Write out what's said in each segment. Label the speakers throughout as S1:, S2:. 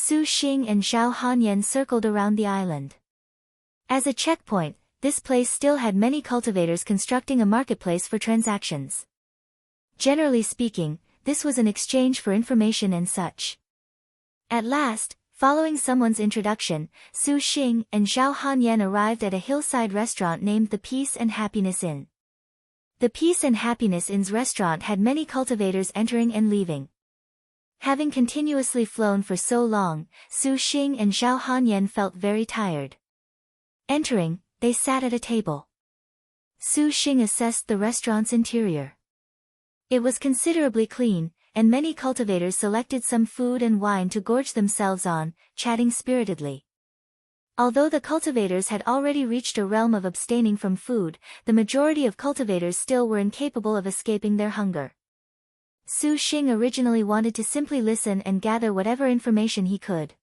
S1: Su Xing and Zhao Hanyan circled around the island. As a checkpoint, this place still had many cultivators constructing a marketplace for transactions. Generally speaking, this was an exchange for information and such. At last, following someone's introduction, Su Xing and Zhao Hanyan arrived at a hillside restaurant named the Peace and Happiness Inn. The Peace and Happiness Inn's restaurant had many cultivators entering and leaving. Having continuously flown for so long, Su Xing and Zhao Hanyan felt very tired. Entering, they sat at a table. Su Xing assessed the restaurant's interior. It was considerably clean, and many cultivators selected some food and wine to gorge themselves on, chatting spiritedly. Although the cultivators had already reached a realm of abstaining from food, the majority of cultivators still were incapable of escaping their hunger. Su Xing originally wanted to simply listen and gather whatever information he could.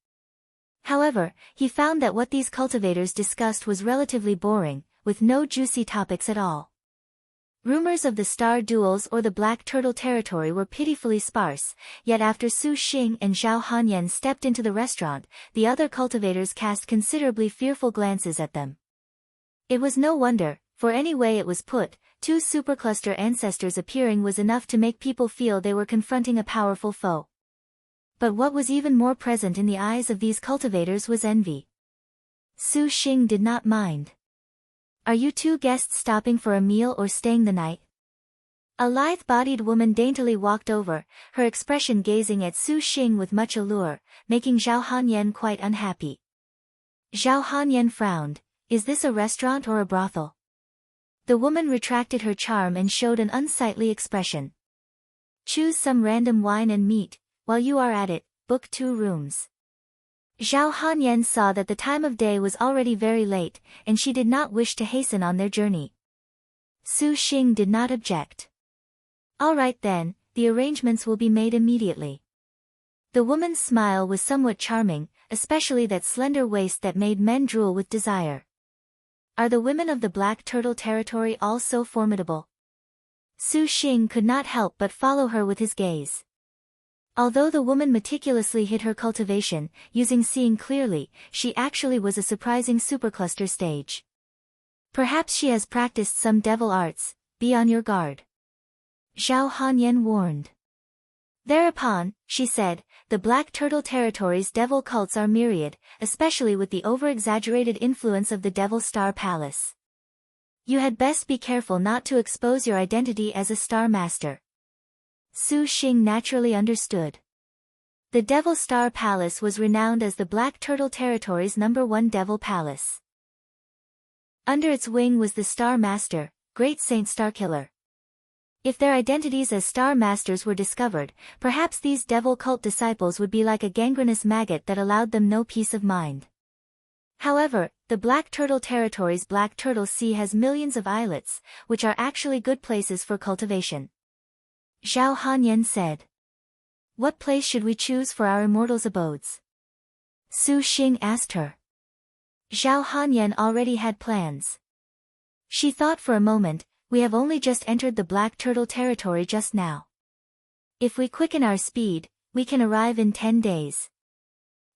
S1: However, he found that what these cultivators discussed was relatively boring, with no juicy topics at all. Rumors of the star duels or the Black Turtle territory were pitifully sparse, yet after Su Xing and Zhao Hanyan stepped into the restaurant, the other cultivators cast considerably fearful glances at them. It was no wonder, for any way it was put, two supercluster ancestors appearing was enough to make people feel they were confronting a powerful foe. But what was even more present in the eyes of these cultivators was envy. Su Xing did not mind. "Are you two guests stopping for a meal or staying the night?" A lithe-bodied woman daintily walked over, her expression gazing at Su Xing with much allure, making Zhao Hanyan quite unhappy. Zhao Hanyan frowned. "Is this a restaurant or a brothel?" The woman retracted her charm and showed an unsightly expression. "Choose some random wine and meat. While you are at it, book 2 rooms." Zhao Hanyan saw that the time of day was already very late, and she did not wish to hasten on their journey. Su Xing did not object. "All right then, the arrangements will be made immediately." The woman's smile was somewhat charming, especially that slender waist that made men drool with desire. "Are the women of the Black Turtle territory all so formidable?" Su Xing could not help but follow her with his gaze. Although the woman meticulously hid her cultivation, using seeing clearly, she actually was a surprising supercluster stage. "Perhaps she has practiced some devil arts, be on your guard," Zhao Hanyan warned. Thereupon, she said, "The Black Turtle territory's devil cults are myriad, especially with the over-exaggerated influence of the Devil Star Palace. You had best be careful not to expose your identity as a Star Master." Su Xing naturally understood. The Devil Star Palace was renowned as the Black Turtle territory's #1 Devil Palace. Under its wing was the Star Master, Great Saint Starkiller. If their identities as Star Masters were discovered, perhaps these devil cult disciples would be like a gangrenous maggot that allowed them no peace of mind. However, the Black Turtle territory's Black Turtle Sea has millions of islets, which are actually good places for cultivation. Zhao Hanyan said. "What place should we choose for our immortals' abodes?" Su Xing asked her. Zhao Hanyan already had plans. She thought for a moment, "We have only just entered the Black Turtle territory just now. If we quicken our speed, we can arrive in 10 days.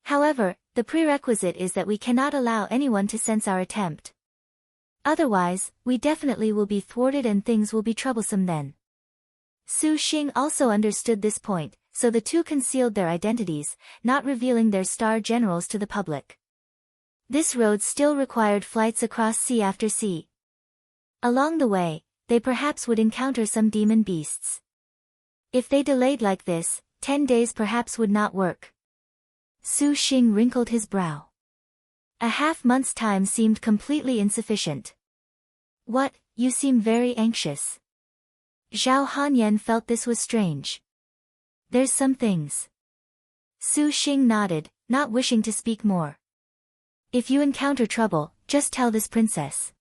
S1: However, the prerequisite is that we cannot allow anyone to sense our attempt. Otherwise, we definitely will be thwarted and things will be troublesome then." Su Xing also understood this point, so the two concealed their identities, not revealing their star generals to the public. This road still required flights across sea after sea. Along the way, they perhaps would encounter some demon beasts. If they delayed like this, 10 days perhaps would not work. Su Xing wrinkled his brow. A half-month's time seemed completely insufficient. "What, you seem very anxious." Zhao Hanyan felt this was strange. "There's some things." Su Xing nodded, not wishing to speak more. "If you encounter trouble, just tell this princess.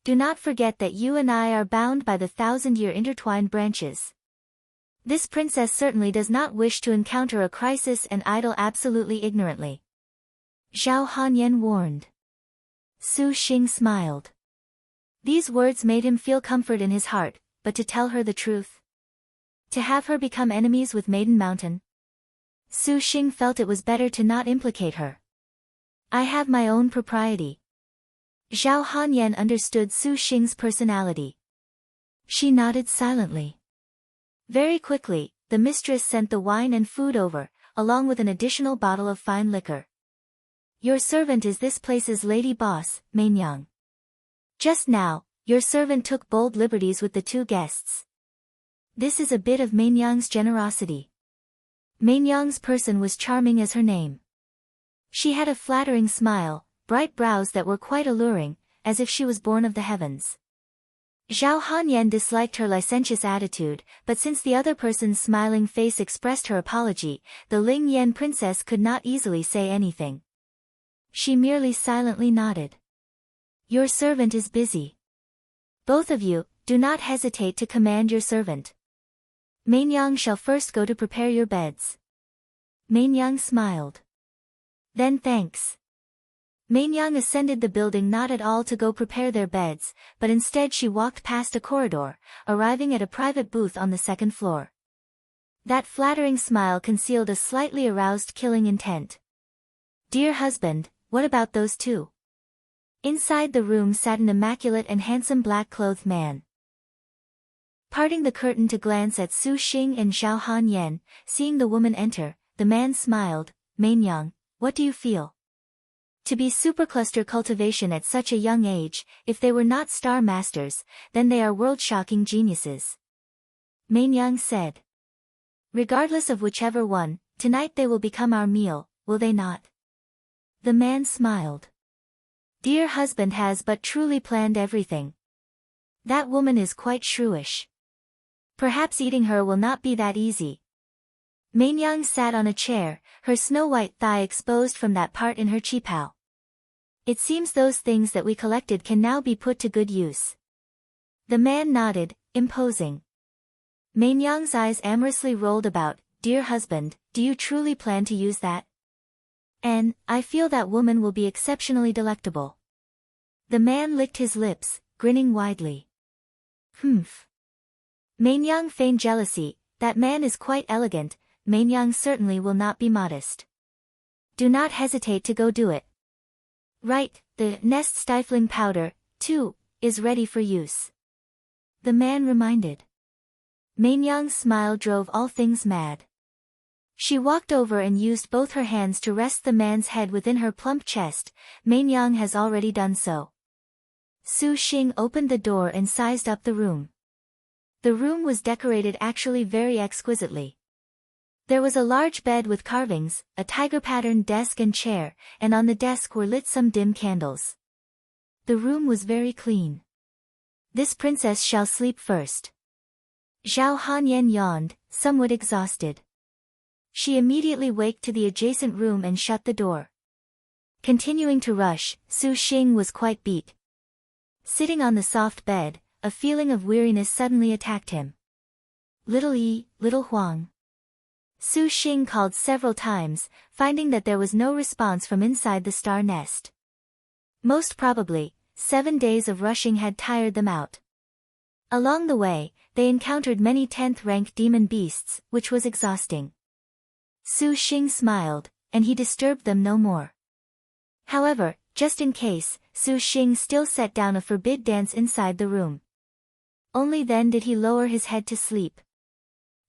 S1: Do not forget that you and I are bound by the 1,000-year intertwined branches. This princess certainly does not wish to encounter a crisis and idle absolutely ignorantly." Zhao Hanyan warned. Su Xing smiled. These words made him feel comfort in his heart, but to tell her the truth? To have her become enemies with Maiden Mountain? Su Xing felt it was better to not implicate her. I have my own propriety. Zhao Hanyan understood Su Xing's personality. She nodded silently. Very quickly, the mistress sent the wine and food over, along with an additional bottle of fine liquor. Your servant is this place's lady boss, Mainyang. Just now, your servant took bold liberties with the two guests. This is a bit of Mainyang's generosity. Mainyang's person was charming as her name. She had a flattering smile, bright brows that were quite alluring, as if she was born of the heavens. Zhao Hanyan disliked her licentious attitude, but since the other person's smiling face expressed her apology, the Ling Yan princess could not easily say anything. She merely silently nodded. Your servant is busy. Both of you, do not hesitate to command your servant. Mainyang shall first go to prepare your beds. Mainyang smiled. Then thanks. Mainyang ascended the building not at all to go prepare their beds, but instead she walked past a corridor, arriving at a private booth on the second floor. That flattering smile concealed a slightly aroused killing intent. Dear husband, what about those two? Inside the room sat an immaculate and handsome black-clothed man. Parting the curtain to glance at Su Xing and Zhao Hanyan, seeing the woman enter, the man smiled. Mainyang, what do you feel? To be supercluster cultivation at such a young age, if they were not star masters, then they are world-shocking geniuses. Mainyang said. Regardless of whichever one, tonight they will become our meal, will they not? The man smiled. Dear husband has but truly planned everything. That woman is quite shrewish. Perhaps eating her will not be that easy. Mainyang sat on a chair, her snow-white thigh exposed from that part in her qipao. It seems those things that we collected can now be put to good use. The man nodded, imposing. Mainyang's eyes amorously rolled about. Dear husband, do you truly plan to use that? And, I feel that woman will be exceptionally delectable. The man licked his lips, grinning widely. Humph. Mainyang feigned jealousy. That man is quite elegant. Mainyang certainly will not be modest. Do not hesitate to go do it. Right, the nest-stifling powder, too, is ready for use. The man reminded. Mainyang's smile drove all things mad. She walked over and used both her hands to rest the man's head within her plump chest. Mainyang has already done so. Su Xing opened the door and sized up the room. The room was decorated actually very exquisitely. There was a large bed with carvings, a tiger-patterned desk and chair, and on the desk were lit some dim candles. The room was very clean. This princess shall sleep first. Zhao Hanyan yawned, somewhat exhausted. She immediately waked to the adjacent room and shut the door. Continuing to rush, Su Xing was quite beat. Sitting on the soft bed, a feeling of weariness suddenly attacked him. Little Yi, little Huang. Su Xing called several times, finding that there was no response from inside the star nest. Most probably, 7 days of rushing had tired them out. Along the way, they encountered many 10th-rank demon beasts, which was exhausting. Su Xing smiled, and he disturbed them no more. However, just in case, Su Xing still set down a forbid dance inside the room. Only then did he lower his head to sleep.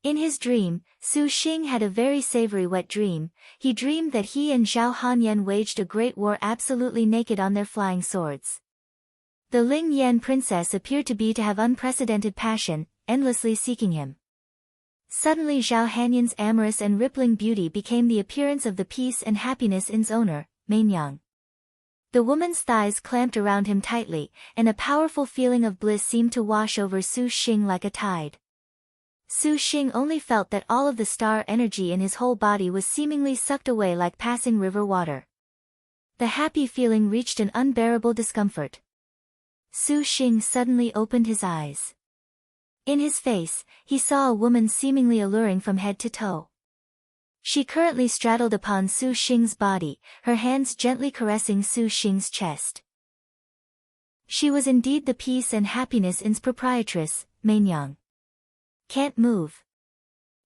S1: In his dream, Su Xing had a very savory wet dream. He dreamed that he and Zhao Hanyan waged a great war absolutely naked on their flying swords. The Ling Yan princess appeared to have unprecedented passion, endlessly seeking him. Suddenly Zhao Hanyan's amorous and rippling beauty became the appearance of the peace and happiness in's owner, Mainyang. The woman's thighs clamped around him tightly, and a powerful feeling of bliss seemed to wash over Su Xing like a tide. Su Xing only felt that all of the star energy in his whole body was seemingly sucked away like passing river water. The happy feeling reached an unbearable discomfort. Su Xing suddenly opened his eyes. In his face, he saw a woman seemingly alluring from head to toe. She currently straddled upon Su Xing's body, her hands gently caressing Su Xing's chest. She was indeed the peace and happiness in's proprietress, Mainyang. Can't move.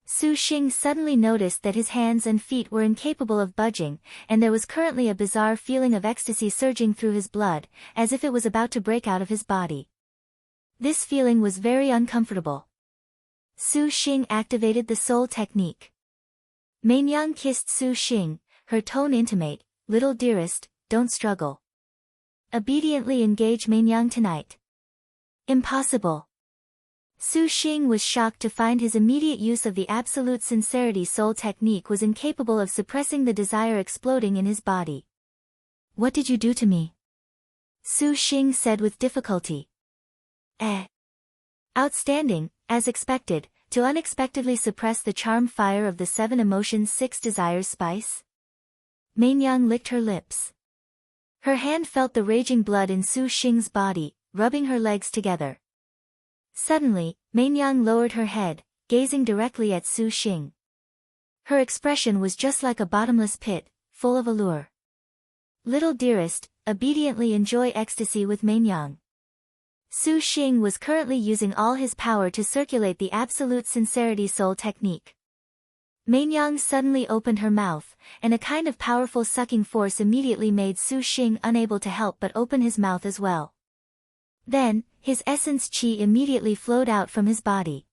S1: Su Xing suddenly noticed that his hands and feet were incapable of budging, and there was currently a bizarre feeling of ecstasy surging through his blood, as if it was about to break out of his body. This feeling was very uncomfortable. Su Xing activated the soul technique. Maidens kissed Su Xing, her tone intimate, "Little dearest, don't struggle. Obediently engage Maidens tonight." Impossible. Su Xing was shocked to find his immediate use of the absolute sincerity soul technique was incapable of suppressing the desire exploding in his body. "What did you do to me?" Su Xing said with difficulty. Outstanding, as expected, to unexpectedly suppress the charm fire of the 7 emotions 6 desires spice. Maidens licked her lips. Her hand felt the raging blood in Su Xing's body, rubbing her legs together. Suddenly, Maidens lowered her head, gazing directly at Su Xing. Her expression was just like a bottomless pit, full of allure. "Little dearest, obediently enjoy ecstasy with Maidens." Su Xing was currently using all his power to circulate the absolute sincerity soul technique. Maidens suddenly opened her mouth, and a kind of powerful sucking force immediately made Su Xing unable to help but open his mouth as well. Then, his essence qi immediately flowed out from his body.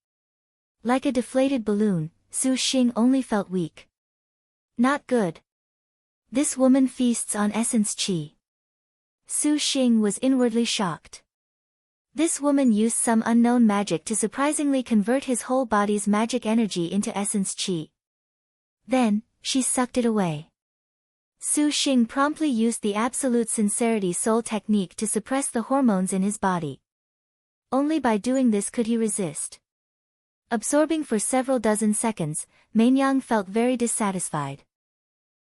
S1: Like a deflated balloon, Su Xing only felt weak. Not good. This woman feasts on essence qi. Su Xing was inwardly shocked. This woman used some unknown magic to surprisingly convert his whole body's magic energy into essence qi. Then, she sucked it away. Su Xing promptly used the absolute sincerity soul technique to suppress the hormones in his body. Only by doing this could he resist. Absorbing for several dozen seconds, Maidens felt very dissatisfied.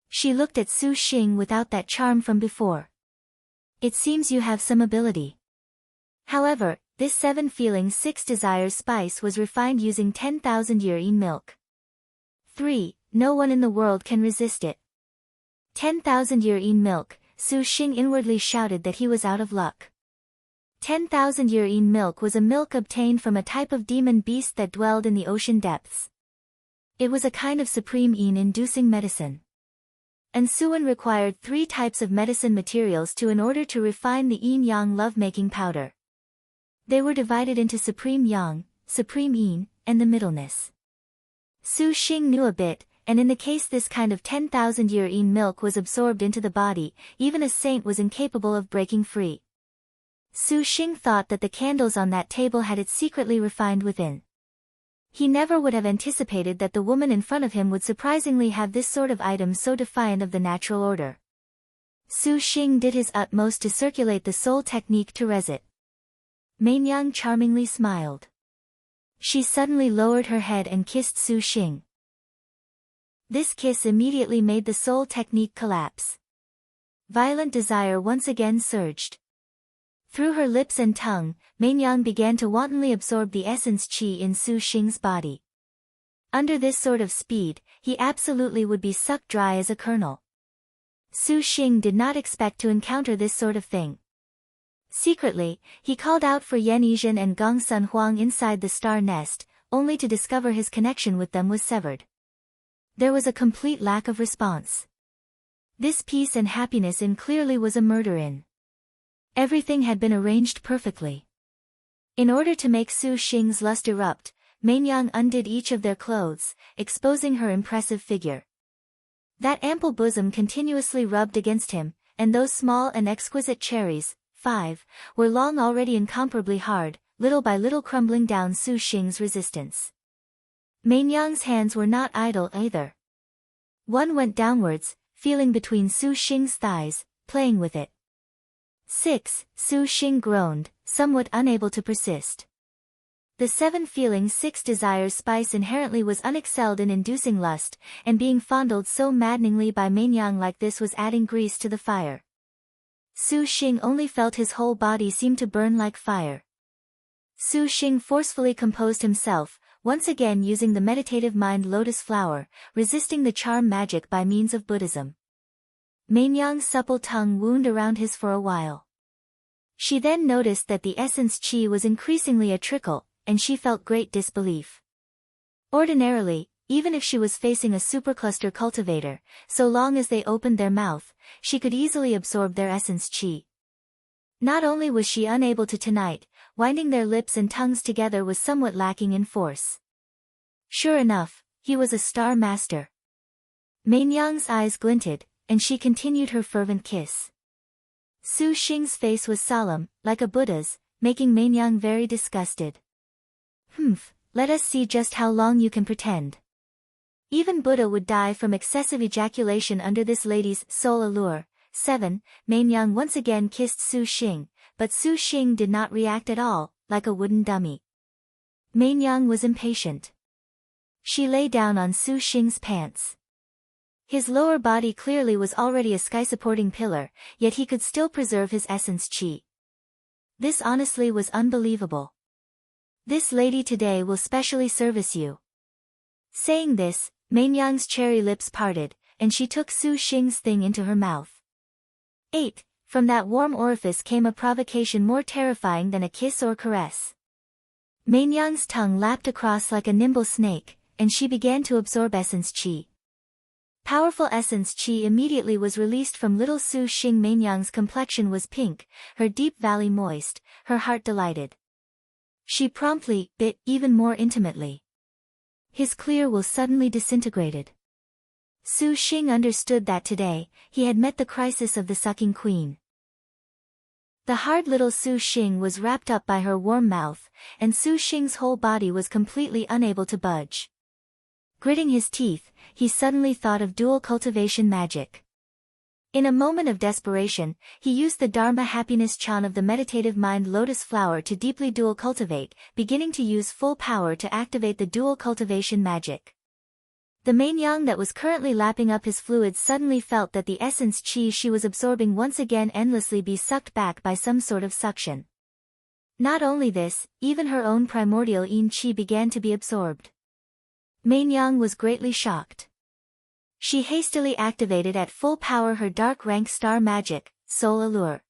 S1: She looked at Su Xing without that charm from before. "It seems you have some ability." However, this 7 feelings 6 desires spice was refined using 10,000 year in milk. 3. No one in the world can resist it. 10,000 year in milk, Su Xing inwardly shouted that he was out of luck. 10,000 year in milk was a milk obtained from a type of demon beast that dwelled in the ocean depths. It was a kind of supreme yin-inducing medicine. And Suan required 3 types of medicine materials in order to refine the yin-yang love-making powder. They were divided into Supreme Yang, Supreme Yin, and the middleness. Su Xing knew a bit, and in the case this kind of 10,000 year Yin milk was absorbed into the body, even a saint was incapable of breaking free. Su Xing thought that the candles on that table had it secretly refined within. He never would have anticipated that the woman in front of him would surprisingly have this sort of item so defiant of the natural order. Su Xing did his utmost to circulate the soul technique to res it. Maidens charmingly smiled. She suddenly lowered her head and kissed Su Xing. This kiss immediately made the soul technique collapse. Violent desire once again surged. Through her lips and tongue, Maidens began to wantonly absorb the essence qi in Su Xing's body. Under this sort of speed, he absolutely would be sucked dry as a kernel. Su Xing did not expect to encounter this sort of thing. Secretly, he called out for Yan Yizhen and Gong Sun Huang inside the star nest, only to discover his connection with them was severed. There was a complete lack of response. This peace and happiness in clearly was a murder in. Everything had been arranged perfectly. In order to make Su Xing's lust erupt, Maidens undid each of their clothes, exposing her impressive figure. That ample bosom continuously rubbed against him, and those small and exquisite cherries, 5, were long already incomparably hard, little by little crumbling down Su Xing's resistance. Maidens' hands were not idle either. One went downwards, feeling between Su Xing's thighs, playing with it. 6. Su Xing groaned, somewhat unable to persist. The 7 feelings 6 desires spice inherently was unexcelled in inducing lust, and being fondled so maddeningly by Maidens like this was adding grease to the fire. Su Xing only felt his whole body seem to burn like fire. Su Xing forcefully composed himself, once again using the meditative mind lotus flower, resisting the charm magic by means of Buddhism. Maidens' supple tongue wound around his for a while. She then noticed that the essence qi was increasingly a trickle, and she felt great disbelief. Ordinarily, even if she was facing a supercluster cultivator, so long as they opened their mouth, she could easily absorb their essence chi. Not only was she unable to tonight, winding their lips and tongues together was somewhat lacking in force. Sure enough, he was a star master. Mainyang's eyes glinted, and she continued her fervent kiss. Su Xing's face was solemn, like a Buddha's, making Mainyang very disgusted. Let us see just how long you can pretend. Even Buddha would die from excessive ejaculation under this lady's soul allure. 7. Mainyang once again kissed Su Xing, but Su Xing did not react at all, like a wooden dummy. Mainyang was impatient. She lay down on Su Xing's pants. His lower body clearly was already a sky-supporting pillar, yet he could still preserve his essence chi. This honestly was unbelievable. This lady today will specially service you. Saying this, Mainyang's cherry lips parted, and she took Su Xing's thing into her mouth. 8. From that warm orifice came a provocation more terrifying than a kiss or caress. Mainyang's tongue lapped across like a nimble snake, and she began to absorb essence chi. Powerful essence chi immediately was released from little Su Xing. Mainyang's complexion was pink, her deep valley moist, her heart delighted. She promptly bit even more intimately. His clear will suddenly disintegrated. Su Xing understood that today, he had met the crisis of the sucking queen. The hard little Su Xing was wrapped up by her warm mouth, and Su Xing's whole body was completely unable to budge. Gritting his teeth, he suddenly thought of dual cultivation magic. In a moment of desperation, he used the Dharma happiness chan of the meditative mind lotus flower to deeply dual cultivate, beginning to use full power to activate the dual cultivation magic. The Mainyang that was currently lapping up his fluids suddenly felt that the essence chi she was absorbing once again endlessly be sucked back by some sort of suction. Not only this, even her own primordial yin chi began to be absorbed. Mainyang was greatly shocked. She hastily activated at full power her dark rank star magic, soul allure.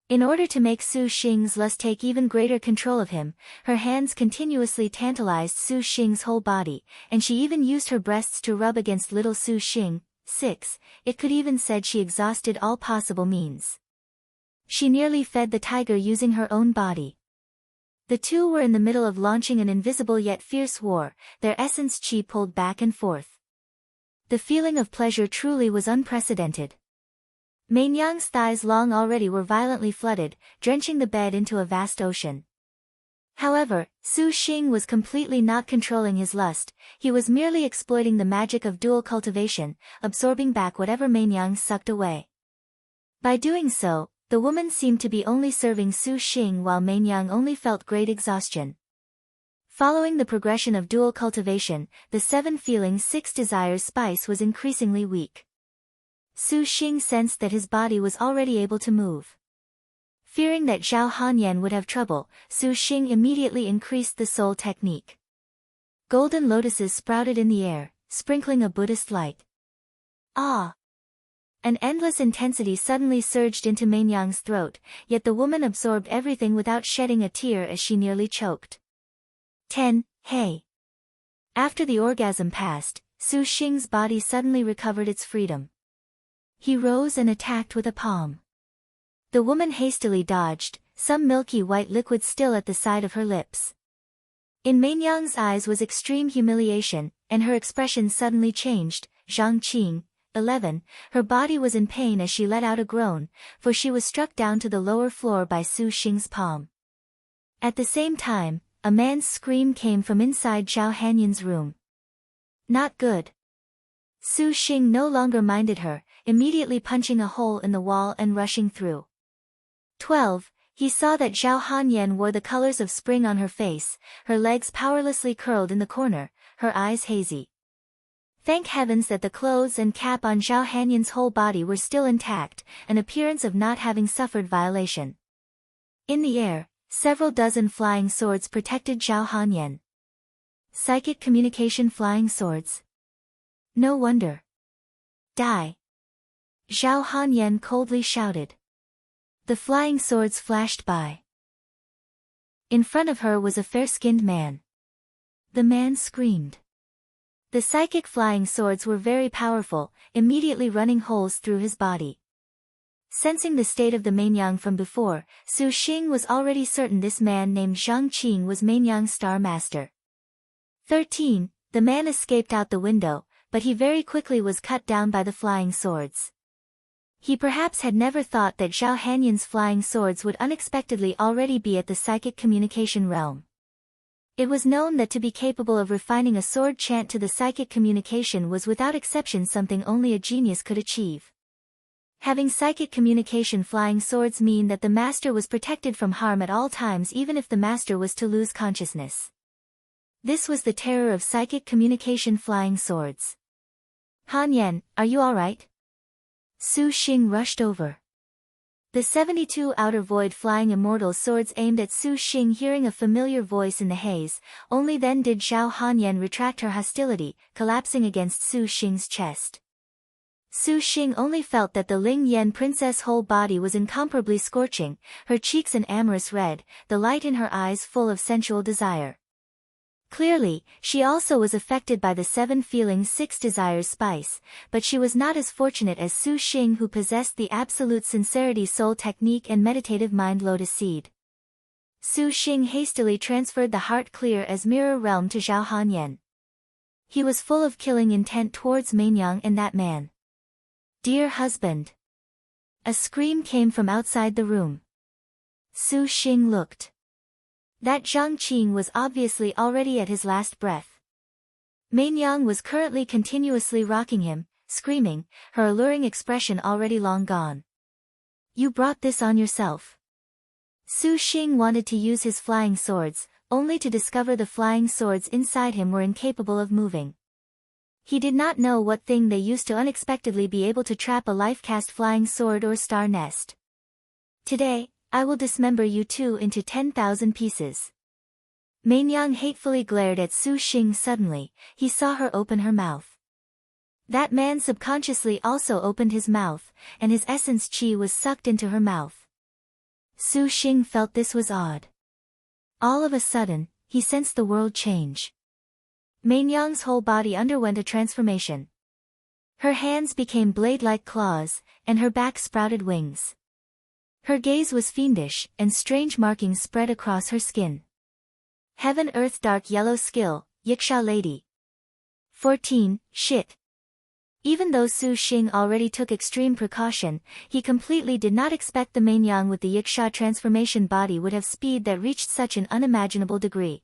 S1: In order to make Su Xing's lust take even greater control of him, her hands continuously tantalized Su Xing's whole body, and she even used her breasts to rub against little Su Xing. 6. It could even said she exhausted all possible means. She nearly fed the tiger using her own body. The two were in the middle of launching an invisible yet fierce war, their essence chi pulled back and forth. The feeling of pleasure truly was unprecedented. Mainyang's thighs long already were violently flooded, drenching the bed into a vast ocean. However, Su Xing was completely not controlling his lust, he was merely exploiting the magic of dual cultivation, absorbing back whatever Mainyang sucked away. By doing so, the woman seemed to be only serving Su Xing while Mainyang only felt great exhaustion. Following the progression of dual cultivation, the 7 feelings 6 desires spice was increasingly weak. Su Xing sensed that his body was already able to move. Fearing that Zhao Hanyan would have trouble, Su Xing immediately increased the soul technique. Golden lotuses sprouted in the air, sprinkling a Buddhist light. Ah! An endless intensity suddenly surged into Mainyang's throat, yet the woman absorbed everything without shedding a tear as she nearly choked. 10. Hey! After the orgasm passed, Su Xing's body suddenly recovered its freedom. He rose and attacked with a palm. The woman hastily dodged, some milky white liquid still at the side of her lips. In Mainyang's eyes was extreme humiliation, and her expression suddenly changed. Zhang Qing. 11. Her body was in pain as she let out a groan, for she was struck down to the lower floor by Su Xing's palm. At the same time, a man's scream came from inside Zhao Hanyan's room. Not good. Su Xing no longer minded her, immediately punching a hole in the wall and rushing through. 12. He saw that Zhao Hanyan wore the colors of spring on her face, her legs powerlessly curled in the corner, her eyes hazy. Thank heavens that the clothes and cap on Zhao Hanyan's whole body were still intact, an appearance of not having suffered violation. In the air, several dozen flying swords protected Zhao Hanyan. Psychic communication flying swords. No wonder. Die! Zhao Hanyan coldly shouted. The flying swords flashed by. In front of her was a fair-skinned man. The man screamed. The psychic flying swords were very powerful, immediately running holes through his body. Sensing the state of the Mainyang from before, Su Xing was already certain this man named Zhang Qing was Mainyang's star master. 13. The man escaped out the window, but he very quickly was cut down by the flying swords. He perhaps had never thought that Zhao Hanyan's flying swords would unexpectedly already be at the psychic communication realm. It was known that to be capable of refining a sword chant to the psychic communication was without exception something only a genius could achieve. Having psychic communication flying swords mean that the master was protected from harm at all times even if the master was to lose consciousness. This was the terror of psychic communication flying swords. Han Yan, are you alright? Su Xing rushed over. The 72 outer void flying immortal swords aimed at Su Xing, hearing a familiar voice in the haze. Only then did Zhao Hanyan retract her hostility, collapsing against Su Xing's chest. Su Xing only felt that the Ling Yan princess' whole body was incomparably scorching, her cheeks an amorous red, the light in her eyes full of sensual desire. Clearly, she also was affected by the 7 feelings 6 desires spice, but she was not as fortunate as Su Xing, who possessed the absolute sincerity soul technique and meditative mind lotus seed. Su Xing hastily transferred the heart clear as mirror realm to Zhao Hanyan. He was full of killing intent towards Mainyang and that man. Dear husband! A scream came from outside the room. Su Xing looked. That Zhang Qing was obviously already at his last breath. Mainyang was currently continuously rocking him, screaming, her alluring expression already long gone. You brought this on yourself. Su Xing wanted to use his flying swords, only to discover the flying swords inside him were incapable of moving. He did not know what thing they used to unexpectedly be able to trap a life-cast flying sword or star nest. Today, I will dismember you two into 10,000 pieces. Mainyang hatefully glared at Su Xing suddenly, he saw her open her mouth. That man subconsciously also opened his mouth, and his essence qi was sucked into her mouth. Su Xing felt this was odd. All of a sudden, he sensed the world change. Mainyang's whole body underwent a transformation. Her hands became blade-like claws, and her back sprouted wings. Her gaze was fiendish, and strange markings spread across her skin. Heaven Earth Dark Yellow Skill, Yaksha Lady. 14. Shit. Even though Su Xing already took extreme precaution, he completely did not expect the Mainyang with the Yaksha transformation body would have speed that reached such an unimaginable degree.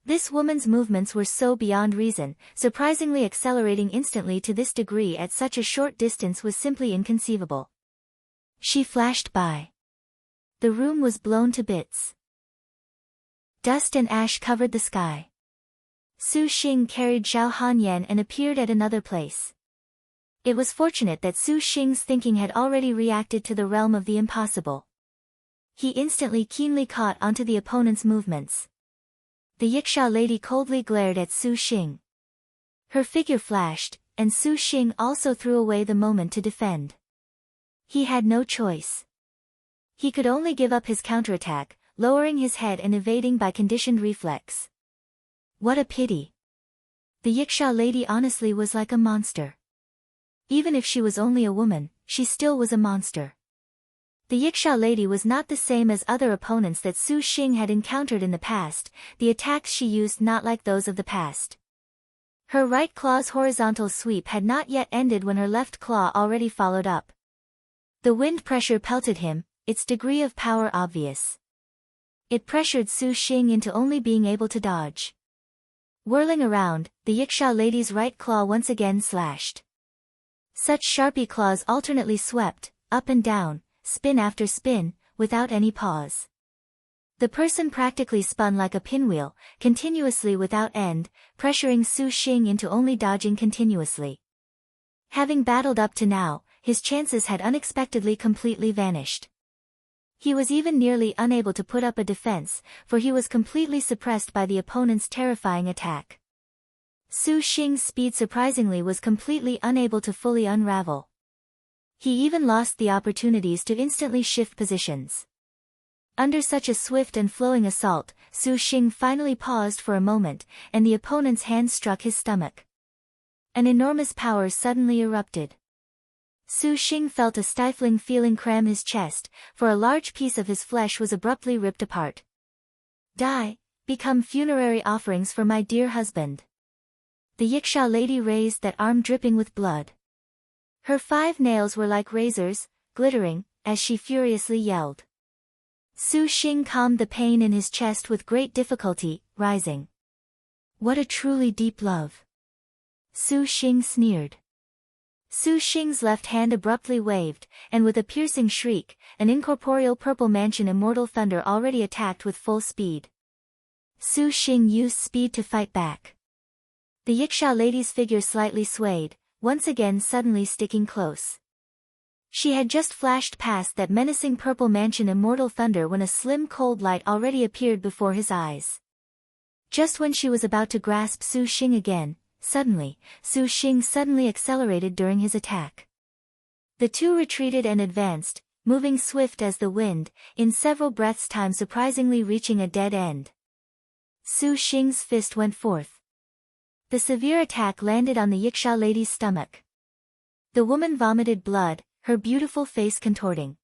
S1: This woman's movements were so beyond reason, surprisingly accelerating instantly to this degree at such a short distance was simply inconceivable. She flashed by. The room was blown to bits. Dust and ash covered the sky. Su Xing carried Zhao Hanyan and appeared at another place. It was fortunate that Su Xing's thinking had already reacted to the realm of the impossible. He instantly keenly caught onto the opponent's movements. The Yaksha lady coldly glared at Su Xing. Her figure flashed, and Su Xing also threw away the moment to defend. He had no choice. He could only give up his counterattack, lowering his head and evading by conditioned reflex. What a pity. The Yaksha lady honestly was like a monster. Even if she was only a woman, she still was a monster. The Yaksha lady was not the same as other opponents that Su Xing had encountered in the past, the attacks she used not like those of the past. Her right claw's horizontal sweep had not yet ended when her left claw already followed up. The wind pressure pelted him, its degree of power obvious. It pressured Su Xing into only being able to dodge. Whirling around, the Yaksha lady's right claw once again slashed. Such sharpie claws alternately swept, up and down, spin after spin, without any pause. The person practically spun like a pinwheel, continuously without end, pressuring Su Xing into only dodging continuously. Having battled up to now, his chances had unexpectedly completely vanished. He was even nearly unable to put up a defense, for he was completely suppressed by the opponent's terrifying attack. Su Xing's speed surprisingly was completely unable to fully unravel. He even lost the opportunities to instantly shift positions. Under such a swift and flowing assault, Su Xing finally paused for a moment, and the opponent's hand struck his stomach. An enormous power suddenly erupted. Su Xing felt a stifling feeling cram his chest, for a large piece of his flesh was abruptly ripped apart. Die, become funerary offerings for my dear husband. The Yaksha lady raised that arm dripping with blood. Her 5 nails were like razors, glittering, as she furiously yelled. Su Xing calmed the pain in his chest with great difficulty, rising. What a truly deep love. Su Xing sneered. Su Xing's left hand abruptly waved, and with a piercing shriek, an incorporeal purple mansion immortal thunder already attacked with full speed. Su Xing used speed to fight back. The Yaksha lady's figure slightly swayed, once again suddenly sticking close. She had just flashed past that menacing purple mansion immortal thunder when a slim cold light already appeared before his eyes. Just when she was about to grasp Su Xing again, suddenly, Su Xing suddenly accelerated during his attack. The two retreated and advanced, moving swift as the wind, in several breaths' time surprisingly reaching a dead end. Su Xing's fist went forth. The severe attack landed on the Yaksha lady's stomach. The woman vomited blood, her beautiful face contorting.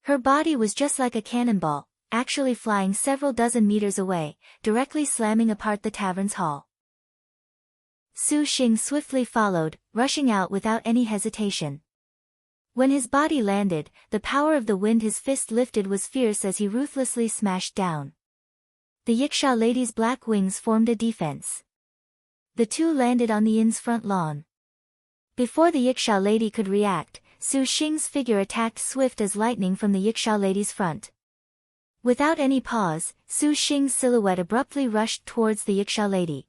S1: Her body was just like a cannonball, actually flying several dozen meters away, directly slamming apart the tavern's hall. Su Xing swiftly followed, rushing out without any hesitation. When his body landed, the power of the wind his fist lifted was fierce as he ruthlessly smashed down. The Yaksha lady's black wings formed a defense. The two landed on the inn's front lawn. Before the Yaksha lady could react, Su Xing's figure attacked swift as lightning from the Yaksha lady's front. Without any pause, Su Xing's silhouette abruptly rushed towards the Yaksha lady.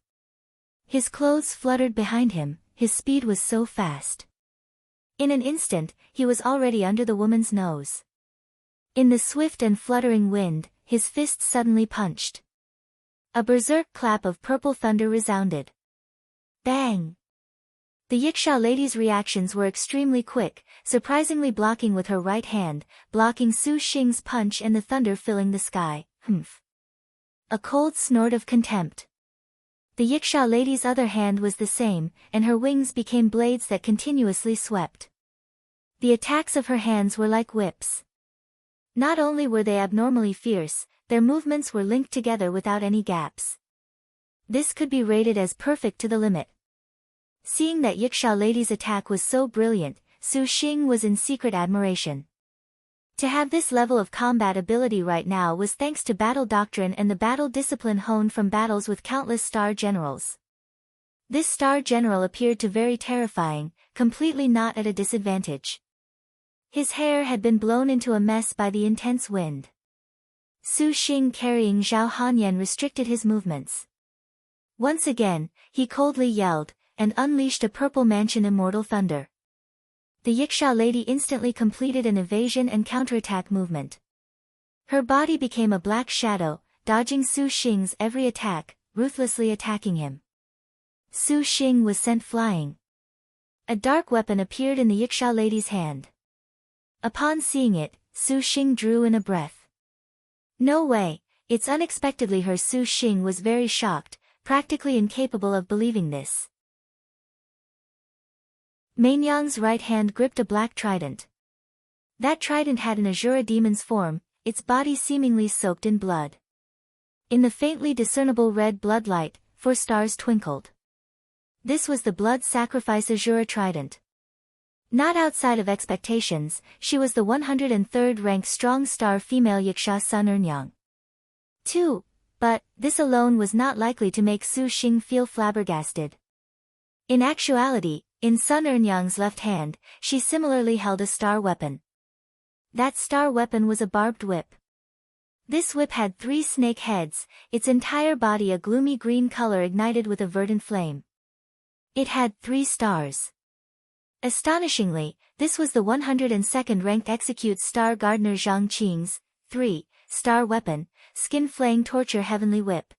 S1: His clothes fluttered behind him, his speed was so fast. In an instant, he was already under the woman's nose. In the swift and fluttering wind, his fist suddenly punched. A berserk clap of purple thunder resounded. Bang! The Yaksha lady's reactions were extremely quick, surprisingly blocking with her right hand, blocking Su Xing's punch and the thunder filling the sky. Humph! A cold snort of contempt. The Yaksha lady's other hand was the same, and her wings became blades that continuously swept. The attacks of her hands were like whips. Not only were they abnormally fierce, their movements were linked together without any gaps. This could be rated as perfect to the limit. Seeing that Yaksha lady's attack was so brilliant, Su Xing was in secret admiration. To have this level of combat ability right now was thanks to battle doctrine and the battle discipline honed from battles with countless star generals. This star general appeared to very terrifying, completely not at a disadvantage. His hair had been blown into a mess by the intense wind. Su Xing carrying Zhao Hanyan restricted his movements. Once again, he coldly yelled, and unleashed a purple mansion immortal thunder. The Yaksha lady instantly completed an evasion and counterattack movement. Her body became a black shadow, dodging Su Xing's every attack, ruthlessly attacking him. Su Xing was sent flying. A dark weapon appeared in the Yaksha lady's hand. Upon seeing it, Su Xing drew in a breath. No way, it's unexpectedly her. Su Xing was very shocked, practically incapable of believing this. Mainyang's right hand gripped a black trident. That trident had an Azura demon's form, its body seemingly soaked in blood. In the faintly discernible red bloodlight, 4 stars twinkled. This was the blood sacrifice Azura trident. Not outside of expectations, she was the 103rd ranked strong star female Yaksha Sun Ernyang. 2. But, this alone was not likely to make Su Xing feel flabbergasted. In actuality, in Sun Ernyang's left hand, she similarly held a star weapon. That star weapon was a barbed whip. This whip had 3 snake heads, its entire body a gloomy green color ignited with a verdant flame. It had 3 stars. Astonishingly, this was the 102nd ranked Execute Star Gardener Zhang Qing's 3-star weapon, Skin Flaying Torture Heavenly Whip.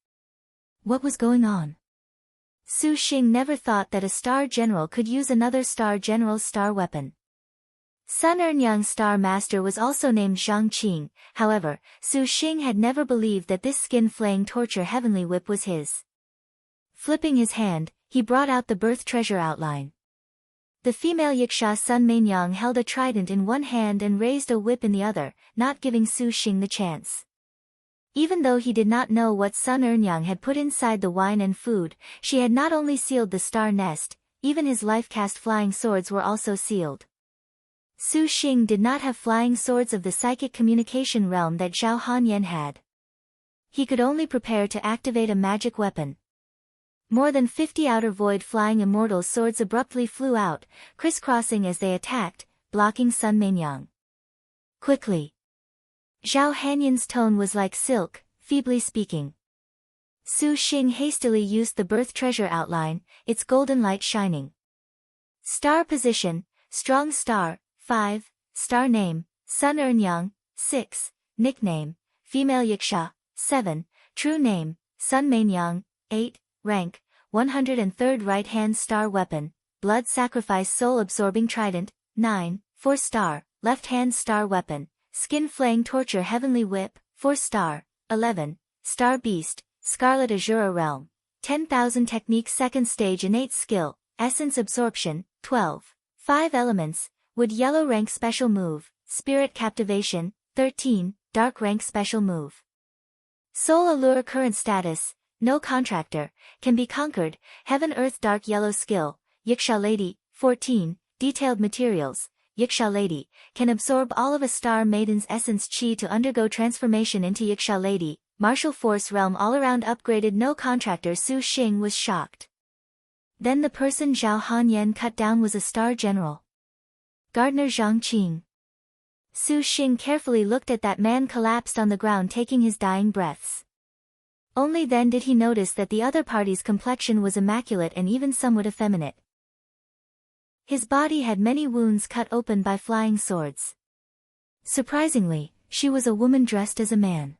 S1: What was going on? Su Xing never thought that a star general could use another star general's star weapon. Sun Ernyang's star master was also named Zhang Qing, however, Su Xing had never believed that this skin-flaying torture heavenly whip was his. Flipping his hand, he brought out the birth treasure outline. The female Yaksha Sun Mainyang held a trident in one hand and raised a whip in the other, not giving Su Xing the chance. Even though he did not know what Sun Ernyang had put inside the wine and food, she had not only sealed the star nest, even his life-cast flying swords were also sealed. Su Xing did not have flying swords of the psychic communication realm that Zhao Hanyan had. He could only prepare to activate a magic weapon. More than 50 outer void flying immortal swords abruptly flew out, crisscrossing as they attacked, blocking Sun Mainyang. Quickly. Zhao Hanyan's tone was like silk, feebly speaking. Su Xing hastily used the birth treasure outline, its golden light shining. Star position, strong star, 5, star name, Sun Ernyang, 6, nickname, female Yaksha, 7, true name, Sun Mainyang, 8, rank, 103rd right-hand star weapon, blood sacrifice soul-absorbing trident, 9, 4-star, left-hand star weapon, skin flaying torture heavenly whip, 4-star, 11, star beast, scarlet azura realm, 10,000 technique second stage innate skill, essence absorption, 12, 5 elements, wood yellow rank special move, spirit captivation, 13, dark rank special move. Soul allure current status, no contractor, can be conquered, heaven earth dark yellow skill, Yaksha lady, 14, detailed materials, Yaksha lady, can absorb all of a star maiden's essence chi to undergo transformation into Yaksha lady, martial force realm all-around upgraded no contractor. Su Xing was shocked. Then the person Zhao Hanyan cut down was a star general. Gardener Zhang Qing. Su Xing carefully looked at that man collapsed on the ground taking his dying breaths. Only then did he notice that the other party's complexion was immaculate and even somewhat effeminate. His body had many wounds cut open by flying swords. Surprisingly, she was a woman dressed as a man.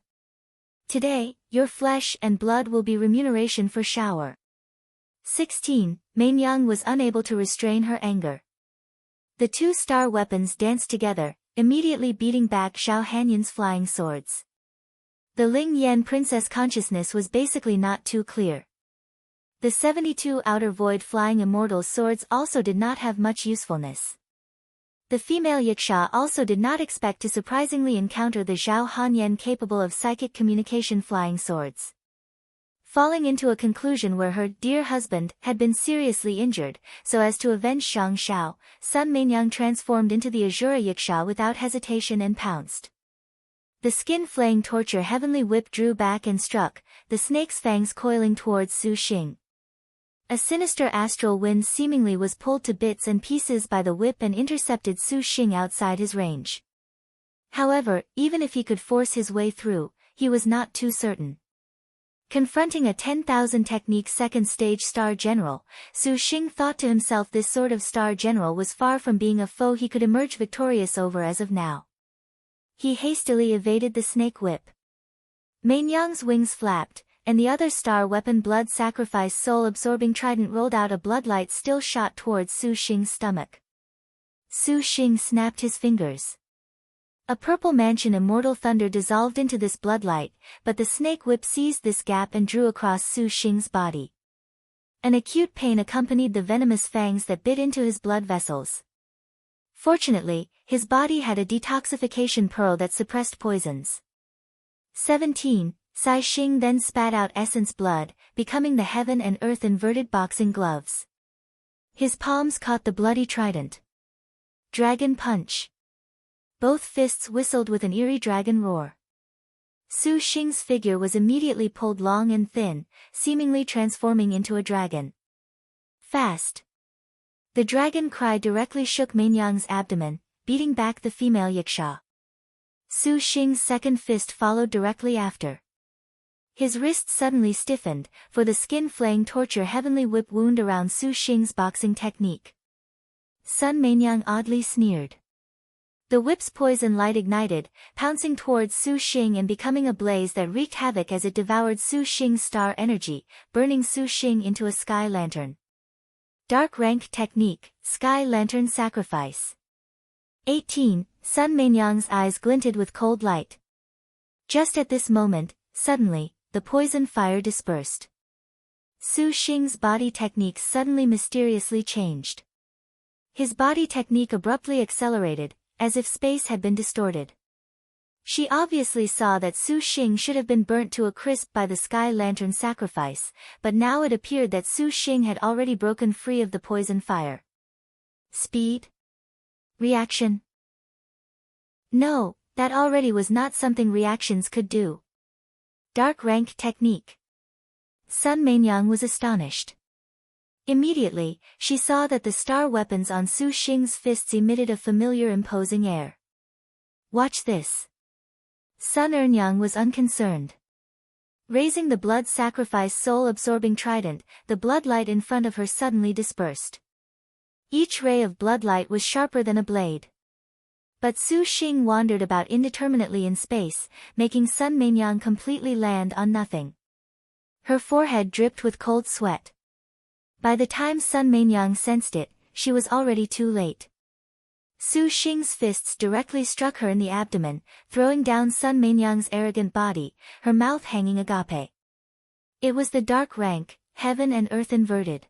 S1: Today, your flesh and blood will be remuneration for shower. 16. Mainyang was unable to restrain her anger. The two star weapons danced together, immediately beating back Zhao Hanyan's flying swords. The Ling Yan princess consciousness was basically not too clear. The 72 outer void flying immortal swords also did not have much usefulness. The female Yaksha also did not expect to surprisingly encounter the Zhao Hanyan capable of psychic communication flying swords. Falling into a conclusion where her dear husband had been seriously injured, so as to avenge Shang Shao, Sun Mainyang transformed into the Azura Yaksha without hesitation and pounced. The skin-flaying torture heavenly whip drew back and struck, the snake's fangs coiling towards Su Xing. A sinister astral wind seemingly was pulled to bits and pieces by the whip and intercepted Su Xing outside his range. However, even if he could force his way through, he was not too certain. Confronting a 10,000 technique second stage star general, Su Xing thought to himself this sort of star general was far from being a foe he could emerge victorious over as of now. He hastily evaded the snake whip. Mainyang's wings flapped, and the other star weapon blood sacrifice soul-absorbing trident rolled out a bloodlight still shot towards Su Xing's stomach. Su Xing snapped his fingers. A purple mansion immortal thunder dissolved into this bloodlight, but the snake whip seized this gap and drew across Su Xing's body. An acute pain accompanied the venomous fangs that bit into his blood vessels. Fortunately, his body had a detoxification pearl that suppressed poisons. 17. Sai Xing then spat out essence blood, becoming the heaven and earth inverted boxing gloves. His palms caught the bloody trident. Dragon punch. Both fists whistled with an eerie dragon roar. Su Xing's figure was immediately pulled long and thin, seemingly transforming into a dragon. Fast. The dragon cry directly shook Mainyang's abdomen, beating back the female Yaksha. Su Xing's second fist followed directly after. His wrist suddenly stiffened, for the skin-flaying torture heavenly whip wound around Su Xing's boxing technique. Sun Mainyang oddly sneered. The whip's poison light ignited, pouncing towards Su Xing and becoming a blaze that wreaked havoc as it devoured Su Xing's star energy, burning Su Xing into a sky lantern. Dark rank technique, sky lantern sacrifice. 18. Sun Mainyang's eyes glinted with cold light. Just at this moment, suddenly, the poison fire dispersed. Su Xing's body technique suddenly mysteriously changed. His body technique abruptly accelerated, as if space had been distorted. She obviously saw that Su Xing should have been burnt to a crisp by the sky lantern sacrifice, but now it appeared that Su Xing had already broken free of the poison fire. Speed? Reaction? No, that already was not something reactions could do. Dark rank technique. Sun Mainyang was astonished. Immediately, she saw that the star weapons on Su Xing's fists emitted a familiar imposing air. Watch this. Sun Ernyang was unconcerned. Raising the blood sacrifice soul-absorbing trident, the blood light in front of her suddenly dispersed. Each ray of blood light was sharper than a blade. But Su Xing wandered about indeterminately in space, making Sun Mainyang completely land on nothing. Her forehead dripped with cold sweat. By the time Sun Mainyang sensed it, she was already too late. Su Xing's fists directly struck her in the abdomen, throwing down Sun Mainyang's arrogant body, her mouth hanging agape. It was the dark rank, heaven and earth inverted.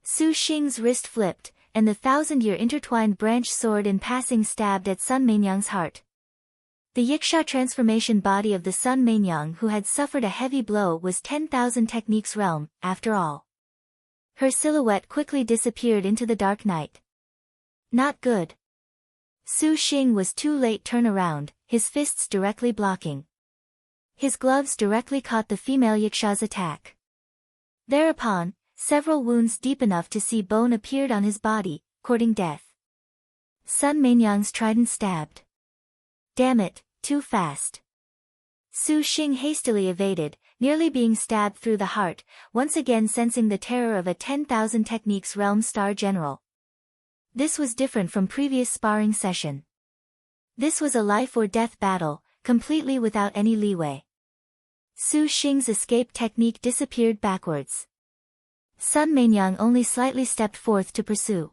S1: Su Xing's wrist flipped, and the 1,000-year intertwined branch sword in passing stabbed at Sun Mainyang's heart. The Yaksha transformation body of the Sun Mainyang who had suffered a heavy blow was 10,000 techniques realm, after all. Her silhouette quickly disappeared into the dark night. Not good. Su Xing was too late turn around, his fists directly blocking. His gloves directly caught the female Yaksha's attack. Thereupon, several wounds deep enough to see bone appeared on his body, courting death. Sun Mainyang's trident stabbed. Damn it, too fast. Su Xing hastily evaded, nearly being stabbed through the heart, once again sensing the terror of a 10,000 techniques realm star general. This was different from previous sparring session. This was a life or death battle, completely without any leeway. Su Xing's escape technique disappeared backwards. Sun Mainyang only slightly stepped forth to pursue.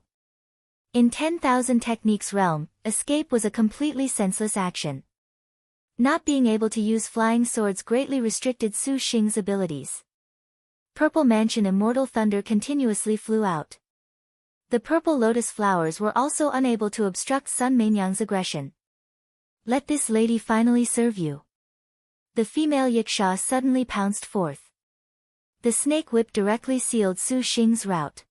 S1: In 10,000 techniques realm, escape was a completely senseless action. Not being able to use flying swords greatly restricted Su Xing's abilities. Purple Mansion Immortal Thunder continuously flew out. The purple lotus flowers were also unable to obstruct Sun Mainyang's aggression. Let this lady finally serve you. The female Yaksha suddenly pounced forth. The snake whip directly sealed Su Xing's route.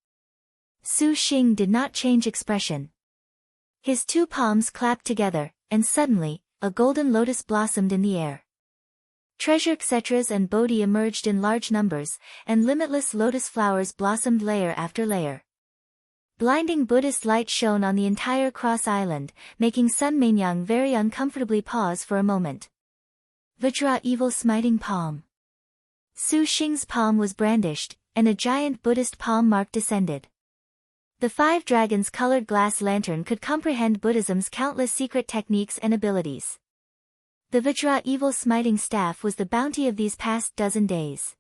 S1: Su Xing did not change expression. His two palms clapped together, and suddenly, a golden lotus blossomed in the air. Treasure kshetras and bodhi emerged in large numbers, and limitless lotus flowers blossomed layer after layer. Blinding Buddhist light shone on the entire cross island, making Sun Mainyang very uncomfortably pause for a moment. Vajra evil smiting palm. Su Xing's palm was brandished, and a giant Buddhist palm mark descended. The 5 dragons colored glass lantern could comprehend Buddhism's countless secret techniques and abilities. The Vajra evil smiting staff was the bounty of these past dozen days.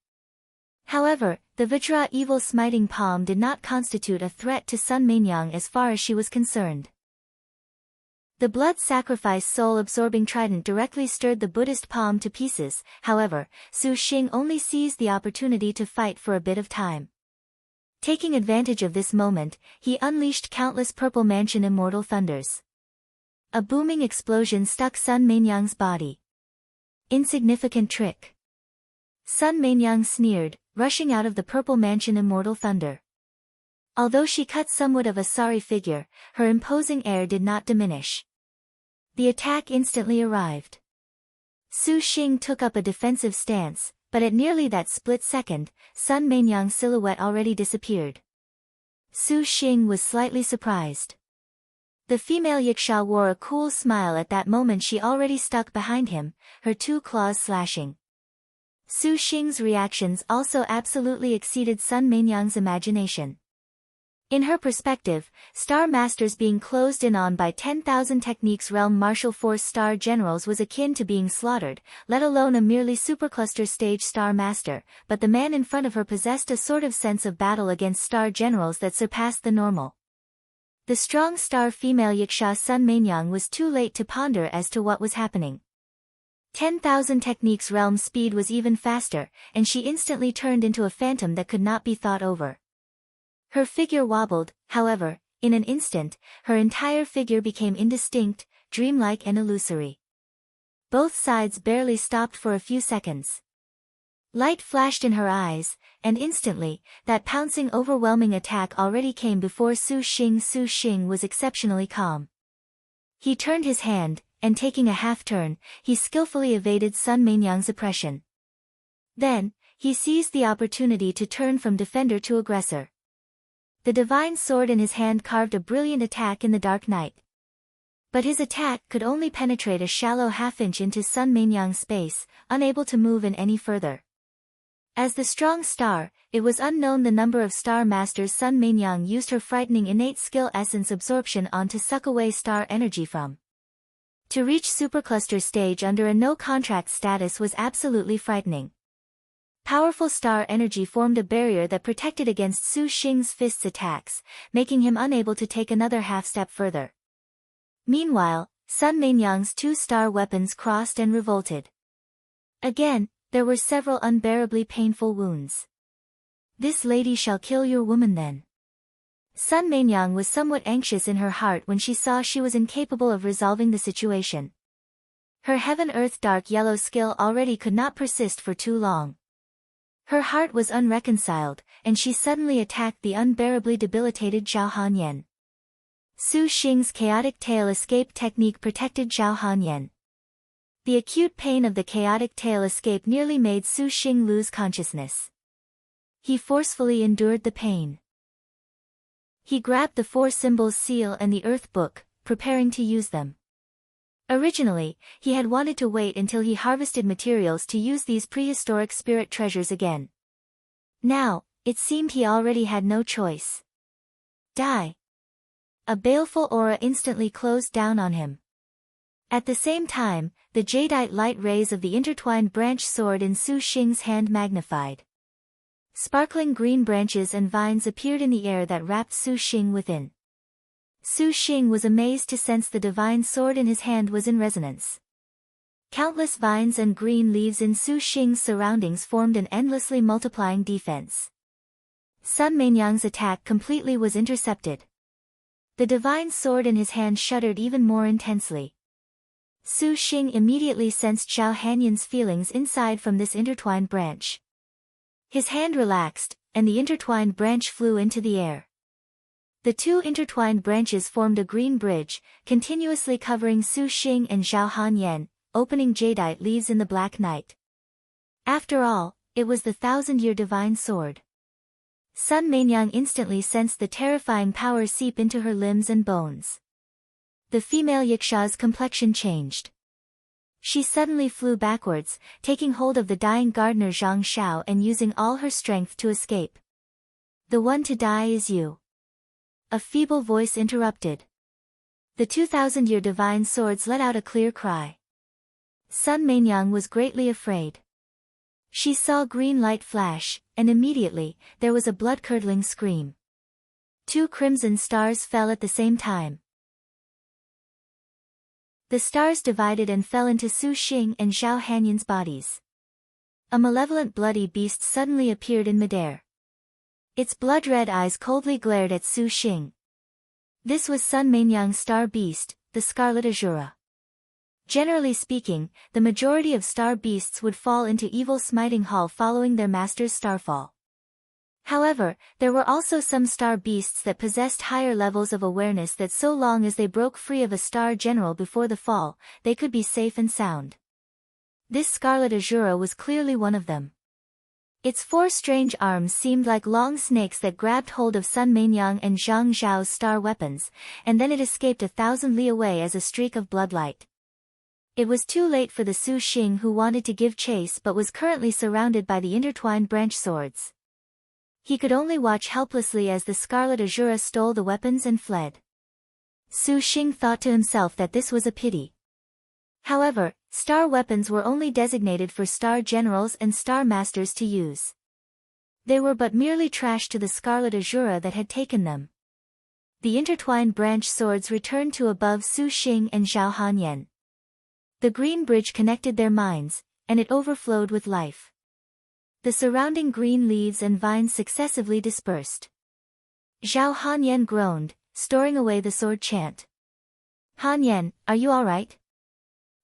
S1: However, the Vajra evil smiting palm did not constitute a threat to Sun Mainyang as far as she was concerned. The blood sacrifice soul-absorbing trident directly stirred the Buddhist palm to pieces, however, Su Xing only seized the opportunity to fight for a bit of time. Taking advantage of this moment, he unleashed countless Purple Mansion Immortal Thunders. A booming explosion stuck Sun Mainyang's body. Insignificant trick. Sun Mainyang sneered, rushing out of the Purple Mansion Immortal Thunder. Although she cut somewhat of a sorry figure, her imposing air did not diminish. The attack instantly arrived. Su Xing took up a defensive stance, but at nearly that split second, Sun Mainyang's silhouette already disappeared. Su Xing was slightly surprised. The female Yaksha wore a cool smile at that moment. She already stuck behind him, her 2 claws slashing. Su Xing's reactions also absolutely exceeded Sun Mainyang's imagination. In her perspective, Star Masters being closed in on by 10,000 techniques realm martial force star generals was akin to being slaughtered, let alone a merely supercluster stage Star Master, but the man in front of her possessed a sort of sense of battle against star generals that surpassed the normal. The strong star female Yaksha Sun Mainyang was too late to ponder as to what was happening. 10,000 techniques realm speed was even faster, and she instantly turned into a phantom that could not be thought over. Her figure wobbled, however, in an instant, her entire figure became indistinct, dreamlike and illusory. Both sides barely stopped for a few seconds. Light flashed in her eyes, and instantly, that pouncing overwhelming attack already came before Su Xing. Su Xing was exceptionally calm. He turned his hand, and taking a half-turn, he skillfully evaded Sun Meinyang's oppression. Then, he seized the opportunity to turn from defender to aggressor. The divine sword in his hand carved a brilliant attack in the dark night. But his attack could only penetrate a shallow half-inch into Sun Meinyang's space, unable to move in any further. As the strong star, it was unknown the number of star masters Sun Meinyang used her frightening innate skill essence absorption on to suck away star energy from. To reach supercluster stage under a no-contract status was absolutely frightening. Powerful star energy formed a barrier that protected against Su Xing's fist's attacks, making him unable to take another half-step further. Meanwhile, Sun Meinyang's two-star weapons crossed and revolted. Again, there were several unbearably painful wounds. "This lady shall kill your woman then." Sun Meinyang was somewhat anxious in her heart when she saw she was incapable of resolving the situation. Her heaven-earth dark yellow skill already could not persist for too long. Her heart was unreconciled, and she suddenly attacked the unbearably debilitated Zhao Hanyan. Su Xing's chaotic tail escape technique protected Zhao Hanyan. The acute pain of the chaotic tail escape nearly made Su Xing lose consciousness. He forcefully endured the pain. He grabbed the four symbols seal and the earth book, preparing to use them. Originally, he had wanted to wait until he harvested materials to use these prehistoric spirit treasures again. Now, it seemed he already had no choice. Die. A baleful aura instantly closed down on him. At the same time, the jadeite light rays of the intertwined branch sword in Su Xing's hand magnified. Sparkling green branches and vines appeared in the air that wrapped Su Xing within. Su Xing was amazed to sense the divine sword in his hand was in resonance. Countless vines and green leaves in Su Xing's surroundings formed an endlessly multiplying defense. Sun Meinyang's attack completely was intercepted. The divine sword in his hand shuddered even more intensely. Su Xing immediately sensed Zhao Hanyan's feelings inside from this intertwined branch. His hand relaxed, and the intertwined branch flew into the air. The two intertwined branches formed a green bridge, continuously covering Su Xing and Zhao Hanyan, opening jadeite leaves in the black night. After all, it was the 1,000-year divine sword. Sun Meinyang instantly sensed the terrifying power seep into her limbs and bones. The female Yaksha's complexion changed. She suddenly flew backwards, taking hold of the dying gardener Zhang Shao and using all her strength to escape. "The one to die is you." A feeble voice interrupted. The 2,000-year divine swords let out a clear cry. Sun Meinyang was greatly afraid. She saw green light flash, and immediately, there was a blood-curdling scream. 2 crimson stars fell at the same time. The stars divided and fell into Su Xing and Zhao Hanyan's bodies. A malevolent bloody beast suddenly appeared in midair. Its blood-red eyes coldly glared at Su Xing. This was Sun Meinyang's star beast, the Scarlet Azura. Generally speaking, the majority of star beasts would fall into evil smiting hall following their master's starfall. However, there were also some star beasts that possessed higher levels of awareness that so long as they broke free of a star general before the fall, they could be safe and sound. This Scarlet Azura was clearly one of them. Its 4 strange arms seemed like long snakes that grabbed hold of Sun Meinyang and Zhang Zhao's star weapons, and then it escaped 1,000 li away as a streak of bloodlight. It was too late for the Su Xing who wanted to give chase but was currently surrounded by the intertwined branch swords. He could only watch helplessly as the Scarlet Azura stole the weapons and fled. Su Xing thought to himself that this was a pity. However, star weapons were only designated for star generals and star masters to use. They were but merely trash to the Scarlet Azura that had taken them. The intertwined branch swords returned to above Su Xing and Zhao Hanyan. The green bridge connected their minds, and it overflowed with life. The surrounding green leaves and vines successively dispersed. Zhao Hanyan groaned, storing away the sword chant. "Hanyan, are you all right?"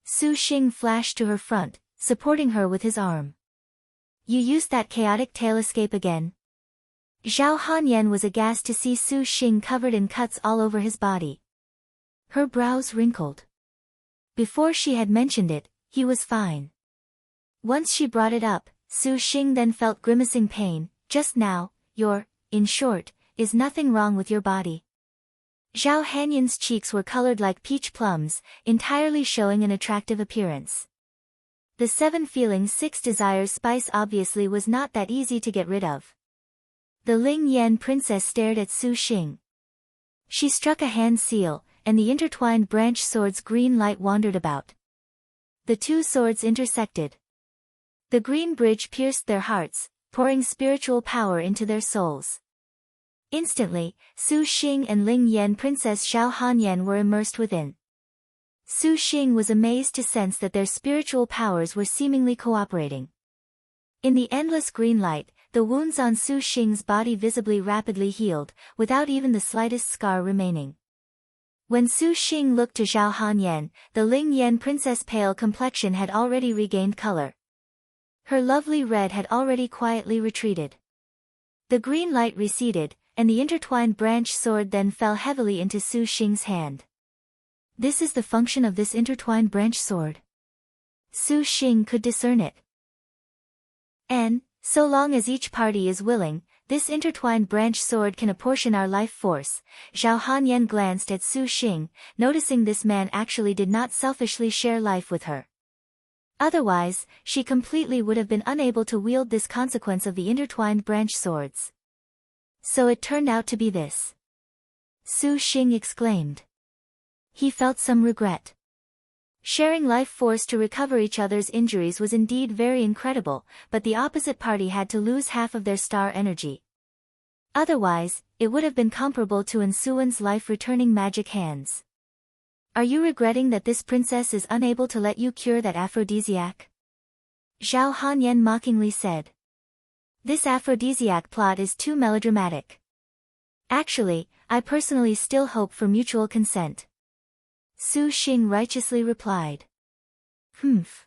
S1: Su Xing flashed to her front, supporting her with his arm. "You used that chaotic tail escape again?" Zhao Hanyan was aghast to see Su Xing covered in cuts all over his body. Her brows wrinkled. Before she had mentioned it, he was fine. Once she brought it up, Su Xing then felt grimacing pain. "Just now, in short, is nothing wrong with your body?" Zhao Hanyan's cheeks were colored like peach plums, entirely showing an attractive appearance. The 7 feelings 6 desires spice obviously was not that easy to get rid of. The Ling Yan princess stared at Su Xing. She struck a hand seal, and the intertwined branch sword's green light wandered about. The 2 swords intersected. The green bridge pierced their hearts, pouring spiritual power into their souls. Instantly, Su Xing and Ling Yan Princess Zhao Hanyan were immersed within. Su Xing was amazed to sense that their spiritual powers were seemingly cooperating. In the endless green light, the wounds on Su Xing's body visibly rapidly healed, without even the slightest scar remaining. When Su Xing looked to Zhao Hanyan, the Ling Yan princess' pale complexion had already regained color. Her lovely red had already quietly retreated. The green light receded, and the intertwined branch sword then fell heavily into Su Xing's hand. This is the function of this intertwined branch sword. Su Xing could discern it. And, so long as each party is willing, this intertwined branch sword can apportion our life force. Zhao Hanyan glanced at Su Xing, noticing this man actually did not selfishly share life with her. Otherwise, she completely would have been unable to wield this consequence of the intertwined branch swords. So it turned out to be this. Su Xing exclaimed. He felt some regret. Sharing life force to recover each other's injuries was indeed very incredible, but the opposite party had to lose half of their star energy. Otherwise, it would have been comparable to Ensuan's life returning magic hands. "Are you regretting that this princess is unable to let you cure that aphrodisiac?" Zhao Hanyan mockingly said. "This aphrodisiac plot is too melodramatic. Actually, I personally still hope for mutual consent." Su Xing righteously replied. "Humph."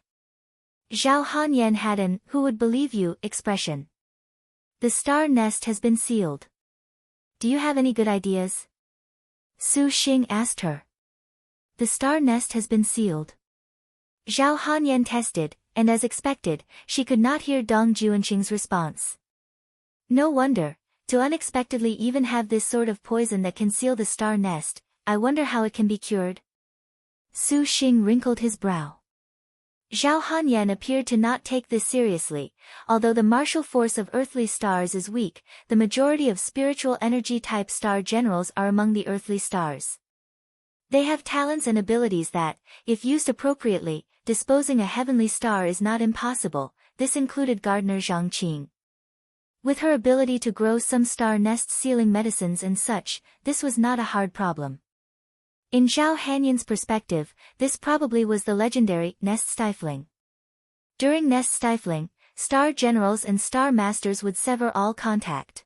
S1: Zhao Hanyan had an "who would believe you" expression. "The star nest has been sealed. Do you have any good ideas?" Su Xing asked her. "The star nest has been sealed." Zhao Hanyan tested, and as expected, she could not hear Dong Juanqing's response. "No wonder, to unexpectedly even have this sort of poison that can seal the star nest. I wonder how it can be cured." Su Xing wrinkled his brow. Zhao Hanyan appeared to not take this seriously. Although the martial force of earthly stars is weak, the majority of spiritual energy-type star generals are among the earthly stars. They have talents and abilities that, if used appropriately, disposing a heavenly star is not impossible. This included gardener Zhang Qing. With her ability to grow some star nest sealing medicines and such, this was not a hard problem. In Zhao Hanyan's perspective, this probably was the legendary nest stifling. During nest stifling, star generals and star masters would sever all contact.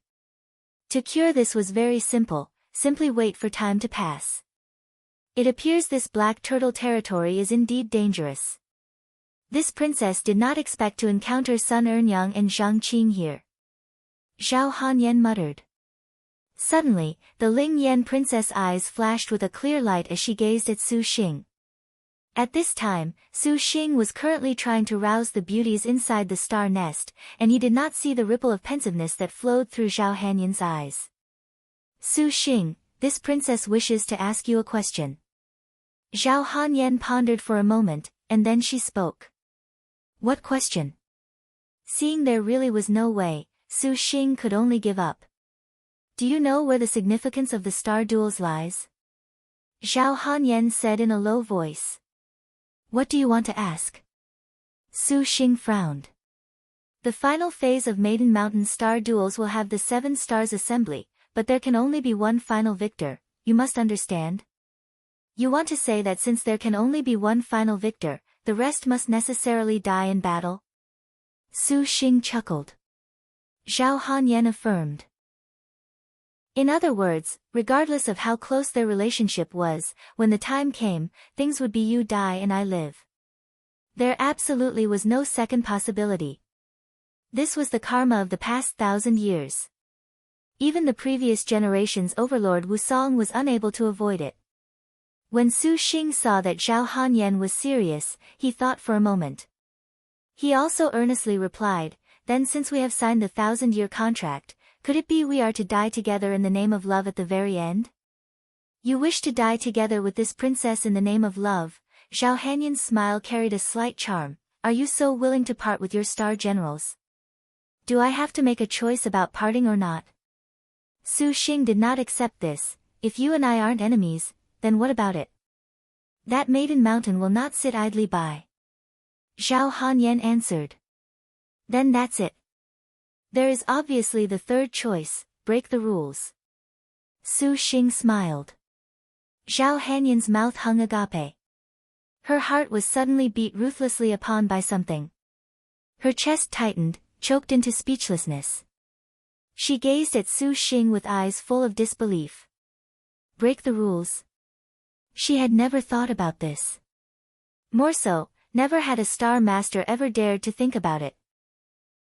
S1: To cure this was very simple, simply wait for time to pass. It appears this black turtle territory is indeed dangerous. This princess did not expect to encounter Sun Ernyang and Zhang Qing here. Zhao Hanyan muttered. Suddenly, the Ling Yan princess' eyes flashed with a clear light as she gazed at Su Xing. At this time, Su Xing was currently trying to rouse the beauties inside the star nest, and he did not see the ripple of pensiveness that flowed through Zhao Hanyan's eyes. "Su Xing, this princess wishes to ask you a question." Zhao Hanyan pondered for a moment, and then she spoke. "What question?" Seeing there really was no way, Su Xing could only give up. "Do you know where the significance of the star duels lies?" Zhao Hanyan said in a low voice. "What do you want to ask?" Su Xing frowned. "The final phase of Maiden Mountain star duels will have the 7 stars assembly, but there can only be one final victor, you must understand." "You want to say that since there can only be one final victor, the rest must necessarily die in battle? Su Xing chuckled. Zhao Hanyan affirmed. In other words, regardless of how close their relationship was, when the time came, things would be you die and I live. There absolutely was no second possibility. This was the karma of the past 1,000 years. Even the previous generation's overlord Wusong was unable to avoid it. When Su Xing saw that Zhao Hanyan was serious, he thought for a moment. He also earnestly replied, then since we have signed the 1,000-year contract, could it be we are to die together in the name of love at the very end? You wish to die together with this princess in the name of love? Zhao Hanyan's smile carried a slight charm. Are you so willing to part with your star generals? Do I have to make a choice about parting or not? Su Xing did not accept this. If you and I aren't enemies, then what about it? That maiden mountain will not sit idly by. Zhao Hanyan answered. Then that's it. There is obviously the third choice, break the rules. Su Xing smiled. Zhao Hanyan's mouth hung agape. Her heart was suddenly beat ruthlessly upon by something. Her chest tightened, choked into speechlessness. She gazed at Su Xing with eyes full of disbelief. Break the rules? She had never thought about this. More so, never had a star master ever dared to think about it.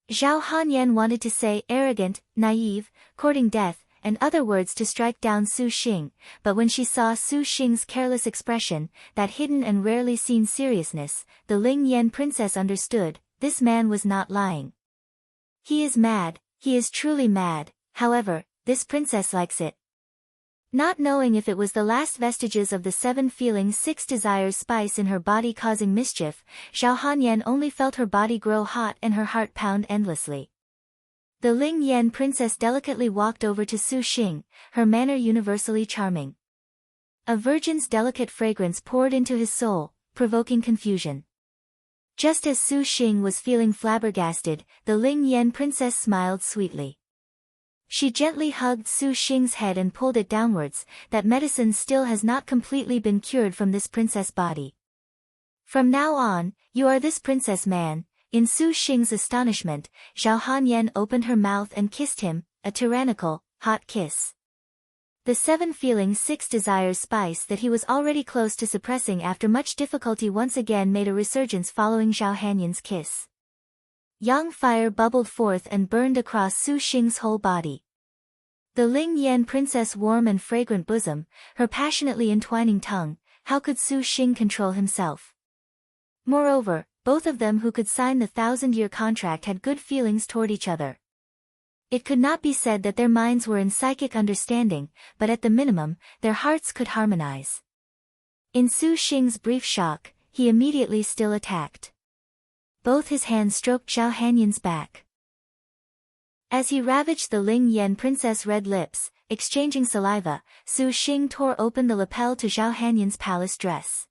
S1: Zhao Hanyan wanted to say arrogant, naive, courting death, and other words to strike down Su Xing, but when she saw Su Xing's careless expression, that hidden and rarely seen seriousness, the Ling Yan princess understood, this man was not lying. He is mad, he is truly mad, however, this princess likes it. Not knowing if it was the last vestiges of the 7 feeling 6 desires spice in her body causing mischief, Zhao Hanyan only felt her body grow hot and her heart pound endlessly. The Ling Yan princess delicately walked over to Su Xing, her manner universally charming. A virgin's delicate fragrance poured into his soul, provoking confusion. Just as Su Xing was feeling flabbergasted, the Ling Yan princess smiled sweetly. She gently hugged Su Xing's head and pulled it downwards, that medicine still has not completely been cured from this princess body. From now on, you are this princess man. In Su Xing's astonishment, Zhao Hanyan opened her mouth and kissed him, a tyrannical, hot kiss. The 7 feeling 6 desires spice that he was already close to suppressing after much difficulty once again made a resurgence following Zhao Hanyan's kiss. Yang fire bubbled forth and burned across Su Xing's whole body. The Ling Yan princess' warm and fragrant bosom, her passionately entwining tongue, how could Su Xing control himself? Moreover, both of them who could sign the 1,000-year contract had good feelings toward each other. It could not be said that their minds were in psychic understanding, but at the minimum, their hearts could harmonize. In Su Xing's brief shock, he immediately still attacked. Both his hands stroked Zhao Hanyan's back. As he ravaged the Ling Yan princess' red lips, exchanging saliva, Su Xing tore open the lapel to Zhao Hanyan's palace dress.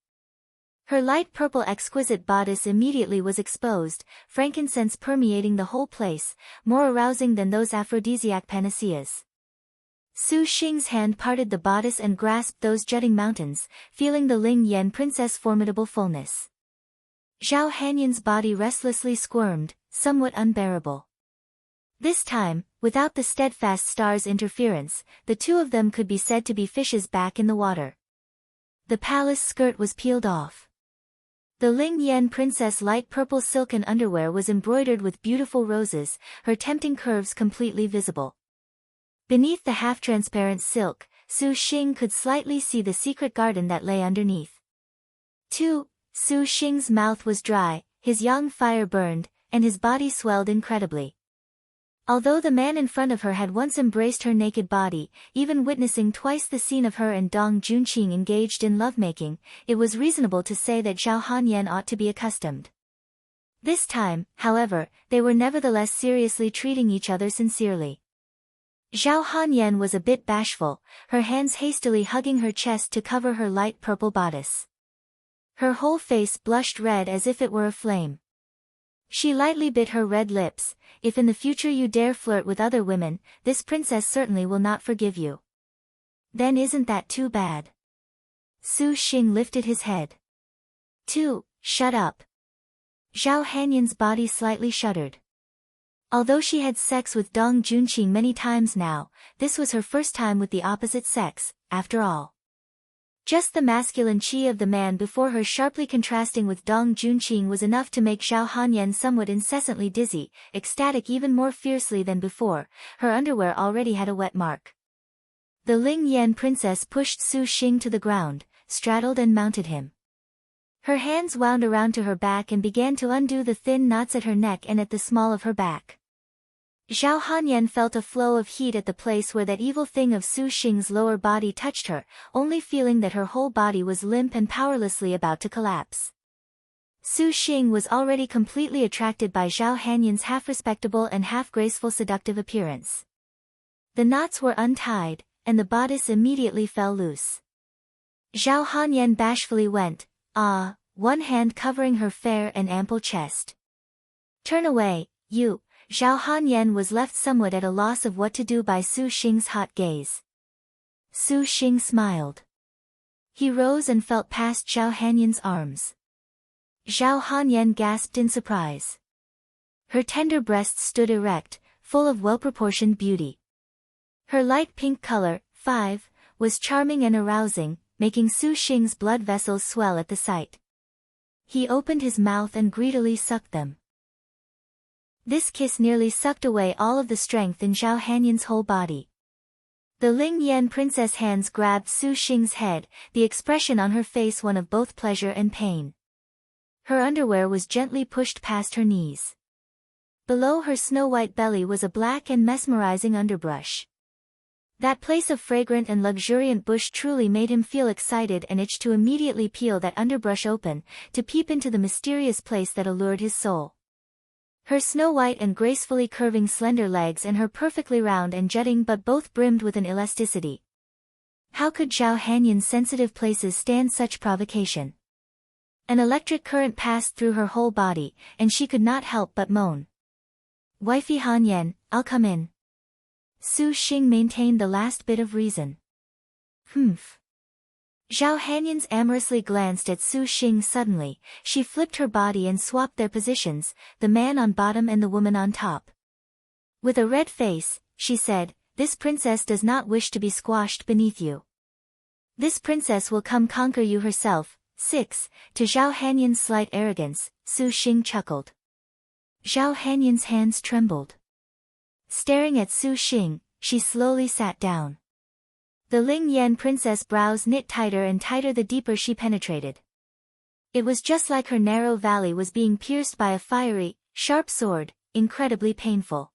S1: Her light purple exquisite bodice immediately was exposed, frankincense permeating the whole place, more arousing than those aphrodisiac panaceas. Su Xing's hand parted the bodice and grasped those jutting mountains, feeling the Ling Yan princess' formidable fullness. Zhao Hanyan's body restlessly squirmed, somewhat unbearable. This time, without the steadfast star's interference, the two of them could be said to be fishes back in the water. The palace skirt was peeled off. The Ling Yan princess' light purple silken underwear was embroidered with beautiful roses, her tempting curves completely visible. Beneath the half-transparent silk, Su Xing could slightly see the secret garden that lay underneath. 2. Su Xing's mouth was dry, his yang fire burned, and his body swelled incredibly. Although the man in front of her had once embraced her naked body, even witnessing twice the scene of her and Dong Junqing engaged in lovemaking, it was reasonable to say that Zhao Hanyan ought to be accustomed. This time, however, they were nevertheless seriously treating each other sincerely. Zhao Hanyan was a bit bashful, her hands hastily hugging her chest to cover her light purple bodice. Her whole face blushed red as if it were aflame. She lightly bit her red lips. If in the future you dare flirt with other women, this princess certainly will not forgive you. Then isn't that too bad? Su Xing lifted his head. 2. Shut up. Zhao Hanyan's body slightly shuddered. Although she had sex with Dong Junqing many times now, this was her first time with the opposite sex, after all. Just the masculine qi of the man before her sharply contrasting with Dong Junqing was enough to make Zhao Hanyan somewhat incessantly dizzy, ecstatic even more fiercely than before. Her underwear already had a wet mark. The Ling Yan princess pushed Su Xing to the ground, straddled and mounted him. Her hands wound around to her back and began to undo the thin knots at her neck and at the small of her back. Zhao Hanyan felt a flow of heat at the place where that evil thing of Su Xing's lower body touched her, only feeling that her whole body was limp and powerlessly about to collapse. Su Xing was already completely attracted by Zhao Hanyan's half-respectable and half-graceful seductive appearance. The knots were untied, and the bodice immediately fell loose. Zhao Hanyan bashfully went, "Ah," one hand covering her fair and ample chest. "Turn away, you." Zhao Hanyan was left somewhat at a loss of what to do by Su Xing's hot gaze. Su Xing smiled. He rose and felt past Zhao Hanyan's arms. Zhao Hanyan gasped in surprise. Her tender breasts stood erect, full of well-proportioned beauty. Her light pink color, 5, was charming and arousing, making Su Xing's blood vessels swell at the sight. He opened his mouth and greedily sucked them. This kiss nearly sucked away all of the strength in Zhao Hanyan's whole body. The Ling Yan princess hands grabbed Su Xing's head, the expression on her face one of both pleasure and pain. Her underwear was gently pushed past her knees. Below her snow-white belly was a black and mesmerizing underbrush. That place of fragrant and luxuriant bush truly made him feel excited and itched to immediately peel that underbrush open, to peep into the mysterious place that allured his soul. Her snow-white and gracefully curving slender legs and her perfectly round and jutting but both brimmed with an elasticity. How could Zhao Hanyan's sensitive places stand such provocation? An electric current passed through her whole body, and she could not help but moan. "Wifey Hanyan, I'll come in." Su Xing maintained the last bit of reason. "Humph." Zhao Hanyan's amorously glanced at Su Xing suddenly. She flipped her body and swapped their positions, the man on bottom and the woman on top. With a red face, she said, "This princess does not wish to be squashed beneath you. This princess will come conquer you herself." 6. To Zhao Hanyan's slight arrogance, Su Xing chuckled. Zhao Hanyan's hands trembled. Staring at Su Xing, she slowly sat down. The Ling Yan princess' brows knit tighter and tighter the deeper she penetrated. It was just like her narrow valley was being pierced by a fiery, sharp sword, incredibly painful.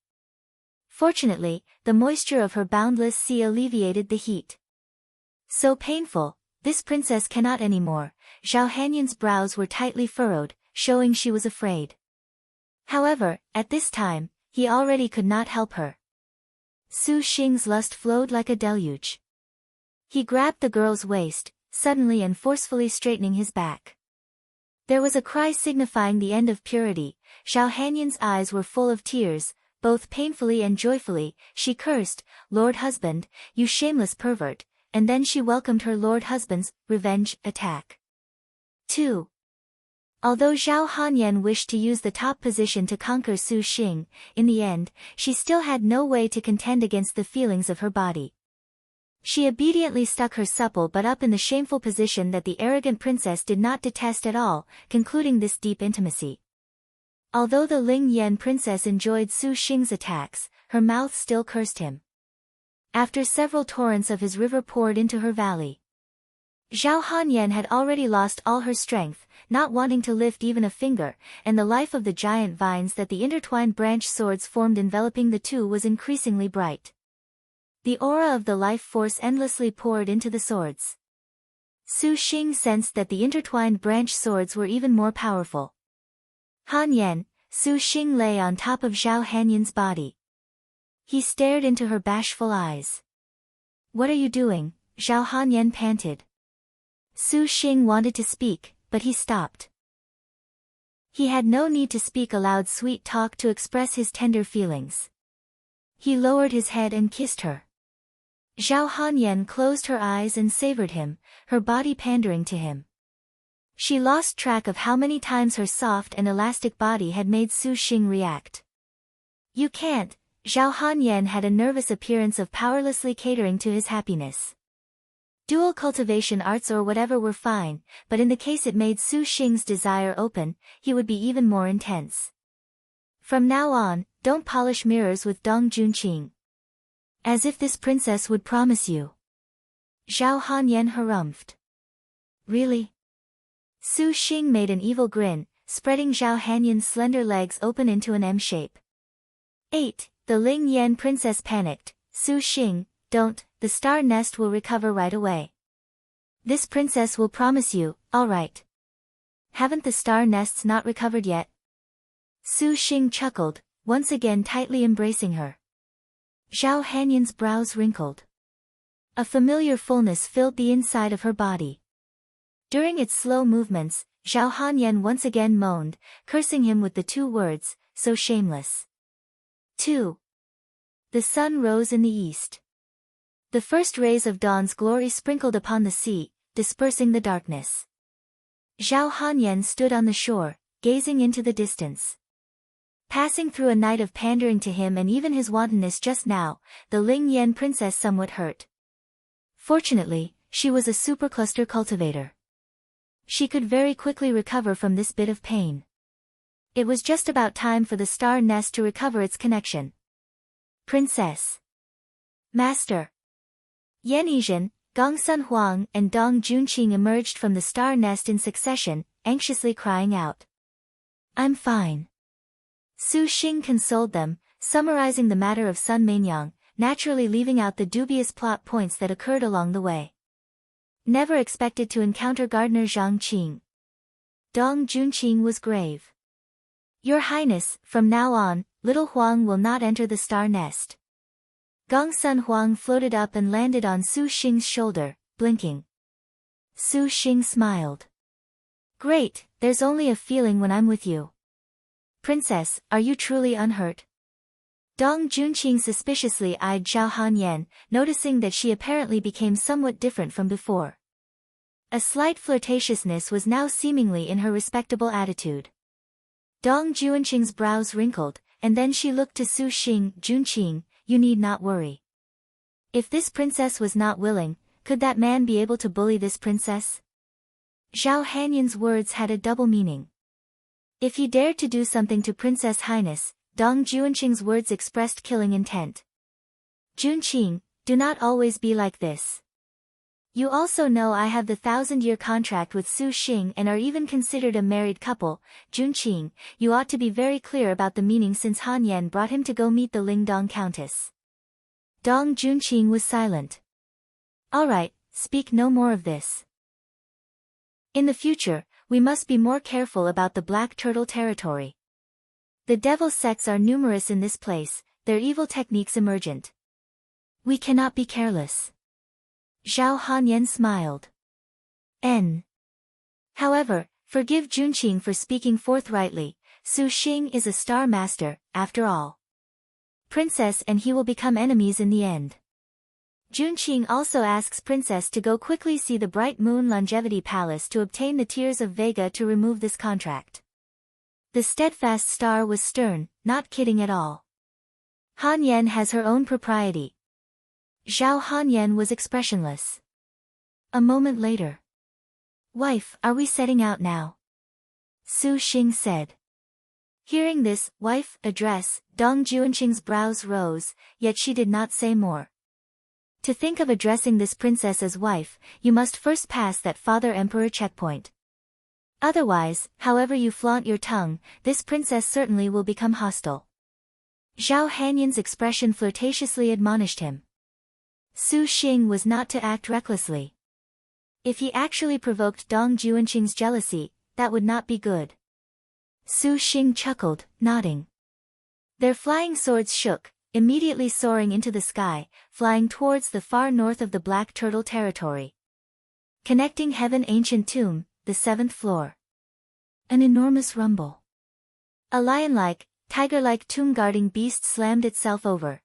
S1: Fortunately, the moisture of her boundless sea alleviated the heat. "So painful, this princess cannot anymore." Zhao Hanyan's brows were tightly furrowed, showing she was afraid. However, at this time, he already could not help her. Su Xing's lust flowed like a deluge. He grabbed the girl's waist, suddenly and forcefully straightening his back. There was a cry signifying the end of purity. Zhao Hanyan's eyes were full of tears, both painfully and joyfully. She cursed, "Lord husband, you shameless pervert," and then she welcomed her lord husband's revenge attack. 2. Although Zhao Hanyan wished to use the top position to conquer Su Xing, in the end, she still had no way to contend against the feelings of her body. She obediently stuck her supple butt up in the shameful position that the arrogant princess did not detest at all, concluding this deep intimacy. Although the Ling Yan princess enjoyed Su Xing's attacks, her mouth still cursed him. After several torrents of his river poured into her valley, Zhao Hanyan had already lost all her strength, not wanting to lift even a finger, and the life of the giant vines that the intertwined branch swords formed enveloping the two was increasingly bright. The aura of the life force endlessly poured into the swords. Su Xing sensed that the intertwined branch swords were even more powerful. "Hanyan," Su Xing lay on top of Zhao Hanyan's body. He stared into her bashful eyes. "What are you doing?" Zhao Hanyan panted. Su Xing wanted to speak, but he stopped. He had no need to speak aloud sweet talk to express his tender feelings. He lowered his head and kissed her. Zhao Hanyan closed her eyes and savored him, her body pandering to him. She lost track of how many times her soft and elastic body had made Su Xing react. You can't. Zhao Hanyan had a nervous appearance of powerlessly catering to his happiness. Dual cultivation arts or whatever were fine, but in the case it made Su Xing's desire open, he would be even more intense. From now on, don't polish mirrors with Dong Junqing. As if this princess would promise you. Zhao Hanyan harumphed. Really? Su Xing made an evil grin, spreading Zhao Hanyan's slender legs open into an M shape. 8. The Ling Yan princess panicked. Su Xing, don't, the star nest will recover right away. This princess will promise you, all right. Haven't the star nests not recovered yet? Su Xing chuckled, once again tightly embracing her. Zhao Hanyan's brows wrinkled. A familiar fullness filled the inside of her body. During its slow movements, Zhao Hanyan once again moaned, cursing him with the two words, so shameless. 2. The sun rose in the east. The first rays of dawn's glory sprinkled upon the sea, dispersing the darkness. Zhao Hanyan stood on the shore, gazing into the distance. Passing through a night of pandering to him and even his wantonness just now, the Ling Yan princess somewhat hurt. Fortunately, she was a supercluster cultivator. She could very quickly recover from this bit of pain. It was just about time for the star nest to recover its connection. Princess. Master. Yan Yizhen, Gong Sun Huang and Dong Junqing emerged from the star nest in succession, anxiously crying out. I'm fine. Su Xing consoled them, summarizing the matter of Sun Meinyang, naturally leaving out the dubious plot points that occurred along the way. Never expected to encounter Gardener Zhang Qing. Dong Junqing was grave. Your Highness, from now on, little Huang will not enter the star nest. Gong Sun Huang floated up and landed on Su Xing's shoulder, blinking. Su Xing smiled. Great, there's only a feeling when I'm with you. Princess, are you truly unhurt? Dong Junqing suspiciously eyed Zhao Hanyan, noticing that she apparently became somewhat different from before. A slight flirtatiousness was now seemingly in her respectable attitude. Dong Junqing's brows wrinkled, and then she looked to Su Xing. Junqing, you need not worry. If this princess was not willing, could that man be able to bully this princess? Zhao Hanyan's words had a double meaning. If he dared to do something to Princess Highness, Dong Junqing's words expressed killing intent. Junqing, do not always be like this. You also know I have the 1,000-year contract with Su Xing and are even considered a married couple. Junqing, you ought to be very clear about the meaning since Han Yan brought him to go meet the Lingdong Countess. Dong Junqing was silent. All right, speak no more of this. In the future, we must be more careful about the Black Turtle territory. The devil sects are numerous in this place, their evil techniques emergent. We cannot be careless. Zhao Hanyan smiled. However, forgive Junqing for speaking forthrightly, Su Xing is a star master, after all. Princess and he will become enemies in the end. Junqing also asks Princess to go quickly see the Bright Moon Longevity Palace to obtain the Tears of Vega to remove this contract. The steadfast star was stern, not kidding at all. Han Yan has her own propriety. Zhao Hanyan was expressionless. A moment later. Wife, are we setting out now? Su Xing said. Hearing this, wife, address, Dong Junqing's brows rose, yet she did not say more. To think of addressing this princess as wife, you must first pass that Father Emperor checkpoint. Otherwise, however you flaunt your tongue, this princess certainly will become hostile. Zhao Hanyan's expression flirtatiously admonished him. Su Xing was not to act recklessly. If he actually provoked Dong Junqing's jealousy, that would not be good. Su Xing chuckled, nodding. Their flying swords shook, immediately soaring into the sky, flying towards the far north of the Black Turtle territory. Connecting Heaven Ancient Tomb, the 7th floor. An enormous rumble. A lion-like, tiger-like tomb-guarding beast slammed itself over.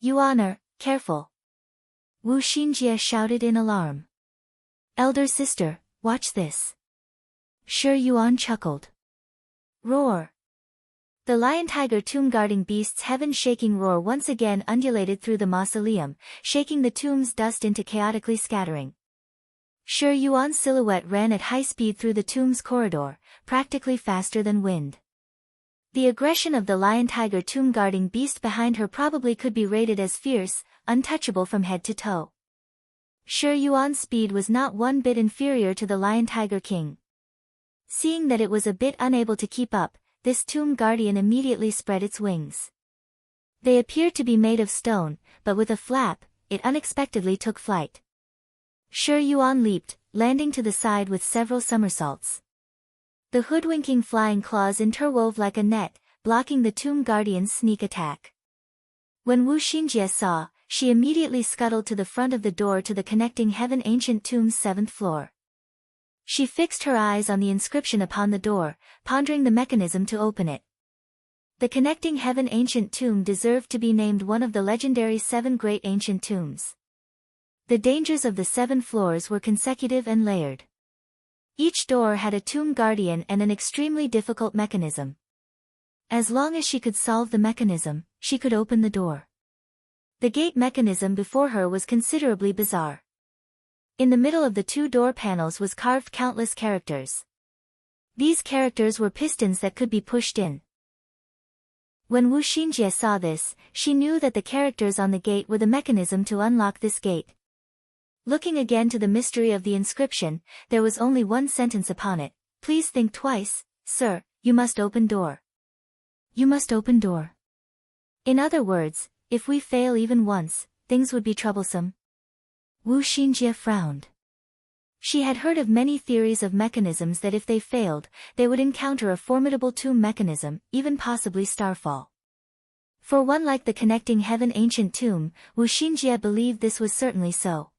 S1: Yuan, careful. Wu Xinjie shouted in alarm. Elder sister, watch this. Shi Yuan chuckled. Roar! The lion-tiger tomb-guarding beast's heaven-shaking roar once again undulated through the mausoleum, shaking the tomb's dust into chaotically scattering. Shi Yuan's silhouette ran at high speed through the tomb's corridor, practically faster than wind. The aggression of the lion-tiger tomb-guarding beast behind her probably could be rated as fierce, untouchable from head to toe. Shi Yuan's speed was not one bit inferior to the lion-tiger king. Seeing that it was a bit unable to keep up, this tomb guardian immediately spread its wings. They appeared to be made of stone, but with a flap, it unexpectedly took flight. Shi Yuan leaped, landing to the side with several somersaults. The hoodwinking flying claws interwove like a net, blocking the tomb guardian's sneak attack. When Wu Xinjie saw, she immediately scuttled to the front of the door to the connecting heaven ancient tomb's 7th floor. She fixed her eyes on the inscription upon the door, pondering the mechanism to open it. The connecting heaven ancient tomb deserved to be named one of the legendary 7 great ancient tombs. The dangers of the 7 floors were consecutive and layered. Each door had a tomb guardian and an extremely difficult mechanism. As long as she could solve the mechanism, she could open the door. The gate mechanism before her was considerably bizarre. In the middle of the 2 door panels was carved countless characters. These characters were pistons that could be pushed in. When Wu Xinjie saw this, she knew that the characters on the gate were the mechanism to unlock this gate. Looking again to the mystery of the inscription, there was only one sentence upon it. Please think twice, sir, you must open door. You must open door. In other words, if we fail even once, things would be troublesome. Wu Xinjie frowned. She had heard of many theories of mechanisms that if they failed, they would encounter a formidable tomb mechanism, even possibly starfall. For one like the connecting heaven ancient tomb, Wu Xinjie believed this was certainly so.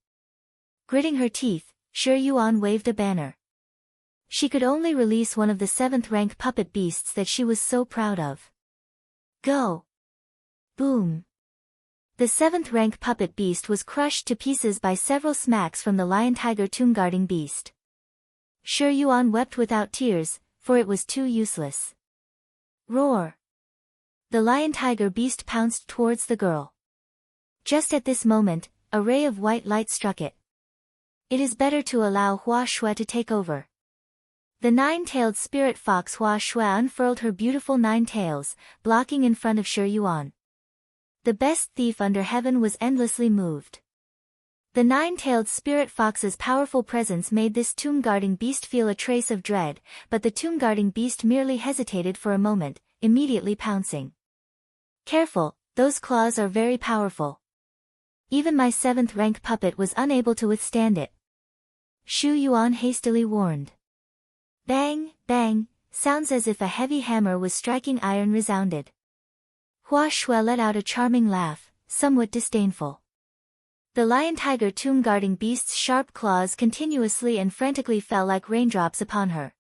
S1: Gritting her teeth, Shi Yuan waved a banner. She could only release one of the 7th rank puppet beasts that she was so proud of. Go! Boom! The 7th rank puppet beast was crushed to pieces by several smacks from the lion-tiger tomb-guarding beast. Shi Yuan wept without tears, for it was too useless. Roar! The lion-tiger beast pounced towards the girl. Just at this moment, a ray of white light struck it. It is better to allow Hua Shui to take over. The 9-tailed spirit fox Hua Shui unfurled her beautiful 9 tails, blocking in front of Shi Yuan. The best thief under heaven was endlessly moved. The 9-tailed spirit fox's powerful presence made this tomb-guarding beast feel a trace of dread, but the tomb-guarding beast merely hesitated for a moment, immediately pouncing. Careful, those claws are very powerful. Even my 7th rank puppet was unable to withstand it. Shi Yuan hastily warned. Bang, bang, sounds as if a heavy hammer was striking iron resounded. Hua Shui let out a charming laugh, somewhat disdainful. The lion-tiger tomb-guarding beast's sharp claws continuously and frantically fell like raindrops upon her.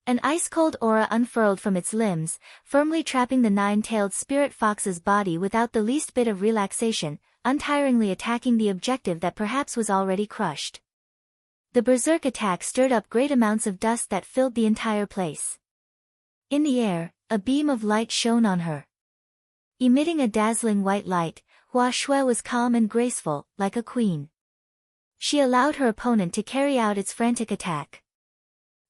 S1: An ice-cold aura unfurled from its limbs, firmly trapping the 9-tailed spirit fox's body without the least bit of relaxation, untiringly attacking the objective that perhaps was already crushed. The berserk attack stirred up great amounts of dust that filled the entire place. In the air, a beam of light shone on her. Emitting a dazzling white light, Hua Shui was calm and graceful, like a queen. She allowed her opponent to carry out its frantic attack.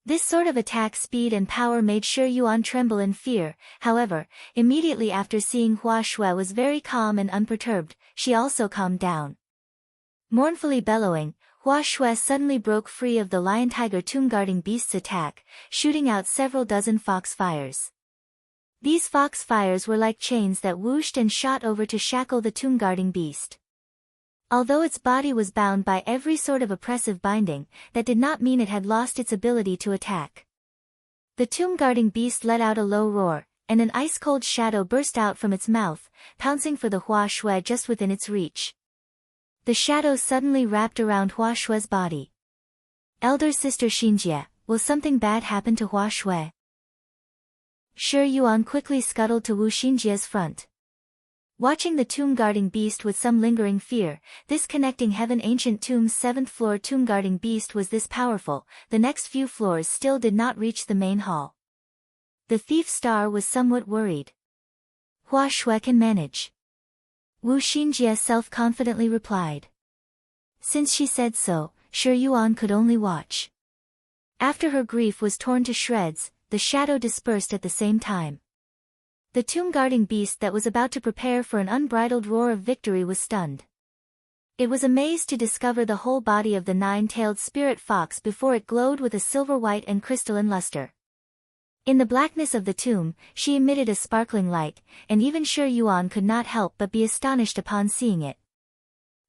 S1: This sort of attack speed and power made Shi Yuan tremble in fear, however, immediately after seeing Hua Shui was very calm and unperturbed, she also calmed down. Mournfully bellowing, Hua Shui suddenly broke free of the lion-tiger tomb-guarding beast's attack, shooting out several dozen fox fires. These fox fires were like chains that whooshed and shot over to shackle the tomb-guarding beast. Although its body was bound by every sort of oppressive binding, that did not mean it had lost its ability to attack. The tomb-guarding beast let out a low roar, and an ice-cold shadow burst out from its mouth, pouncing for the Hua Shui just within its reach. The shadow suddenly wrapped around Hua Shui's body. Elder sister Xinjie, will something bad happen to Hua Shui? Shi Yuan quickly scuttled to Wu Xinjie's front. Watching the tomb-guarding beast with some lingering fear, this connecting heaven ancient tomb's 7th floor tomb-guarding beast was this powerful, the next few floors still did not reach the main hall. The thief star was somewhat worried. Hua Shui can manage. Wu Xinjie self-confidently replied. Since she said so, Shi Yuan could only watch. After her grief was torn to shreds, the shadow dispersed at the same time. The tomb-guarding beast that was about to prepare for an unbridled roar of victory was stunned. It was amazed to discover the whole body of the 9-tailed spirit fox before it glowed with a silver-white and crystalline luster. In the blackness of the tomb, she emitted a sparkling light, and even Shi Yuan could not help but be astonished upon seeing it.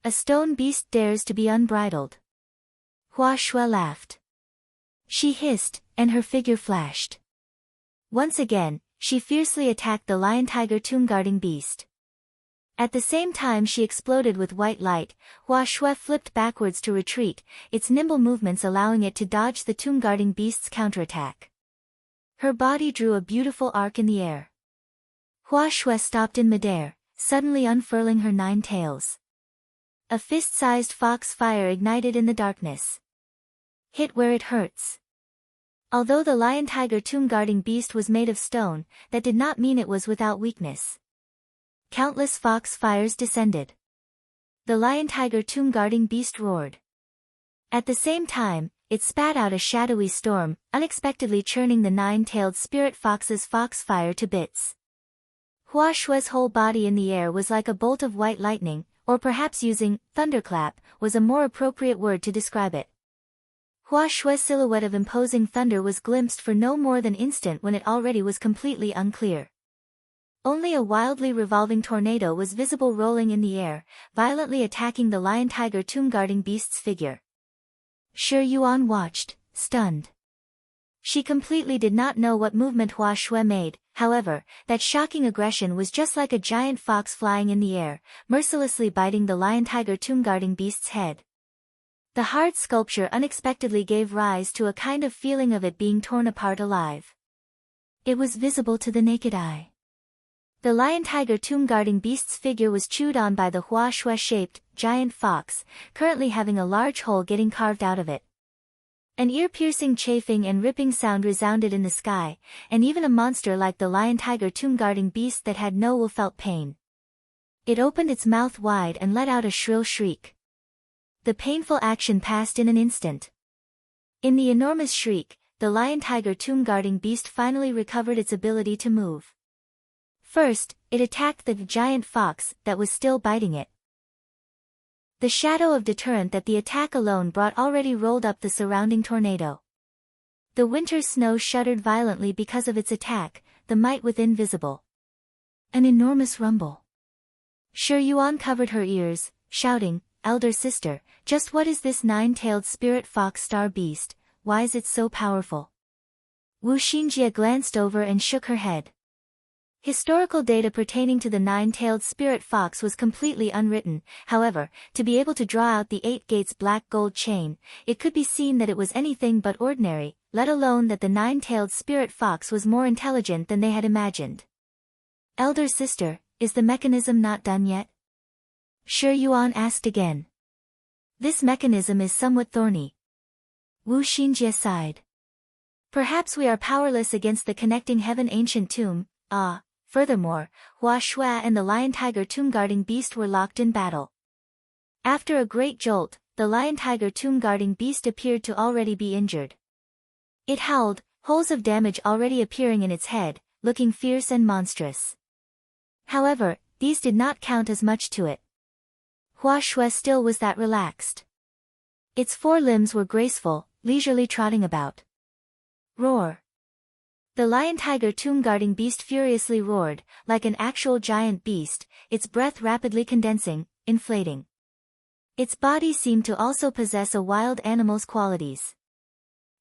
S1: A stone beast dares to be unbridled. Hua Shui laughed. She hissed, and her figure flashed. Once again, she fiercely attacked the lion-tiger tomb-guarding beast. At the same time she exploded with white light, Hua Shui flipped backwards to retreat, its nimble movements allowing it to dodge the tomb-guarding beast's counterattack. Her body drew a beautiful arc in the air. Hua Shui stopped in midair, suddenly unfurling her 9 tails. A fist-sized fox fire ignited in the darkness. Hit where it hurts. Although the lion-tiger tomb-guarding beast was made of stone, that did not mean it was without weakness. Countless fox fires descended. The lion-tiger tomb-guarding beast roared. At the same time, it spat out a shadowy storm, unexpectedly churning the 9-tailed spirit fox's fox fire to bits. Hua Shui's whole body in the air was like a bolt of white lightning, or perhaps using thunderclap was a more appropriate word to describe it. Hua Shui's silhouette of imposing thunder was glimpsed for no more than an instant when it already was completely unclear. Only a wildly revolving tornado was visible rolling in the air, violently attacking the lion-tiger tomb-guarding beast's figure. Shi Yuan watched, stunned. She completely did not know what movement Hua Shui made, however, that shocking aggression was just like a giant fox flying in the air, mercilessly biting the lion-tiger tomb-guarding beast's head. The hard sculpture unexpectedly gave rise to a kind of feeling of it being torn apart alive. It was visible to the naked eye. The lion-tiger tomb-guarding beast's figure was chewed on by the Hua Shui-shaped, giant fox, currently having a large hole getting carved out of it. An ear-piercing chafing and ripping sound resounded in the sky, and even a monster like the lion-tiger tomb-guarding beast that had no will felt pain. It opened its mouth wide and let out a shrill shriek. The painful action passed in an instant. In the enormous shriek, the lion-tiger tomb-guarding beast finally recovered its ability to move. First, it attacked the giant fox that was still biting it. The shadow of deterrent that the attack alone brought already rolled up the surrounding tornado. The winter snow shuddered violently because of its attack, the might within visible. An enormous rumble. Shi Yuan covered her ears, shouting, "Elder sister, just what is this 9-tailed spirit fox star beast, why is it so powerful?" Wu Xinjie glanced over and shook her head. Historical data pertaining to the 9-tailed spirit fox was completely unwritten, however, to be able to draw out the 8 gates black gold chain, it could be seen that it was anything but ordinary, let alone that the 9-tailed spirit fox was more intelligent than they had imagined. "Elder sister, is the mechanism not done yet?" Shi Yuan asked again. "This mechanism is somewhat thorny." Wu Xinjie sighed. "Perhaps we are powerless against the connecting heaven ancient tomb, Furthermore, Hua Shui and the lion-tiger tomb-guarding beast were locked in battle. After a great jolt, the lion-tiger tomb-guarding beast appeared to already be injured. It howled, holes of damage already appearing in its head, looking fierce and monstrous. However, these did not count as much to it. Hua Shui still was that relaxed. Its 4 limbs were graceful, leisurely trotting about. Roar. The lion-tiger tomb-guarding beast furiously roared, like an actual giant beast, its breath rapidly condensing, inflating. Its body seemed to also possess a wild animal's qualities.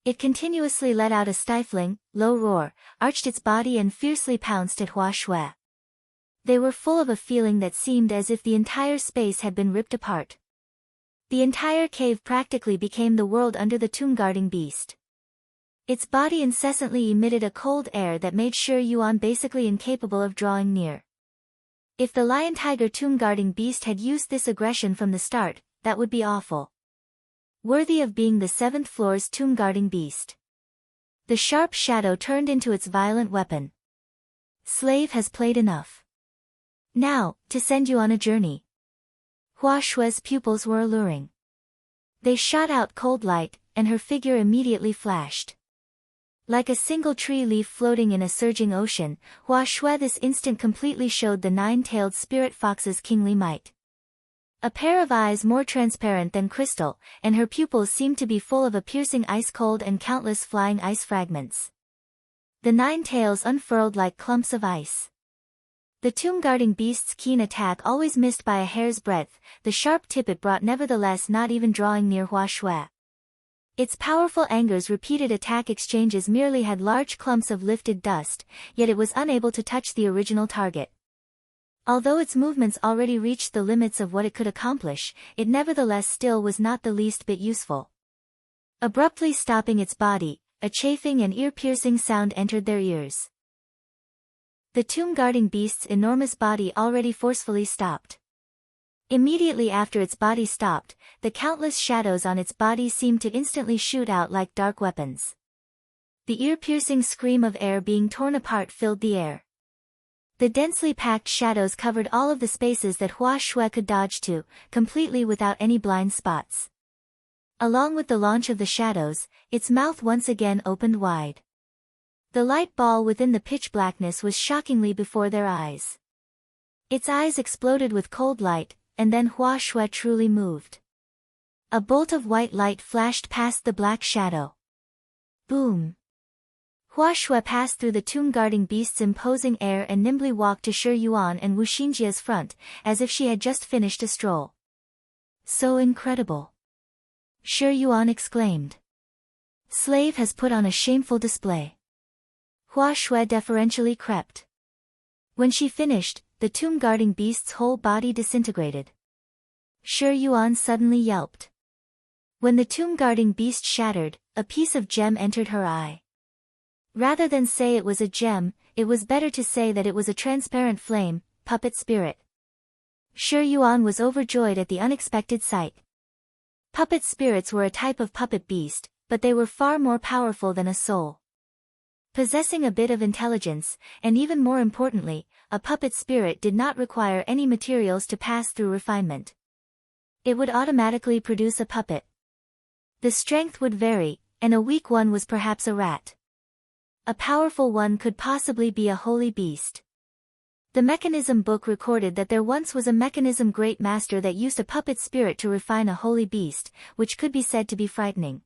S1: It continuously let out a stifling, low roar, arched its body and fiercely pounced at Hua Shui. They were full of a feeling that seemed as if the entire space had been ripped apart. The entire cave practically became the world under the tomb-guarding beast. Its body incessantly emitted a cold air that made Shi Yuan basically incapable of drawing near. If the lion-tiger tomb-guarding beast had used this aggression from the start, that would be awful. Worthy of being the 7th floor's tomb-guarding beast. The sharp shadow turned into its violent weapon. Slave has played enough. Now, to send you on a journey. Hua Shue's pupils were alluring. They shot out cold light, and her figure immediately flashed. Like a single tree leaf floating in a surging ocean, Hua Shui this instant completely showed the 9-tailed spirit fox's kingly might. A pair of eyes more transparent than crystal, and her pupils seemed to be full of a piercing ice cold and countless flying ice fragments. The 9 tails unfurled like clumps of ice. The tomb-guarding beast's keen attack always missed by a hair's breadth, the sharp tip it brought nevertheless not even drawing near Hua Shui. Its powerful Anger's repeated attack exchanges merely had large clumps of lifted dust, yet it was unable to touch the original target. Although its movements already reached the limits of what it could accomplish, it nevertheless still was not the least bit useful. Abruptly stopping its body, a chafing and ear-piercing sound entered their ears. The tomb-guarding beast's enormous body already forcefully stopped. Immediately after its body stopped, the countless shadows on its body seemed to instantly shoot out like dark weapons. The ear-piercing scream of air being torn apart filled the air. The densely packed shadows covered all of the spaces that Hua Shui could dodge to, completely without any blind spots. Along with the launch of the shadows, its mouth once again opened wide. The light ball within the pitch blackness was shockingly before their eyes. Its eyes exploded with cold light, and then Hua Shui truly moved. A bolt of white light flashed past the black shadow. Boom! Hua Shui passed through the tomb-guarding beast's imposing air and nimbly walked to Shi Yuan and Wu Xinjia's front, as if she had just finished a stroll. So incredible! Shi Yuan exclaimed. Slave has put on a shameful display. Hua Shui deferentially crept. When she finished, the tomb-guarding beast's whole body disintegrated. Shi Yuan suddenly yelped. When the tomb-guarding beast shattered, a piece of gem entered her eye. Rather than say it was a gem, it was better to say that it was a transparent flame, puppet spirit. Shi Yuan was overjoyed at the unexpected sight. Puppet spirits were a type of puppet beast, but they were far more powerful than a soul. Possessing a bit of intelligence, and even more importantly, a puppet spirit did not require any materials to pass through refinement. It would automatically produce a puppet. The strength would vary, and a weak one was perhaps a rat. A powerful one could possibly be a holy beast. The mechanism book recorded that there once was a mechanism great master that used a puppet spirit to refine a holy beast, which could be said to be frightening.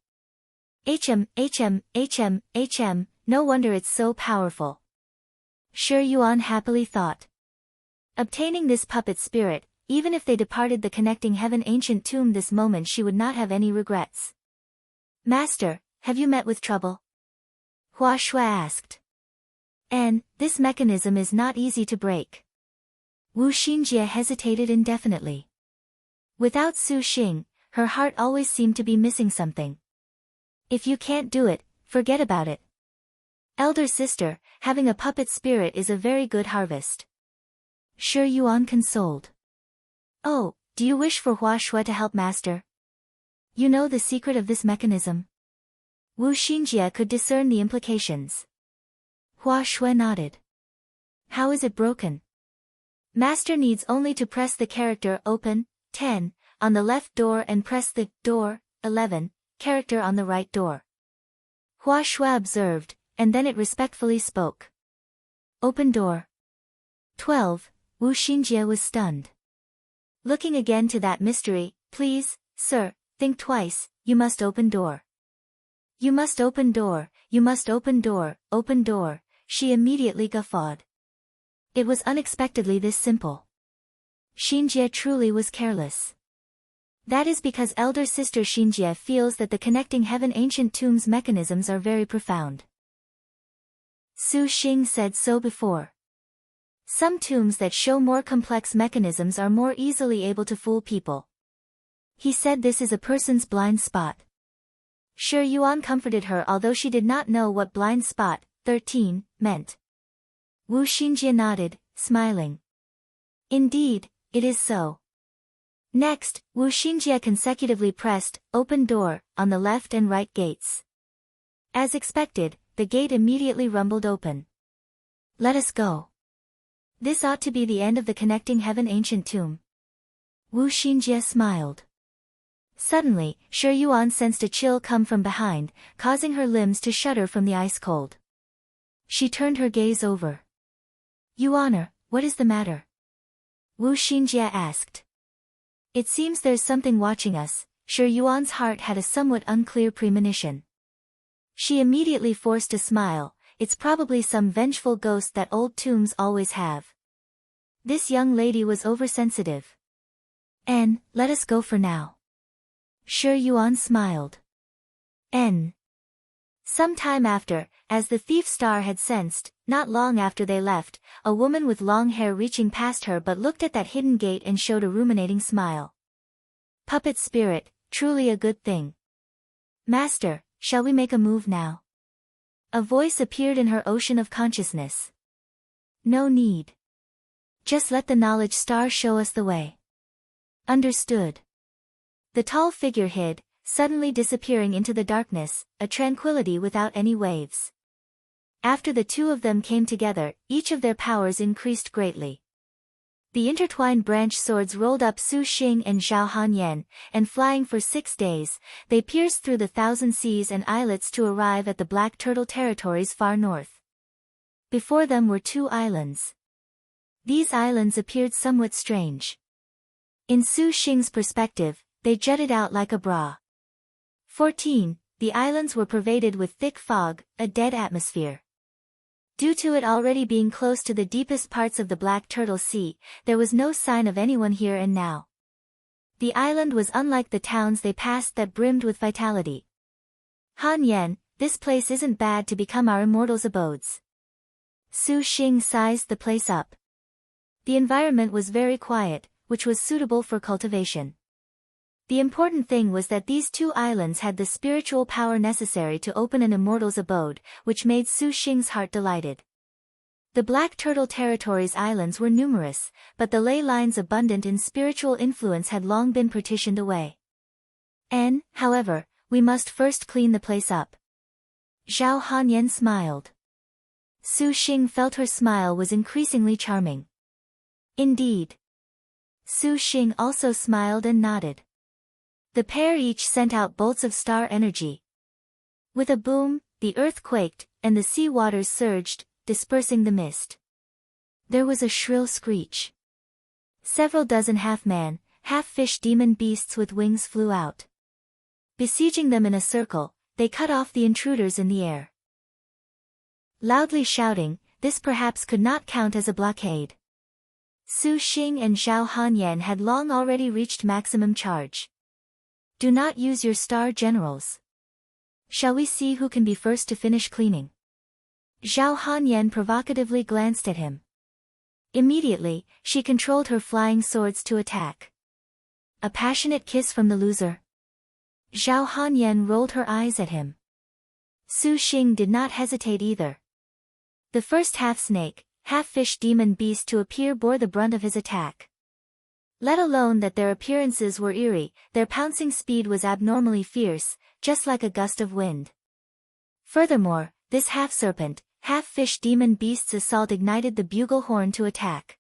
S1: No wonder it's so powerful. Shi Yuan happily thought. Obtaining this puppet spirit, even if they departed the connecting heaven ancient tomb this moment, she would not have any regrets. Master, have you met with trouble? Hua Shui asked. This mechanism is not easy to break. Wu Xinjie hesitated indefinitely. Without Su Xing, her heart always seemed to be missing something. If you can't do it, forget about it. Elder sister, having a puppet spirit is a very good harvest. Shi Yuan consoled. Oh, do you wish for Hua Shui to help master? You know the secret of this mechanism? Wu Xinjie could discern the implications. Hua Shui nodded. How is it broken? Master needs only to press the character open, 10, on the left door and press the door, 11, character on the right door. Hua Shui observed, and then it respectfully spoke. Open door. 12, Wu Xinjie was stunned. Looking again to that mystery, please, sir, think twice, you must open door. You must open door, you must open door, she immediately guffawed. It was unexpectedly this simple. Xinjie truly was careless. That is because elder sister Xinjie feels that the connecting heaven ancient tomb's mechanisms are very profound. Su Xing said so before. Some tombs that show more complex mechanisms are more easily able to fool people. He said this is a person's blind spot. Shi Yuan comforted her although she did not know what blind spot, 13, meant. Wu Xinjie nodded, smiling. Indeed, it is so. Next, Wu Xinjie consecutively pressed open door on the left and right gates. As expected, the gate immediately rumbled open. Let us go. This ought to be the end of the connecting heaven ancient tomb. Wu Xinjie smiled. Suddenly, Shi Yuan sensed a chill come from behind, causing her limbs to shudder from the ice cold. She turned her gaze over. Yuaner, what is the matter? Wu Xinjie asked. It seems there's something watching us. Shi Yuan's heart had a somewhat unclear premonition. She immediately forced a smile. It's probably some vengeful ghost that old tombs always have. This young lady was oversensitive. Let us go for now. Shi Yuan smiled. Some time after, as the thief star had sensed, not long after they left, a woman with long hair reaching past her but looked at that hidden gate and showed a ruminating smile. Puppet spirit, truly a good thing. Master, shall we make a move now? A voice appeared in her ocean of consciousness. No need. Just let the knowledge star show us the way. Understood. The tall figure hid, suddenly disappearing into the darkness, a tranquility without any waves. After the two of them came together, each of their powers increased greatly. The intertwined branch swords rolled up Su Xing and Zhao Hanyan, and flying for 6 days, they pierced through the 1,000 seas and islets to arrive at the Black Turtle territories far north. Before them were 2 islands. These islands appeared somewhat strange. In Su Xing's perspective, they jutted out like a bra. 14. The islands were pervaded with thick fog, a dead atmosphere. Due to it already being close to the deepest parts of the Black Turtle Sea, there was no sign of anyone here and now. The island was unlike the towns they passed that brimmed with vitality. Han Yan, this place isn't bad to become our immortals' abodes. Su Xing sized the place up. The environment was very quiet, which was suitable for cultivation. The important thing was that these 2 islands had the spiritual power necessary to open an immortal's abode, which made Su Xing's heart delighted. The Black Turtle Territory's islands were numerous, but the ley lines abundant in spiritual influence had long been partitioned away. However, we must first clean the place up. Zhao Hanyan smiled. Su Xing felt her smile was increasingly charming. Indeed. Su Xing also smiled and nodded. The pair each sent out bolts of star energy. With a boom, the earth quaked, and the sea waters surged, dispersing the mist. There was a shrill screech. Several dozen half-man, half-fish demon beasts with wings flew out. Besieging them in a circle, they cut off the intruders in the air. Loudly shouting, this perhaps could not count as a blockade. Su Xing and Zhao Hanyan had long already reached maximum charge. Do not use your star generals. Shall we see who can be first to finish cleaning? Zhao Hanyan provocatively glanced at him. Immediately, she controlled her flying swords to attack. A passionate kiss from the loser. Zhao Hanyan rolled her eyes at him. Su Xing did not hesitate either. The first half-snake, half-fish demon beast to appear bore the brunt of his attack. Let alone that their appearances were eerie, their pouncing speed was abnormally fierce, just like a gust of wind. Furthermore, this half-serpent, half-fish demon beast's assault ignited the bugle horn to attack.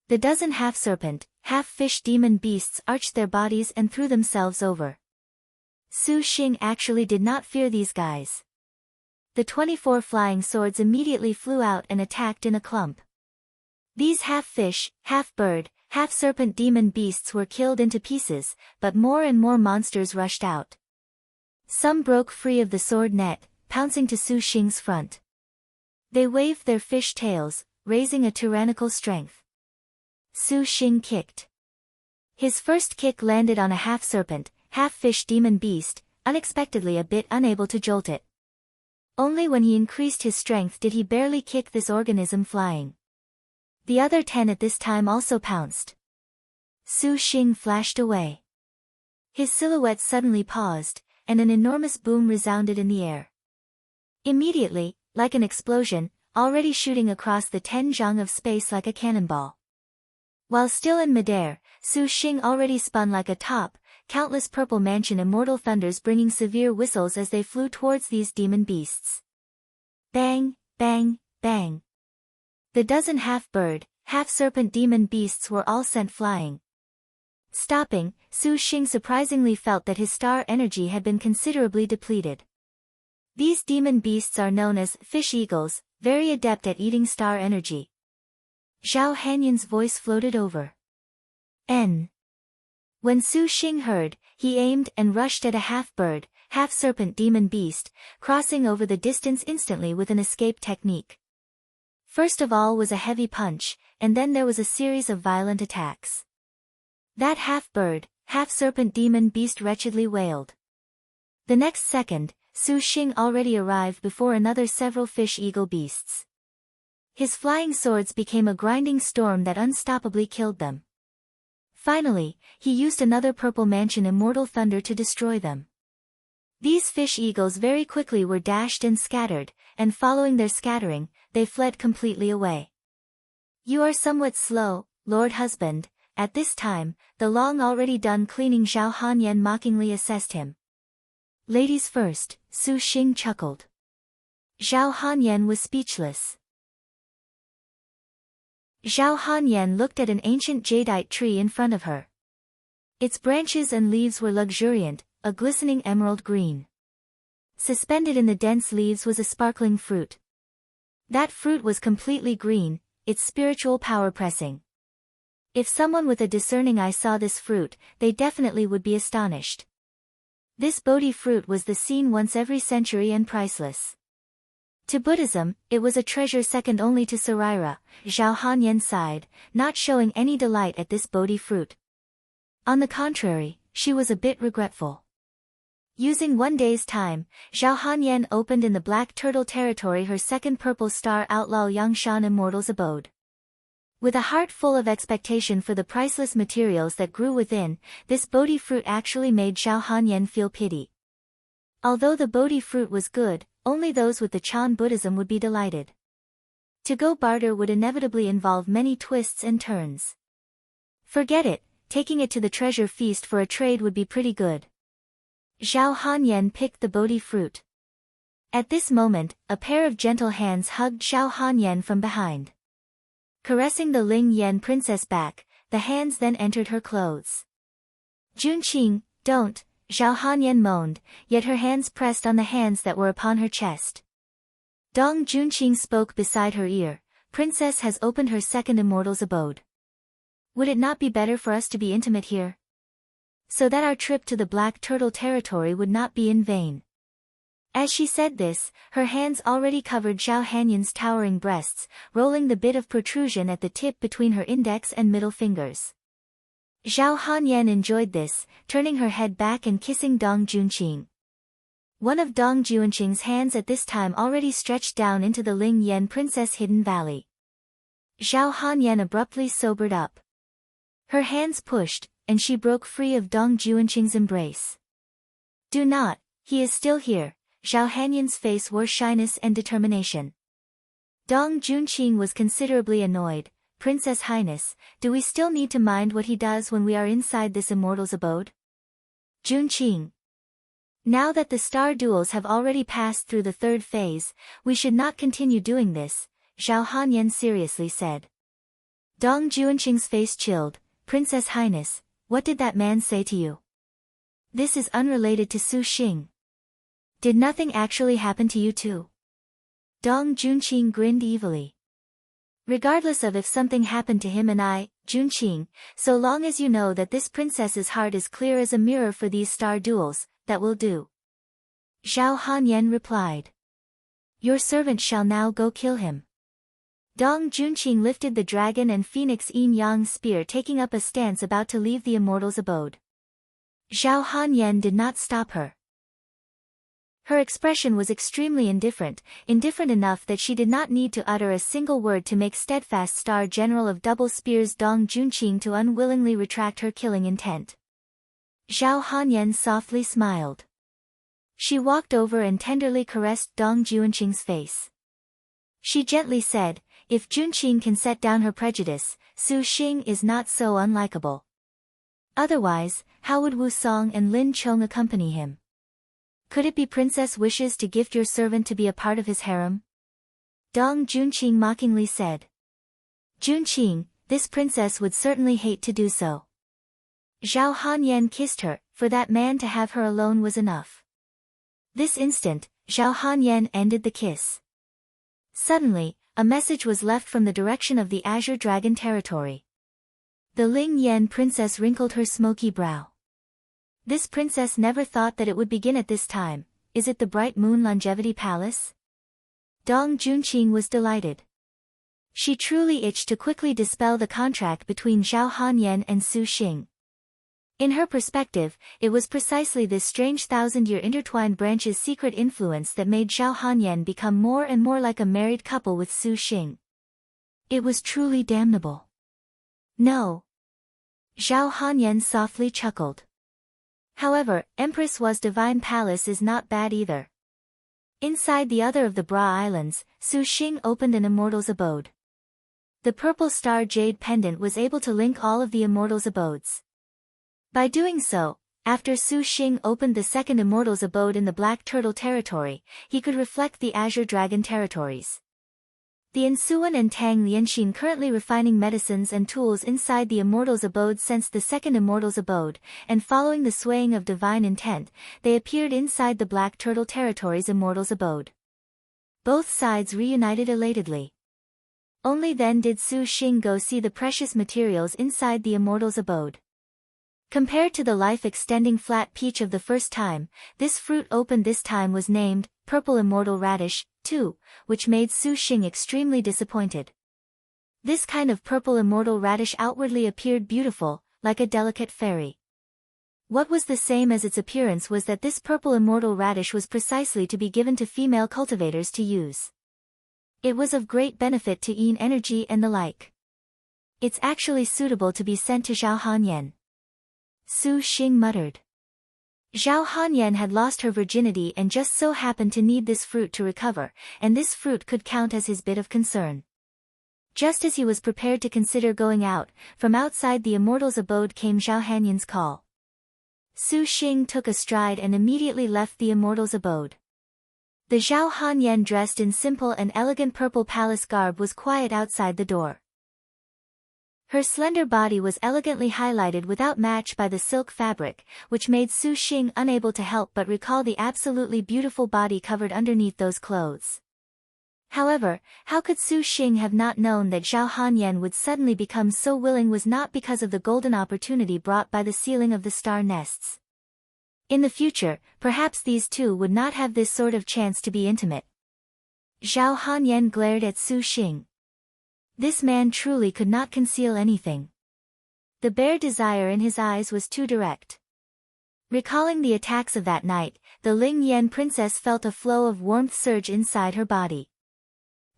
S1: The dozen half-serpent, half-fish demon beasts arched their bodies and threw themselves over. Su Xing actually did not fear these guys. The 24 flying swords immediately flew out and attacked in a clump. These half-fish, half-bird, half-serpent demon beasts were killed into pieces, but more and more monsters rushed out. Some broke free of the sword net, pouncing to Su Xing's front. They waved their fish tails, raising a tyrannical strength. Su Xing kicked. His first kick landed on a half-serpent, half-fish demon beast, unexpectedly a bit unable to jolt it. Only when he increased his strength did he barely kick this organism flying. The other 10 at this time also pounced. Su Xing flashed away. His silhouette suddenly paused, and an enormous boom resounded in the air. Immediately, like an explosion, already shooting across the 10 zhang of space like a cannonball. While still in midair, Su Xing already spun like a top, countless purple mansion immortal thunders bringing severe whistles as they flew towards these demon beasts. Bang, bang, bang. The dozen half-bird, half-serpent demon beasts were all sent flying. Stopping, Su Xing surprisingly felt that his star energy had been considerably depleted. These demon beasts are known as fish eagles, very adept at eating star energy. Zhao Hanyan's voice floated over. N. When Su Xing heard, he aimed and rushed at a half-bird, half-serpent demon beast, crossing over the distance instantly with an escape technique. First of all was a heavy punch, and then there was a series of violent attacks. That half-bird, half-serpent demon beast wretchedly wailed. The next second, Su Xing already arrived before another several fish eagle beasts. His flying swords became a grinding storm that unstoppably killed them. Finally, he used another purple mansion immortal thunder to destroy them. These fish eagles very quickly were dashed and scattered, and following their scattering, they fled completely away. You are somewhat slow, Lord Husband. At this time, the long already done cleaning Zhao Hanyan mockingly assessed him. Ladies first, Su Xing chuckled. Zhao Hanyan was speechless. Zhao Hanyan looked at an ancient jadeite tree in front of her. Its branches and leaves were luxuriant, a glistening emerald green. Suspended in the dense leaves was a sparkling fruit. That fruit was completely green, its spiritual power pressing. If someone with a discerning eye saw this fruit, they definitely would be astonished. This Bodhi fruit was the seen once every century and priceless. To Buddhism, it was a treasure second only to Saraira. Zhao Hanyan sighed, not showing any delight at this Bodhi fruit. On the contrary, she was a bit regretful. Using one day's time, Zhao Hanyan opened in the Black Turtle territory her second purple star outlaw Yangshan Immortal's abode. With a heart full of expectation for the priceless materials that grew within, this Bodhi fruit actually made Zhao Hanyan feel pity. Although the Bodhi fruit was good, only those with the Chan Buddhism would be delighted. To go barter would inevitably involve many twists and turns. Forget it, taking it to the treasure feast for a trade would be pretty good. Zhao Hanyan picked the Bodhi fruit. At this moment, a pair of gentle hands hugged Zhao Hanyan from behind. Caressing the Ling Yan princess back, the hands then entered her clothes. Junqing, don't, Zhao Hanyan moaned, yet her hands pressed on the hands that were upon her chest. Dong Junqing spoke beside her ear, Princess has opened her second immortal's abode. Would it not be better for us to be intimate here? So that our trip to the Black Turtle territory would not be in vain. As she said this, her hands already covered Zhao Hanyan's towering breasts, rolling the bit of protrusion at the tip between her index and middle fingers. Zhao Hanyan enjoyed this, turning her head back and kissing Dong Junqing. One of Dong Junqing's hands at this time already stretched down into the Ling Yan princess hidden valley. Zhao Hanyan abruptly sobered up. Her hands pushed, and she broke free of Dong Junqing's embrace. Do not, he is still here. Zhao Hanyan's face wore shyness and determination. Dong Junqing was considerably annoyed. Princess Highness, do we still need to mind what he does when we are inside this immortal's abode? Junqing. Now that the star duels have already passed through the third phase, we should not continue doing this, Zhao Hanyan seriously said. Dong Junqing's face chilled. Princess Highness, what did that man say to you? This is unrelated to Su Xing. Did nothing actually happen to you too? Dong Junqing grinned evilly. Regardless of if something happened to him and I, Junqing, so long as you know that this princess's heart is clear as a mirror for these star duels, that will do. Zhao Hanyan replied. Your servant shall now go kill him. Dong Junqing lifted the dragon and phoenix yin yang spear, taking up a stance about to leave the immortal's abode. Zhao Hanyan did not stop her. Her expression was extremely indifferent enough that she did not need to utter a single word to make steadfast Star General of Double Spears Dong Junqing to unwillingly retract her killing intent. Zhao Hanyan softly smiled. She walked over and tenderly caressed Dong Junqing's face. She gently said, if Junqing can set down her prejudice, Su Xing is not so unlikable. Otherwise, how would Wu Song and Lin Chong accompany him? Could it be Princess wishes to gift your servant to be a part of his harem? Dong Junqing mockingly said. Junqing, this princess would certainly hate to do so. Zhao Hanyan kissed her, for that man to have her alone was enough. This instant, Zhao Hanyan ended the kiss. Suddenly, a message was left from the direction of the Azure Dragon territory. The Ling Yan princess wrinkled her smoky brow. This princess never thought that it would begin at this time. Is it the Bright Moon Longevity Palace? Dong Junqing was delighted. She truly itched to quickly dispel the contract between Zhao Hanyan and Su Xing. In her perspective, it was precisely this strange thousand-year intertwined branch's secret influence that made Zhao Hanyan become more and more like a married couple with Su Xing. It was truly damnable. No. Zhao Hanyan softly chuckled. However, Empress Wa's divine palace is not bad either. Inside the other of the Bra Islands, Su Xing opened an immortal's abode. The purple star jade pendant was able to link all of the immortal's abodes. By doing so, after Su Xing opened the second immortal's abode in the Black Turtle territory, he could reflect the Azure Dragon territories. The Insuan and Tang Lianxin currently refining medicines and tools inside the immortal's abode sensed the second immortal's abode, and following the swaying of divine intent, they appeared inside the Black Turtle territory's immortal's abode. Both sides reunited elatedly. Only then did Su Xing go see the precious materials inside the immortal's abode. Compared to the life-extending flat peach of the first time, this fruit opened this time was named Purple Immortal Radish, too, which made Su Xing extremely disappointed. This kind of purple immortal radish outwardly appeared beautiful, like a delicate fairy. What was the same as its appearance was that this purple immortal radish was precisely to be given to female cultivators to use. It was of great benefit to yin energy and the like. It's actually suitable to be sent to Zhao Hanyan. Su Xing muttered. Zhao Hanyan had lost her virginity and just so happened to need this fruit to recover, and this fruit could count as his bit of concern. Just as he was prepared to consider going out, from outside the immortal's abode came Zhao Hanyan's call. Su Xing took a stride and immediately left the immortal's abode. The Zhao Hanyan dressed in simple and elegant purple palace garb was quiet outside the door. Her slender body was elegantly highlighted without match by the silk fabric, which made Su Xing unable to help but recall the absolutely beautiful body covered underneath those clothes. However, how could Su Xing have not known that Zhao Hanyan would suddenly become so willing was not because of the golden opportunity brought by the sealing of the star nests. In the future, perhaps these two would not have this sort of chance to be intimate. Zhao Hanyan glared at Su Xing. This man truly could not conceal anything. The bare desire in his eyes was too direct. Recalling the attacks of that night, the Ling Yan princess felt a flow of warmth surge inside her body.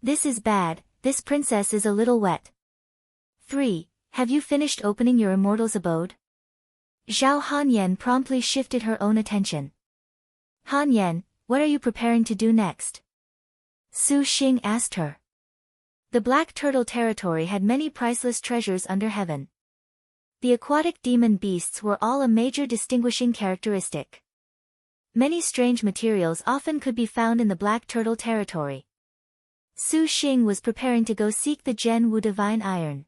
S1: This is bad, this princess is a little wet. 3. Have you finished opening your immortal's abode? Zhao Hanyan promptly shifted her own attention. Hanyan, what are you preparing to do next? Su Xing asked her. The Black Turtle territory had many priceless treasures under heaven. The aquatic demon beasts were all a major distinguishing characteristic. Many strange materials often could be found in the Black Turtle territory. Su Xing was preparing to go seek the Gen Wu Divine Iron.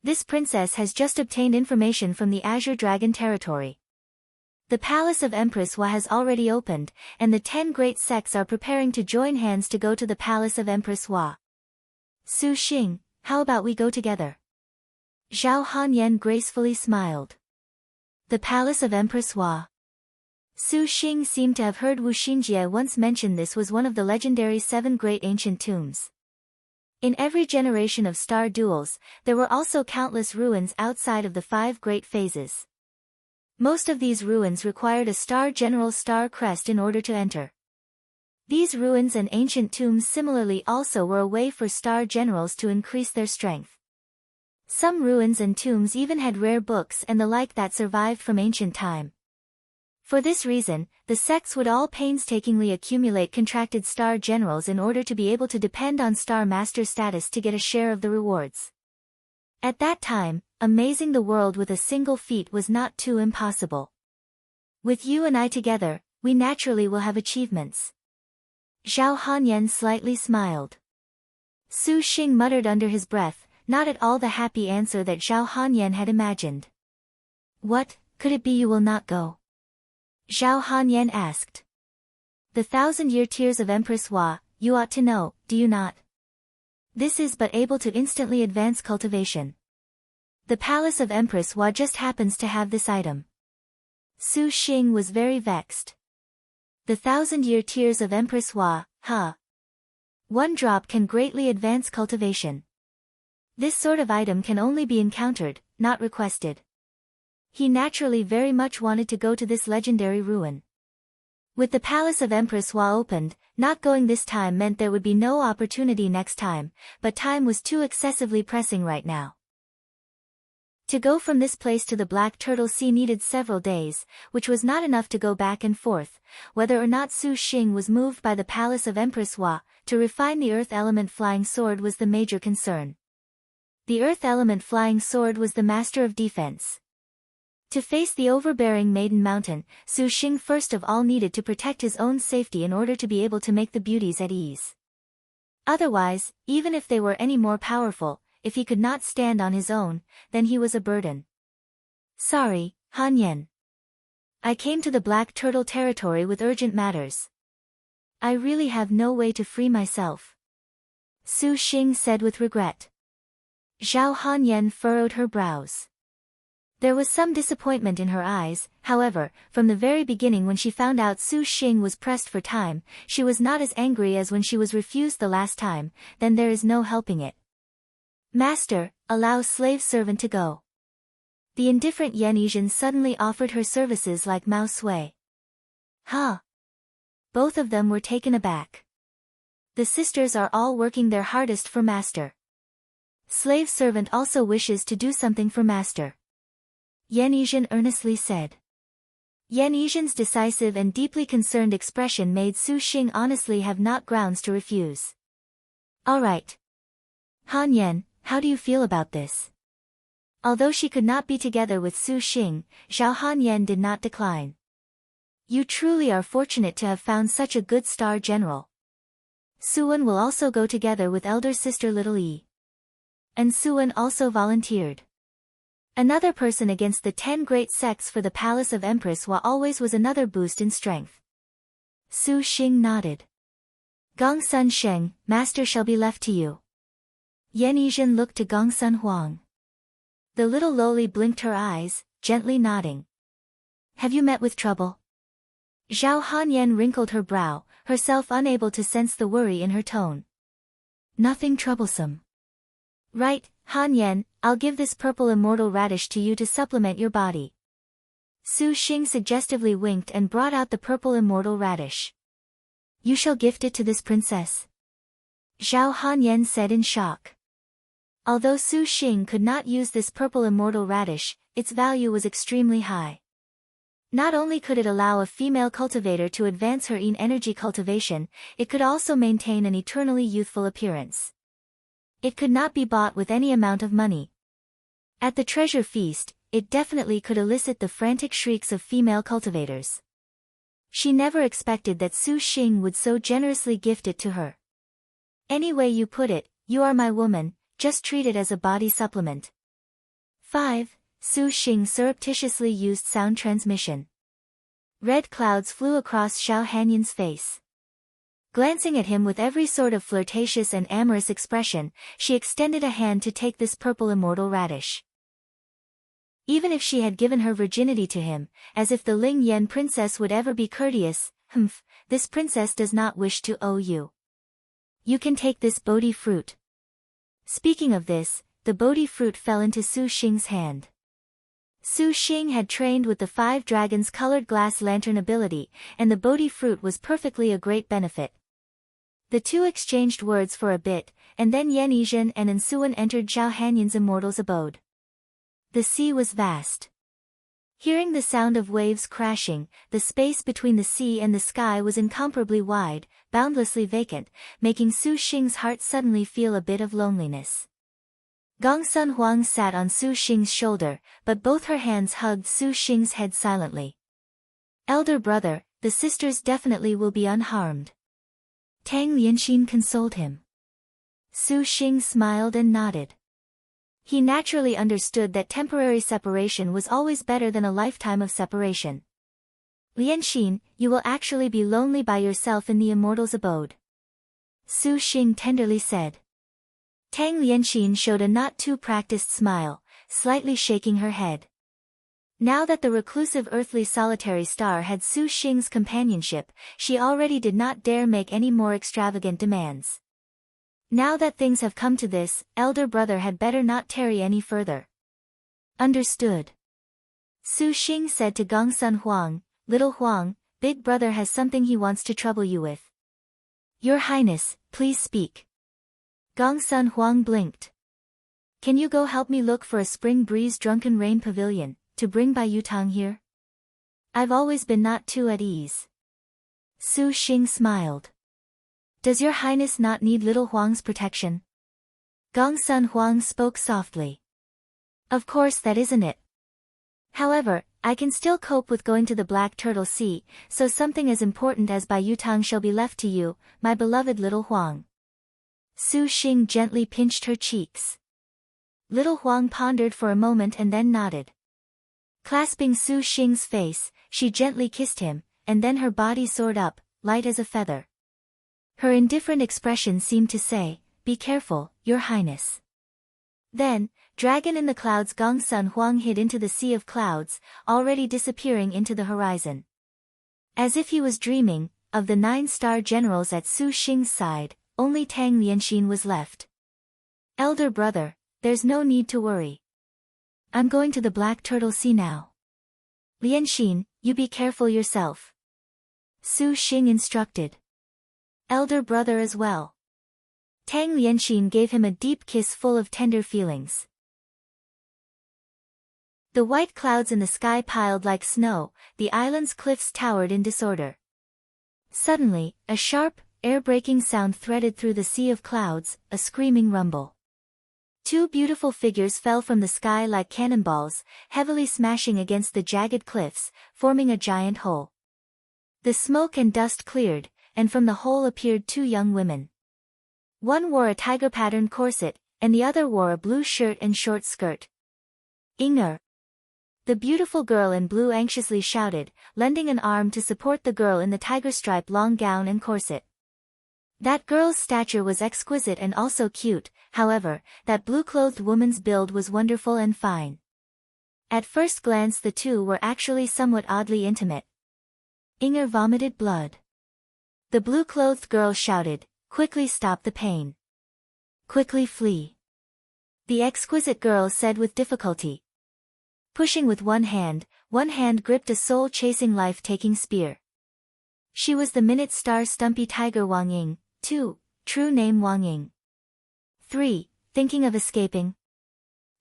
S1: This princess has just obtained information from the Azure Dragon territory. The palace of Empress Wa has already opened, and the 10 great sects are preparing to join hands to go to the palace of Empress Wa. Su Xing, how about we go together? Zhao Hanyan gracefully smiled. The palace of Empress Wa. Su Xing seemed to have heard Wu Xinjie once mention this was one of the legendary 7 great ancient tombs. In every generation of star duels, there were also countless ruins outside of the 5 great phases. Most of these ruins required a star general's star crest in order to enter. These ruins and ancient tombs similarly also were a way for star generals to increase their strength. Some ruins and tombs even had rare books and the like that survived from ancient time. For this reason, the sects would all painstakingly accumulate contracted star generals in order to be able to depend on star master status to get a share of the rewards. At that time, amazing the world with a single feat was not too impossible. With you and I together, we naturally will have achievements. Zhao Hanyan slightly smiled. Su Xing muttered under his breath, not at all the happy answer that Zhao Hanyan had imagined. What, could it be you will not go? Zhao Hanyan asked. The 1,000-year tears of Empress Hua, you ought to know, do you not? This is but able to instantly advance cultivation. The palace of Empress Hua just happens to have this item. Su Xing was very vexed. The 1,000-year tears of Empress Hua, huh? One drop can greatly advance cultivation. This sort of item can only be encountered, not requested. He naturally very much wanted to go to this legendary ruin. With the palace of Empress Hua opened, not going this time meant there would be no opportunity next time, but time was too excessively pressing right now. To go from this place to the Black Turtle Sea needed several days, which was not enough to go back and forth. Whether or not Su Xing was moved by the palace of Empress Hua, to refine the earth element flying sword was the major concern. The earth element flying sword was the master of defense. To face the overbearing Maiden Mountain, Su Xing first of all needed to protect his own safety in order to be able to make the beauties at ease. Otherwise, even if they were any more powerful, if he could not stand on his own, then he was a burden. Sorry, Han Yen. I came to the Black Turtle territory with urgent matters. I really have no way to free myself. Su Xing said with regret. Zhao Han Yen furrowed her brows. There was some disappointment in her eyes, however, from the very beginning when she found out Su Xing was pressed for time, she was not as angry as when she was refused the last time, then there is no helping it. Master, allow slave servant to go. The indifferent Yan Yizhen suddenly offered her services like Mao Sui. Huh? Both of them were taken aback. The sisters are all working their hardest for master. Slave servant also wishes to do something for master. Yan Yizhen earnestly said. Yan Yizhen's decisive and deeply concerned expression made Su Xing honestly have not grounds to refuse. All right. Han Yan, how do you feel about this? Although she could not be together with Su Xing, Zhao Han Yan did not decline. You truly are fortunate to have found such a good star general. Suan will also go together with elder sister Little Yi. And Suan also volunteered. Another person against the 10 great sects for the palace of Empress Hua always was another boost in strength. Su Xing nodded. Gong Sun Sheng, master shall be left to you. Yan Yizhen looked to Gong Sun Huang. The little lowly blinked her eyes, gently nodding. Have you met with trouble? Zhao Hanyan wrinkled her brow, herself unable to sense the worry in her tone. Nothing troublesome. Right, Hanyan, I'll give this purple immortal radish to you to supplement your body. Su Xing suggestively winked and brought out the purple immortal radish. You shall gift it to this princess. Zhao Hanyan said in shock. Although Su Xing could not use this purple immortal radish, its value was extremely high. Not only could it allow a female cultivator to advance her yin energy cultivation, it could also maintain an eternally youthful appearance. It could not be bought with any amount of money. At the treasure feast, it definitely could elicit the frantic shrieks of female cultivators. She never expected that Su Xing would so generously gift it to her. Any way you put it, you are my woman, just treat it as a body supplement. 5. Su Xing surreptitiously used sound transmission. Red clouds flew across Zhao Hanyan's face. Glancing at him with every sort of flirtatious and amorous expression, she extended a hand to take this purple immortal radish. Even if she had given her virginity to him, as if the Ling Yen princess would ever be courteous, this princess does not wish to owe you. You can take this Bodhi fruit. Speaking of this, the Bodhi fruit fell into Su Xing's hand. Su Xing had trained with the 5 dragons colored glass lantern ability, and the Bodhi fruit was perfectly a great benefit. The two exchanged words for a bit, and then Yan Yizhen and Ansuan entered Zhao Hanyan's immortal's abode. The sea was vast. Hearing the sound of waves crashing, the space between the sea and the sky was incomparably wide, boundlessly vacant, making Su Xing's heart suddenly feel a bit of loneliness. Gongsun Huang sat on Su Xing's shoulder, but both her hands hugged Su Xing's head silently. Elder brother, the sisters definitely will be unharmed. Tang Lianxin consoled him. Su Xing smiled and nodded. He naturally understood that temporary separation was always better than a lifetime of separation. Lianxin, you will actually be lonely by yourself in the immortal's abode. Su Xing tenderly said. Tang Lianxin showed a not too practiced smile, slightly shaking her head. Now that the reclusive earthly solitary star had Su Xing's companionship, she already did not dare make any more extravagant demands. Now that things have come to this, elder brother had better not tarry any further. Understood. Su Xing said to Gongsun Huang, Little Huang, big brother has something he wants to trouble you with. Your Highness, please speak. Gongsun Huang blinked. Can you go help me look for a spring breeze drunken rain pavilion, to bring by Yutang here? I've always been not too at ease. Su Xing smiled. Does your Highness not need little Huang's protection? Gongsun Huang spoke softly. Of course that isn't it. However, I can still cope with going to the Black Turtle Sea, so something as important as Bai Yutang shall be left to you, my beloved little Huang. Su Xing gently pinched her cheeks. Little Huang pondered for a moment and then nodded. Clasping Su Xing's face, she gently kissed him, and then her body soared up, light as a feather. Her indifferent expression seemed to say, Be careful, Your Highness. Then, dragon in the clouds, Gongsun Huang hid into the sea of clouds, already disappearing into the horizon. As if he was dreaming, of the 9-star generals at Su Xing's side, only Tang Lianxin was left. Elder brother, there's no need to worry. I'm going to the Black Turtle Sea now. Lianxin, you be careful yourself. Su Xing instructed. Elder brother as well. Tang Lianxin gave him a deep kiss full of tender feelings. The white clouds in the sky piled like snow, the island's cliffs towered in disorder. Suddenly, a sharp, air-breaking sound threaded through the sea of clouds, a screaming rumble. Two beautiful figures fell from the sky like cannonballs, heavily smashing against the jagged cliffs, forming a giant hole. The smoke and dust cleared, and from the hole appeared two young women. One wore a tiger-patterned corset, and the other wore a blue shirt and short skirt. Inger. The beautiful girl in blue anxiously shouted, lending an arm to support the girl in the tiger-stripe long gown and corset. That girl's stature was exquisite and also cute, however, that blue-clothed woman's build was wonderful and fine. At first glance the two were actually somewhat oddly intimate. Inger vomited blood. The blue-clothed girl shouted, Quickly stop the pain. Quickly flee. The exquisite girl said with difficulty. Pushing with one hand gripped a soul-chasing life-taking spear. She was the minute star stumpy tiger Wang Ying. 2. True name Wang Ying. 3. Thinking of escaping?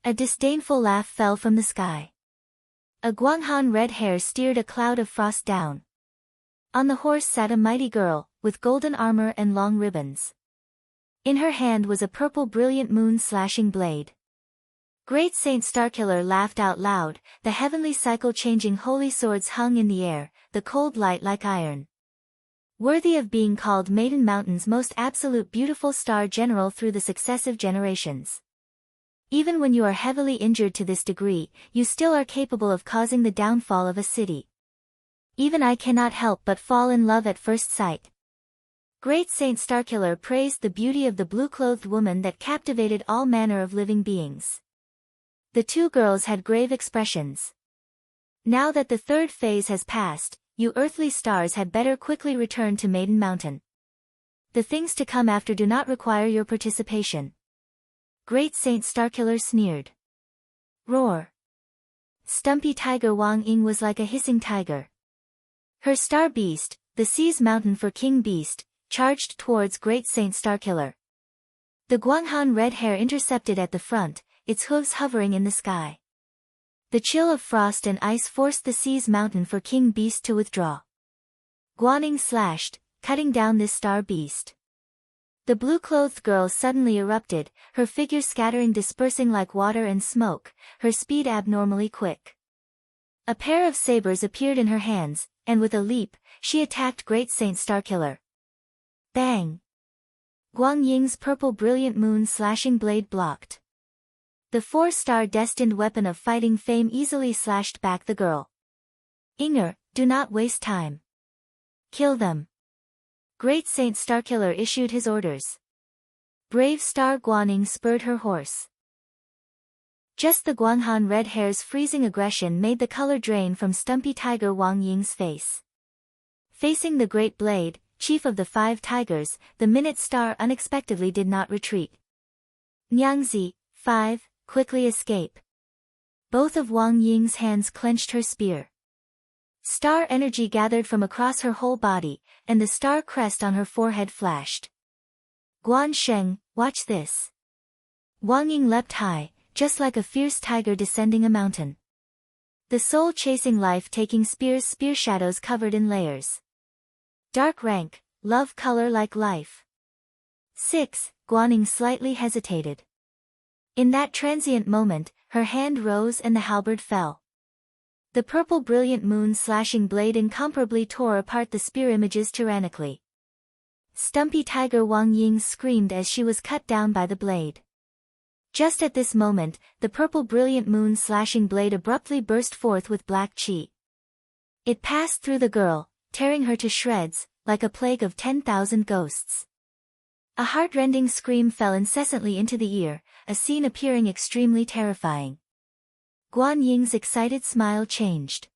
S1: A disdainful laugh fell from the sky. A Guanghan red hair steered a cloud of frost down. On the horse sat a mighty girl, with golden armor and long ribbons. In her hand was a purple brilliant moon-slashing blade. Great Saint Starkiller laughed out loud, the heavenly cycle-changing holy swords hung in the air, the cold light like iron. Worthy of being called Maiden Mountain's most absolute beautiful star general through the successive generations. Even when you are heavily injured to this degree, you still are capable of causing the downfall of a city. Even I cannot help but fall in love at first sight. Great Saint Starkiller praised the beauty of the blue-clothed woman that captivated all manner of living beings. The two girls had grave expressions. Now that the third phase has passed, you earthly stars had better quickly return to Maiden Mountain. The things to come after do not require your participation. Great Saint Starkiller sneered. Roar. Stumpy tiger Wang Ying was like a hissing tiger. Her star beast, the sea's mountain for King Beast, charged towards Great Saint Starkiller. The Guanghan red hair intercepted at the front, its hooves hovering in the sky. The chill of frost and ice forced the sea's mountain for King Beast to withdraw. Guaning slashed, cutting down this star beast. The blue-clothed girl suddenly erupted, her figure scattering dispersing like water and smoke, her speed abnormally quick. A pair of sabers appeared in her hands, and with a leap, she attacked Great Saint Starkiller. Bang! Guang Ying's purple brilliant moon-slashing blade blocked. The four-star destined weapon of fighting fame easily slashed back the girl. Inger, do not waste time. Kill them. Great Saint Starkiller issued his orders. Brave Star Guaning spurred her horse. Just the Guanghan red hair's freezing aggression made the color drain from stumpy tiger Wang Ying's face. Facing the Great Blade, chief of the 5 tigers, the Minute Star unexpectedly did not retreat. Nyangzi, 5, quickly escape. Both of Wang Ying's hands clenched her spear. Star energy gathered from across her whole body, and the star crest on her forehead flashed. Guan Sheng, watch this. Wang Ying leapt high, just like a fierce tiger descending a mountain. The soul-chasing life-taking spear shadows covered in layers. Dark rank, love color like life. 6, Guaning slightly hesitated. In that transient moment, her hand rose and the halberd fell. The purple brilliant moon-slashing blade incomparably tore apart the spear images tyrannically. Stumpy tiger Wang Ying screamed as she was cut down by the blade. Just at this moment, the purple brilliant moon-slashing blade abruptly burst forth with black chi. It passed through the girl, tearing her to shreds, like a plague of 10,000 ghosts. A heart-rending scream fell incessantly into the ear, a scene appearing extremely terrifying. Guan Ying's excited smile changed.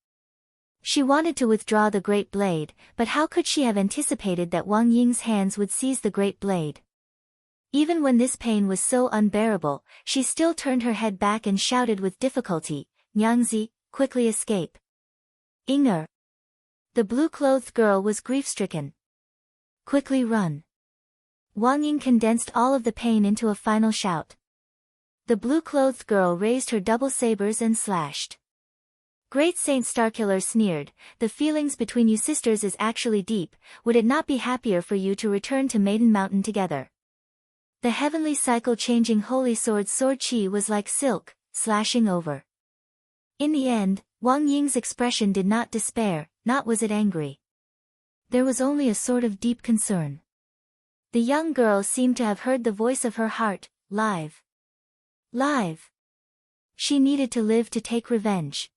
S1: She wanted to withdraw the great blade, but how could she have anticipated that Wang Ying's hands would seize the great blade? Even when this pain was so unbearable, she still turned her head back and shouted with difficulty, Nyangzi, quickly escape. Inger. The blue-clothed girl was grief-stricken. Quickly run. Wang Ying condensed all of the pain into a final shout. The blue-clothed girl raised her double sabers and slashed. Great Saint Starkiller sneered, the feelings between you sisters is actually deep, would it not be happier for you to return to Maiden Mountain together? The heavenly cycle-changing holy sword chi was like silk, slashing over. In the end, Wang Ying's expression did not despair, not was it angry. There was only a sort of deep concern. The young girl seemed to have heard the voice of her heart, live. Live. She needed to live to take revenge.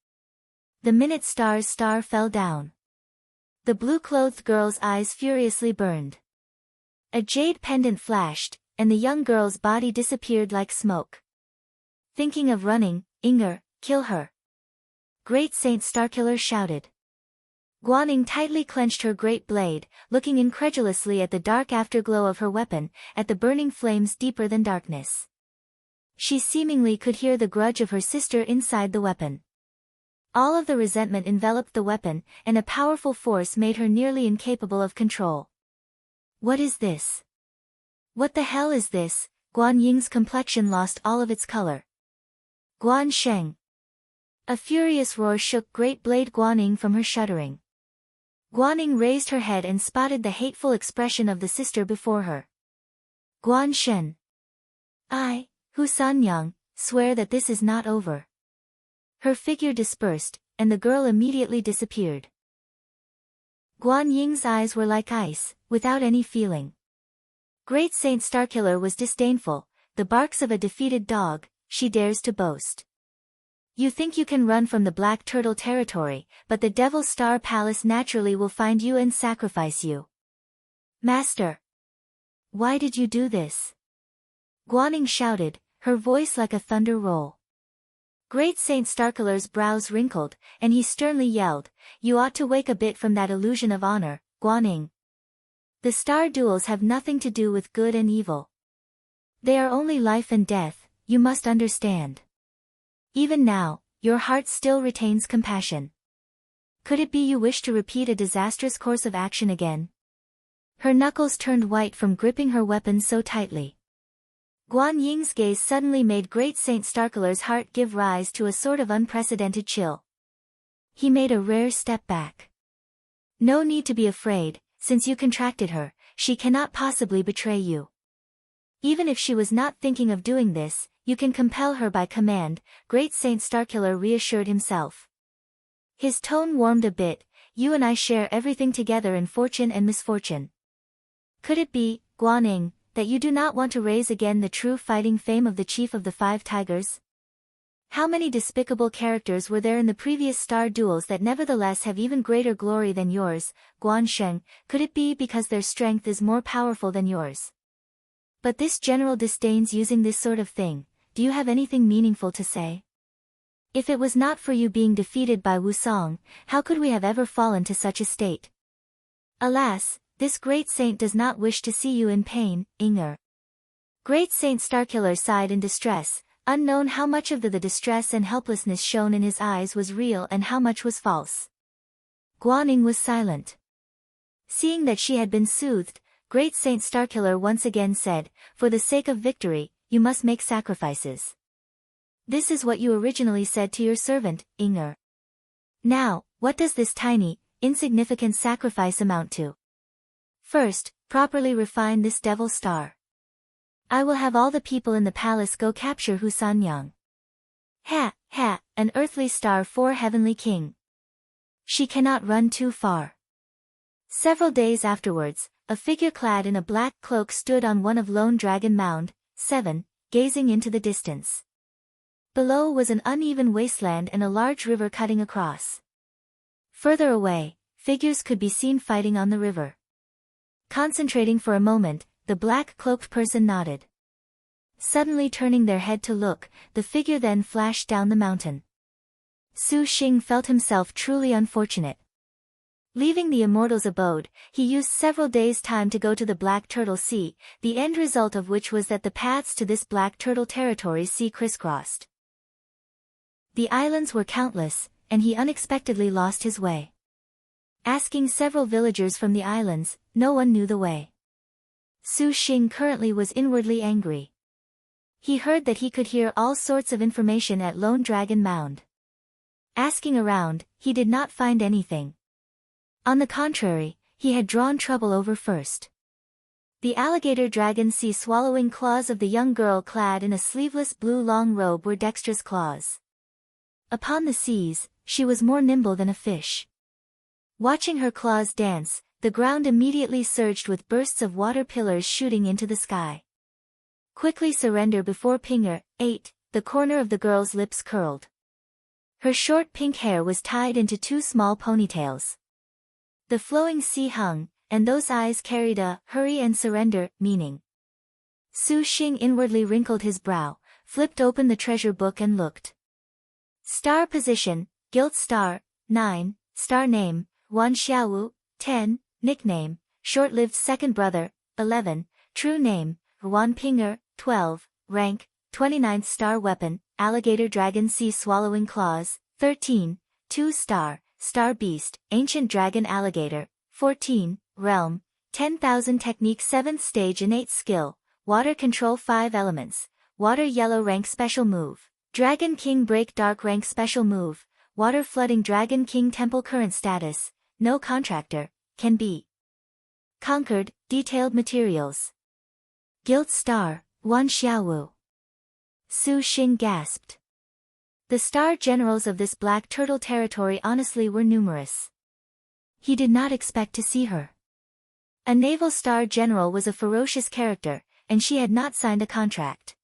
S1: The minute Star's star fell down. The blue-clothed girl's eyes furiously burned. A jade pendant flashed, and the young girl's body disappeared like smoke. Thinking of running, Inger, kill her. Great Saint Starkiller shouted. Guaning tightly clenched her great blade, looking incredulously at the dark afterglow of her weapon, at the burning flames deeper than darkness. She seemingly could hear the grudge of her sister inside the weapon. All of the resentment enveloped the weapon, and a powerful force made her nearly incapable of control. What is this? What the hell is this? Guan Ying's complexion lost all of its color. Guan Sheng. A furious roar shook Great Blade Guaning from her shuddering. Guaning raised her head and spotted the hateful expression of the sister before her. Guan Shen. Hu Sanyang, swear that this is not over. Her figure dispersed, and the girl immediately disappeared. Guan Ying's eyes were like ice, without any feeling. Great Saint Starkiller was disdainful, the barks of a defeated dog, she dares to boast. You think you can run from the Black Turtle territory, but the Devil Star Palace naturally will find you and sacrifice you. Master! Why did you do this? Guaning shouted, her voice like a thunder roll. Great Saint Starkiller's brows wrinkled, and he sternly yelled, you ought to wake a bit from that illusion of honor, Guaning. The star duels have nothing to do with good and evil. They are only life and death, you must understand. Even now, your heart still retains compassion. Could it be you wish to repeat a disastrous course of action again? Her knuckles turned white from gripping her weapon so tightly. Guan Ying's gaze suddenly made Great Saint Starkiller's heart give rise to a sort of unprecedented chill. He made a rare step back. No need to be afraid, since you contracted her, she cannot possibly betray you. Even if she was not thinking of doing this, you can compel her by command, Great Saint Starkiller reassured himself. His tone warmed a bit. You and I share everything together in fortune and misfortune. Could it be, Guaning, that you do not want to raise again the true fighting fame of the Chief of the Five Tigers? How many despicable characters were there in the previous star duels that nevertheless have even greater glory than yours, Guansheng? Could it be because their strength is more powerful than yours? But this general disdains using this sort of thing. Do you have anything meaningful to say? If it was not for you being defeated by Wusong, how could we have ever fallen to such a state? Alas, this great saint does not wish to see you in pain, Inger. Great Saint Starkiller sighed in distress, unknown how much of the distress and helplessness shown in his eyes was real and how much was false. Guaning was silent. Seeing that she had been soothed, Great Saint Starkiller once again said, for the sake of victory, you must make sacrifices. This is what you originally said to your servant, Inger. Now, what does this tiny, insignificant sacrifice amount to? First, properly refine this devil star. I will have all the people in the palace go capture Husanyang. Ha, an earthly star for Heavenly King. She cannot run too far. Several days afterwards, a figure clad in a black cloak stood on one of Lone Dragon Mound, 7, gazing into the distance. Below was an uneven wasteland and a large river cutting across. Further away, figures could be seen fighting on the river. Concentrating for a moment, the black-cloaked person nodded. Suddenly turning their head to look, the figure then flashed down the mountain. Su Xing felt himself truly unfortunate. Leaving the immortal's abode, he used several days' time to go to the Black Turtle Sea, the end result of which was that the paths to this Black Turtle territory sea crisscrossed. The islands were countless, and he unexpectedly lost his way. Asking several villagers from the islands, no one knew the way. Su Xing currently was inwardly angry. He heard that he could hear all sorts of information at Lone Dragon Mound. Asking around, he did not find anything. On the contrary, he had drawn trouble over first. The alligator dragon sea swallowing claws of the young girl clad in a sleeveless blue long robe were dexterous claws. Upon the seas, she was more nimble than a fish. Watching her claws dance, the ground immediately surged with bursts of water pillars shooting into the sky. Quickly surrender before Pinger, 8, the corner of the girl's lips curled. Her short pink hair was tied into two small ponytails. The flowing sea hung, and those eyes carried a hurry and surrender meaning. Su Xing inwardly wrinkled his brow, flipped open the treasure book and looked. Star position, Gilt Star, 9, Star name, Wan Xiaowu, 10, nickname, Short-lived second brother, 11, true name, Wan Pinger, 12, rank, 29th star weapon, alligator dragon sea swallowing claws, 13, 2 star, star beast, ancient dragon alligator, 14, realm, 10,000 technique 7th stage innate skill, water control 5 elements, water yellow rank special move. Dragon King Break Dark rank special move, Water Flooding Dragon King Temple current status, no contractor, can be conquered, detailed materials. Gilt Star, Wan Xiaowu. Su Xing gasped. The star generals of this Black Turtle territory honestly were numerous. He did not expect to see her. A naval star general was a ferocious character, and she had not signed a contract.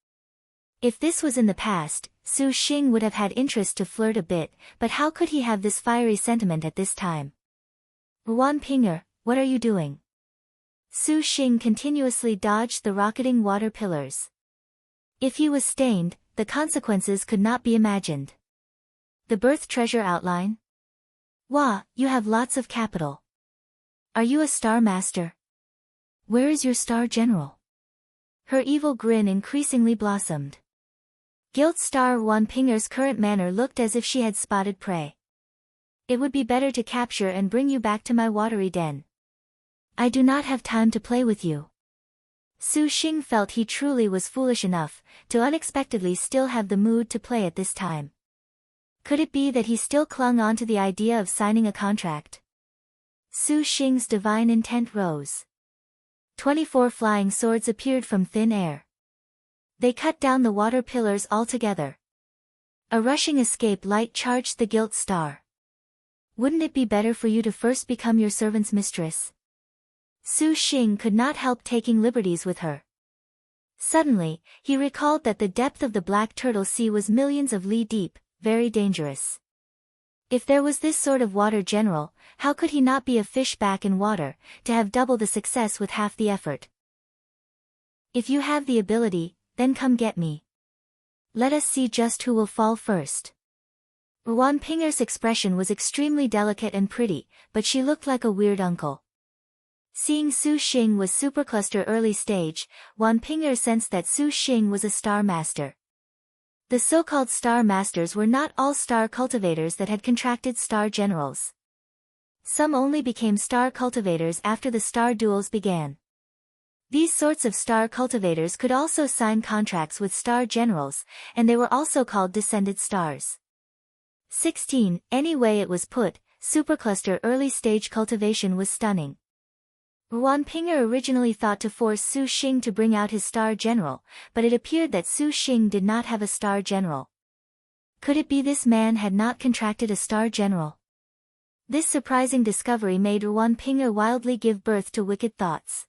S1: If this was in the past, Su Xing would have had interest to flirt a bit, but how could he have this fiery sentiment at this time? Wan Pinger, what are you doing? Su Xing continuously dodged the rocketing water pillars. If he was stained, the consequences could not be imagined. The birth treasure outline? Wah, you have lots of capital. Are you a star master? Where is your star general? Her evil grin increasingly blossomed. Gilt Star Wan Pinger's current manner looked as if she had spotted prey. It would be better to capture and bring you back to my watery den. I do not have time to play with you. Su Xing felt he truly was foolish enough to unexpectedly still have the mood to play at this time. Could it be that he still clung on to the idea of signing a contract? Su Xing's divine intent rose. 24 flying swords appeared from thin air. They cut down the water pillars altogether. A rushing escape light charged the gilt star. Wouldn't it be better for you to first become your servant's mistress? Su Xing could not help taking liberties with her. Suddenly, he recalled that the depth of the Black Turtle Sea was millions of li deep, very dangerous. If there was this sort of water general, how could he not be a fish back in water, to have double the success with half the effort? If you have the ability, then come get me. Let us see just who will fall first. Ruan Pinger's expression was extremely delicate and pretty, but she looked like a weird uncle. Seeing Su Xing was supercluster early stage, Wan Pinger sensed that Su Xing was a star master. The so-called star masters were not all star cultivators that had contracted star generals. Some only became star cultivators after the star duels began. These sorts of star cultivators could also sign contracts with star generals, and they were also called descended stars. 16. Any way it was put, supercluster early stage cultivation was stunning. Ruan Pinger originally thought to force Su Xing to bring out his star general, but it appeared that Su Xing did not have a star general. Could it be this man had not contracted a star general? This surprising discovery made Ruan Pinger wildly give birth to wicked thoughts.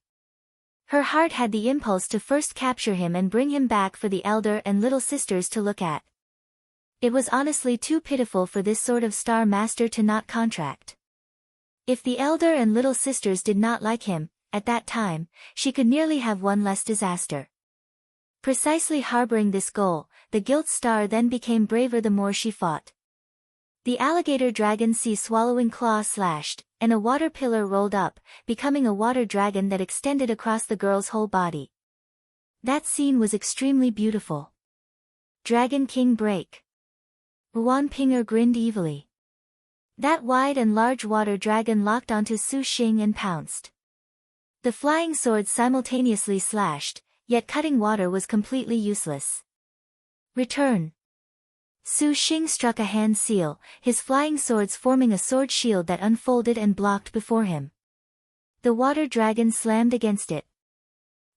S1: Her heart had the impulse to first capture him and bring him back for the elder and little sisters to look at. It was honestly too pitiful for this sort of star master to not contract. If the elder and little sisters did not like him, at that time, she could nearly have one less disaster. Precisely harboring this goal, the gilt star then became braver the more she fought. The alligator dragon sea-swallowing claw slashed, and a water pillar rolled up, becoming a water dragon that extended across the girl's whole body. That scene was extremely beautiful. Dragon King break. Ruan Pinger grinned evilly. That wide and large water dragon locked onto Su Xing and pounced. The flying swords simultaneously slashed, yet cutting water was completely useless. Return. Su Xing struck a hand seal, his flying swords forming a sword shield that unfolded and blocked before him. The water dragon slammed against it.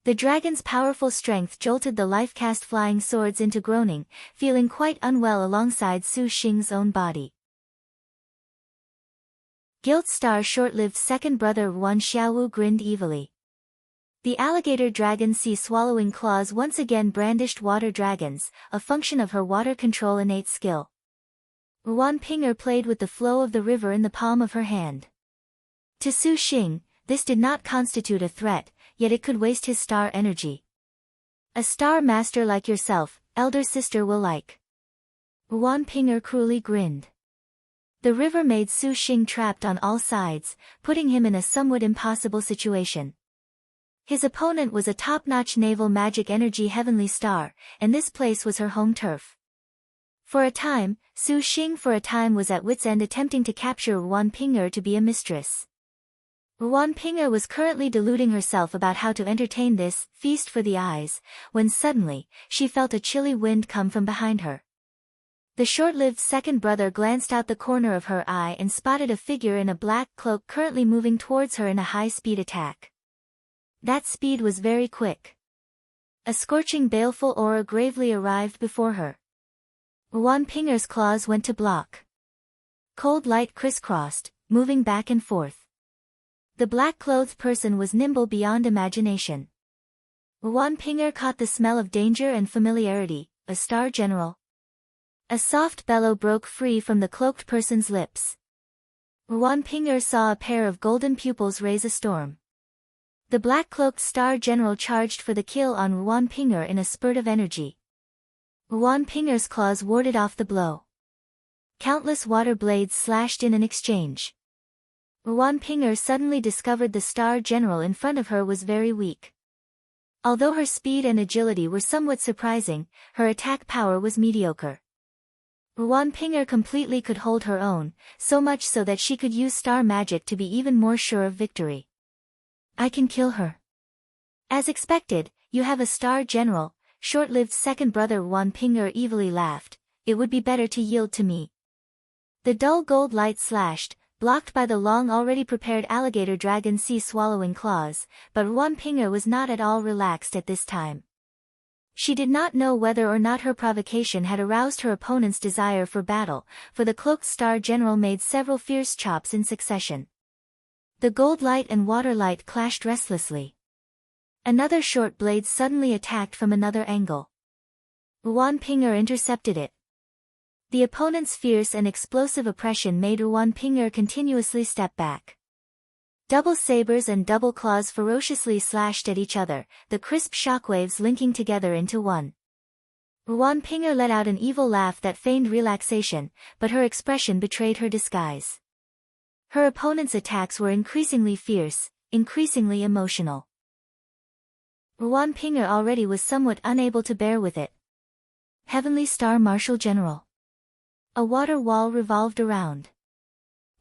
S1: The dragon's powerful strength jolted the life-cast flying swords into groaning, feeling quite unwell alongside Su Xing's own body. Gilt Star short-lived second brother Wan Xiaowu grinned evilly. The alligator dragon sea-swallowing claws once again brandished water dragons, a function of her water control innate skill. Ruan Pinger played with the flow of the river in the palm of her hand. To Su Xing, this did not constitute a threat, yet it could waste his star energy. A star master like yourself, elder sister will like. Ruan Pinger cruelly grinned. The river made Su Xing trapped on all sides, putting him in a somewhat impossible situation. His opponent was a top-notch naval magic energy heavenly star, and this place was her home turf. For a time, Su Xing was at wit's end attempting to capture Ruan Pinger to be a mistress. Ruan Pinger was currently deluding herself about how to entertain this feast for the eyes, when suddenly, she felt a chilly wind come from behind her. The short-lived second brother glanced out the corner of her eye and spotted a figure in a black cloak currently moving towards her in a high-speed attack. That speed was very quick. A scorching baleful aura gravely arrived before her. Ruan Pinger's claws went to block. Cold light crisscrossed, moving back and forth. The black-clothed person was nimble beyond imagination. Ruan Pinger caught the smell of danger and familiarity, a star general. A soft bellow broke free from the cloaked person's lips. Ruan Pinger saw a pair of golden pupils raise a storm. The black-cloaked star general charged for the kill on Ruan Pinger in a spurt of energy. Ruan Pinger's claws warded off the blow. Countless water blades slashed in an exchange. Ruan Pinger suddenly discovered the star general in front of her was very weak. Although her speed and agility were somewhat surprising, her attack power was mediocre. Ruan Pinger completely could hold her own, so much so that she could use star magic to be even more sure of victory. I can kill her. As expected, you have a star general, short-lived second brother Ruan Pinger evilly laughed, it would be better to yield to me. The dull gold light slashed, blocked by the long already prepared alligator dragon sea-swallowing claws, but Ruan Pinger was not at all relaxed at this time. She did not know whether or not her provocation had aroused her opponent's desire for battle, for the cloaked star general made several fierce chops in succession. The gold light and water light clashed restlessly. Another short blade suddenly attacked from another angle. Ruan Pinger intercepted it. The opponent's fierce and explosive oppression made Ruan Pinger continuously step back. Double sabers and double claws ferociously slashed at each other, the crisp shockwaves linking together into one. Ruan Pinger let out an evil laugh that feigned relaxation, but her expression betrayed her disguise. Her opponent's attacks were increasingly fierce, increasingly emotional. Ruan Pinger already was somewhat unable to bear with it. Heavenly Star Marshal General. A water wall revolved around.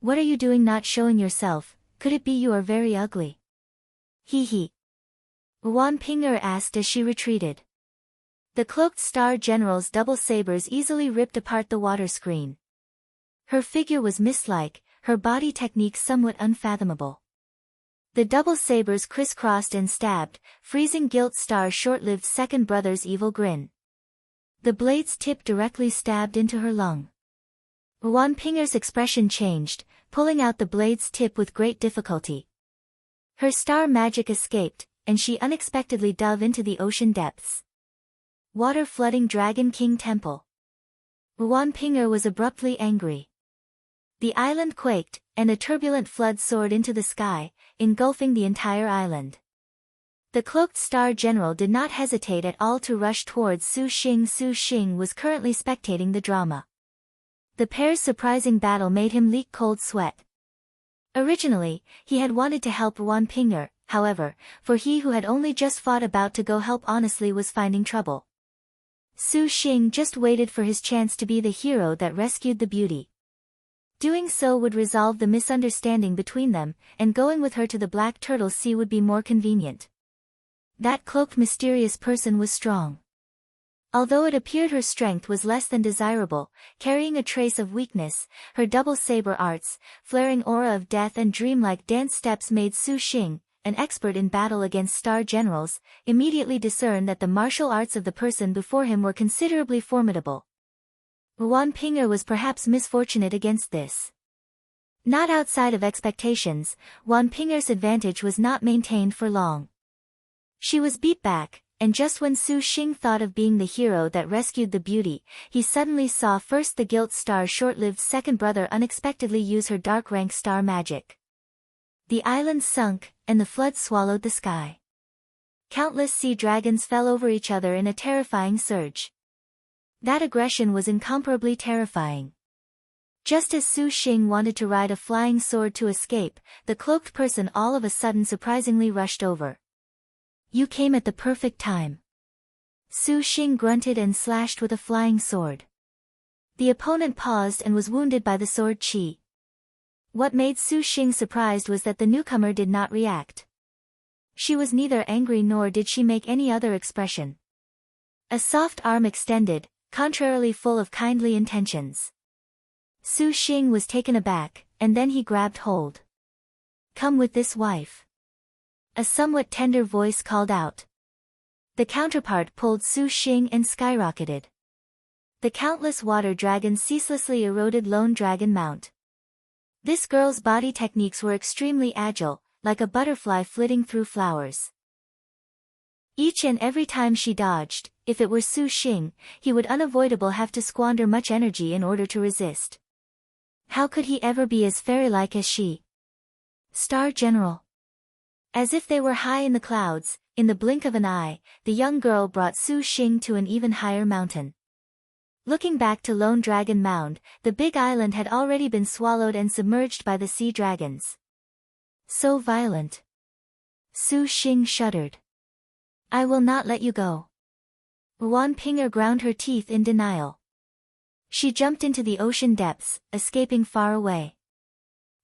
S1: What are you doing not showing yourself? Could it be you are very ugly? Hee hee. Ruan Pinger asked as she retreated. The cloaked star general's double sabers easily ripped apart the water screen. Her figure was mist-like, her body technique somewhat unfathomable. The double sabers crisscrossed and stabbed, freezing Gilt Star's short-lived second brother's evil grin. The blade's tip directly stabbed into her lung. Ruan Pinger's expression changed, pulling out the blade's tip with great difficulty. Her star magic escaped, and she unexpectedly dove into the ocean depths. Water flooding Dragon King Temple. Ruan Pinger was abruptly angry. The island quaked, and a turbulent flood soared into the sky, engulfing the entire island. The cloaked star general did not hesitate at all to rush towards Su Xing. Su Xing was currently spectating the drama. The pair's surprising battle made him leak cold sweat. Originally, he had wanted to help Ruan Pinger, however, for he who had only just fought about to go help honestly was finding trouble. Su Xing just waited for his chance to be the hero that rescued the beauty. Doing so would resolve the misunderstanding between them, and going with her to the Black Turtle Sea would be more convenient. That cloaked mysterious person was strong. Although it appeared her strength was less than desirable, carrying a trace of weakness, her double saber arts, flaring aura of death and dreamlike dance steps made Su Xing, an expert in battle against star generals, immediately discern that the martial arts of the person before him were considerably formidable. Ruan Pinger was perhaps misfortunate against this. Not outside of expectations, Ruan Pinger's advantage was not maintained for long. She was beat back, and just when Su Xing thought of being the hero that rescued the beauty, he suddenly saw first the Gilt Star's short-lived second brother unexpectedly use her dark rank star magic. The island sunk, and the flood swallowed the sky. Countless sea dragons fell over each other in a terrifying surge. That aggression was incomparably terrifying. Just as Su Xing wanted to ride a flying sword to escape, the cloaked person all of a sudden surprisingly rushed over. You came at the perfect time. Su Xing grunted and slashed with a flying sword. The opponent paused and was wounded by the sword chi. What made Su Xing surprised was that the newcomer did not react. She was neither angry nor did she make any other expression. A soft arm extended, contrarily full of kindly intentions. Su Xing was taken aback, and then he grabbed hold. Come with this wife. A somewhat tender voice called out. The counterpart pulled Su Xing and skyrocketed. The countless water dragons ceaselessly eroded Lone Dragon Mount. This girl's body techniques were extremely agile, like a butterfly flitting through flowers. Each and every time she dodged, if it were Su Xing, he would unavoidably have to squander much energy in order to resist. How could he ever be as fairy-like as she? Star General. As if they were high in the clouds, in the blink of an eye, the young girl brought Su Xing to an even higher mountain. Looking back to Lone Dragon Mound, the big island had already been swallowed and submerged by the sea dragons. So violent. Su Xing shuddered. I will not let you go. Ruan Pinger ground her teeth in denial. She jumped into the ocean depths, escaping far away.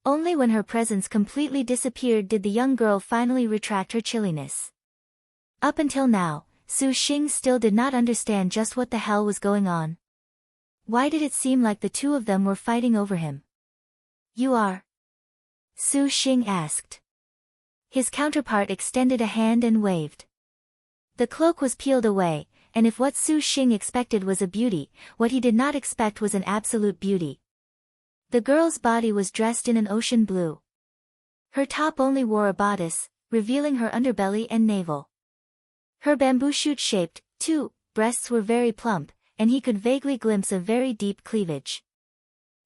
S1: Only when her presence completely disappeared did the young girl finally retract her chilliness. Up until now, Su Xing still did not understand just what the hell was going on. Why did it seem like the two of them were fighting over him? You are? Su Xing asked. His counterpart extended a hand and waved. The cloak was peeled away, and if what Su Xing expected was a beauty, what he did not expect was an absolute beauty. The girl's body was dressed in an ocean blue. Her top only wore a bodice, revealing her underbelly and navel. Her bamboo shoot-shaped, too, breasts were very plump, and he could vaguely glimpse a very deep cleavage.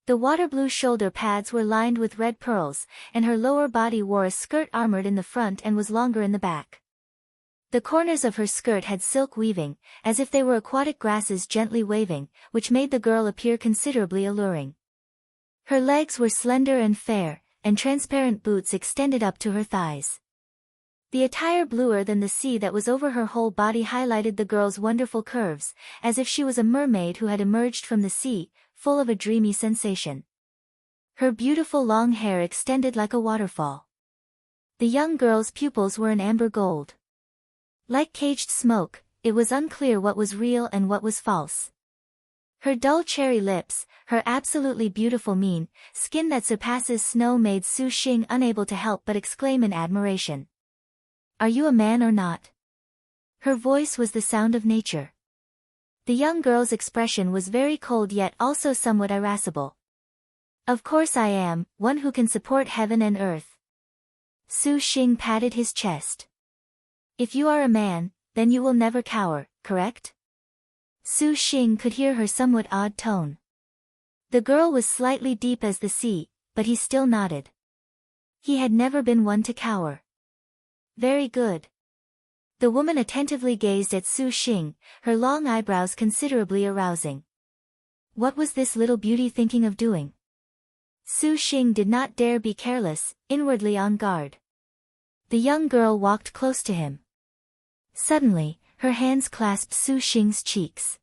S1: The water blue shoulder pads were lined with red pearls, and her lower body wore a skirt armored in the front and was longer in the back. The corners of her skirt had silk weaving, as if they were aquatic grasses gently waving, which made the girl appear considerably alluring. Her legs were slender and fair, and transparent boots extended up to her thighs. The attire bluer than the sea that was over her whole body highlighted the girl's wonderful curves, as if she was a mermaid who had emerged from the sea, full of a dreamy sensation. Her beautiful long hair extended like a waterfall. The young girl's pupils were an amber gold. Like caged smoke, it was unclear what was real and what was false. Her dull cherry lips, her absolutely beautiful mien, skin that surpasses snow made Su Xing unable to help but exclaim in admiration. "Are you a man or not?" Her voice was the sound of nature. The young girl's expression was very cold yet also somewhat irascible. "Of course I am, one who can support heaven and earth." Su Xing patted his chest. "If you are a man, then you will never cower, correct?" Su Xing could hear her somewhat odd tone. The girl was slightly deep as the sea, but he still nodded. He had never been one to cower. "Very good." The woman attentively gazed at Su Xing, her long eyebrows considerably arousing. What was this little beauty thinking of doing? Su Xing did not dare be careless, inwardly on guard. The young girl walked close to him. Suddenly, her hands clasped Su Xing's cheeks.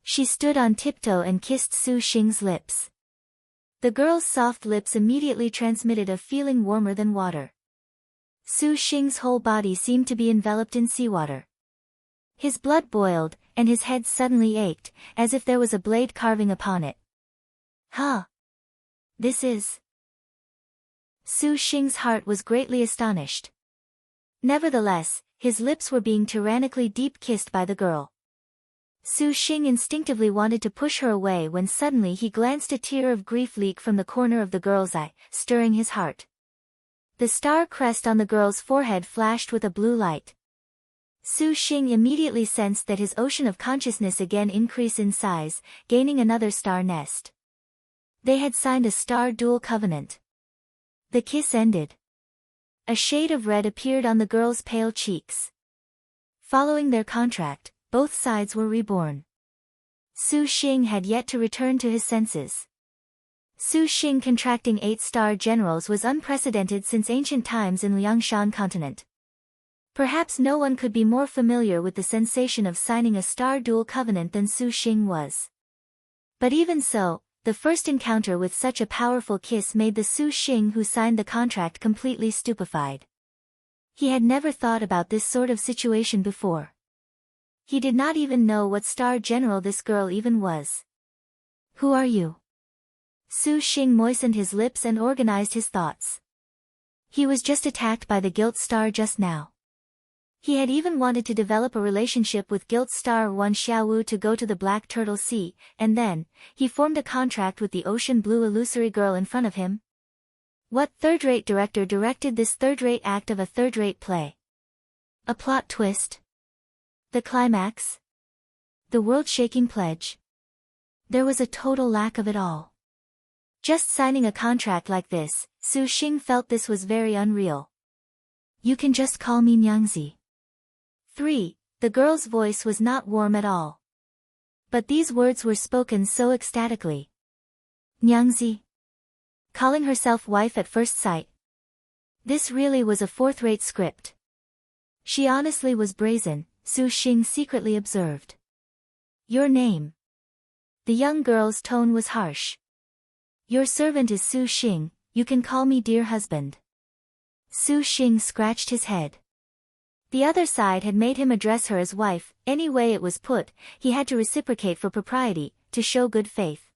S1: She stood on tiptoe and kissed Su Xing's lips. The girl's soft lips immediately transmitted a feeling warmer than water. Su Xing's whole body seemed to be enveloped in seawater. His blood boiled, and his head suddenly ached, as if there was a blade carving upon it. "Huh! This is..." Su Xing's heart was greatly astonished. Nevertheless, his lips were being tyrannically deep-kissed by the girl. Su Xing instinctively wanted to push her away when suddenly he glanced a tear of grief leak from the corner of the girl's eye, stirring his heart. The star crest on the girl's forehead flashed with a blue light. Su Xing immediately sensed that his ocean of consciousness again increased in size, gaining another star nest. They had signed a star dual covenant. The kiss ended. A shade of red appeared on the girl's pale cheeks. Following their contract, both sides were reborn. Su Xing had yet to return to his senses. Su Xing contracting 8-star generals was unprecedented since ancient times in Liangshan continent. Perhaps no one could be more familiar with the sensation of signing a star dual covenant than Su Xing was. But even so, the first encounter with such a powerful kiss made the Su Xing who signed the contract completely stupefied. He had never thought about this sort of situation before. He did not even know what star general this girl even was. "Who are you?" Su Xing moistened his lips and organized his thoughts. He was just attacked by the Guilt Star just now. He had even wanted to develop a relationship with Guilt Star Wan Xiaowu to go to the Black Turtle Sea, and then, he formed a contract with the ocean blue illusory girl in front of him. What third-rate director directed this third-rate act of a third-rate play? A plot twist? The climax? The world-shaking pledge? There was a total lack of it all. Just signing a contract like this, Su Xing felt this was very unreal. "You can just call me Nyangzi." 3. The girl's voice was not warm at all. But these words were spoken so ecstatically. Nyangzi. Calling herself wife at first sight. This really was a fourth-rate script. She honestly was brazen, Su Xing secretly observed. "Your name?" The young girl's tone was harsh. "Your servant is Su Xing, you can call me dear husband." Su Xing scratched his head. The other side had made him address her as wife, any way it was put, he had to reciprocate for propriety, to show good faith.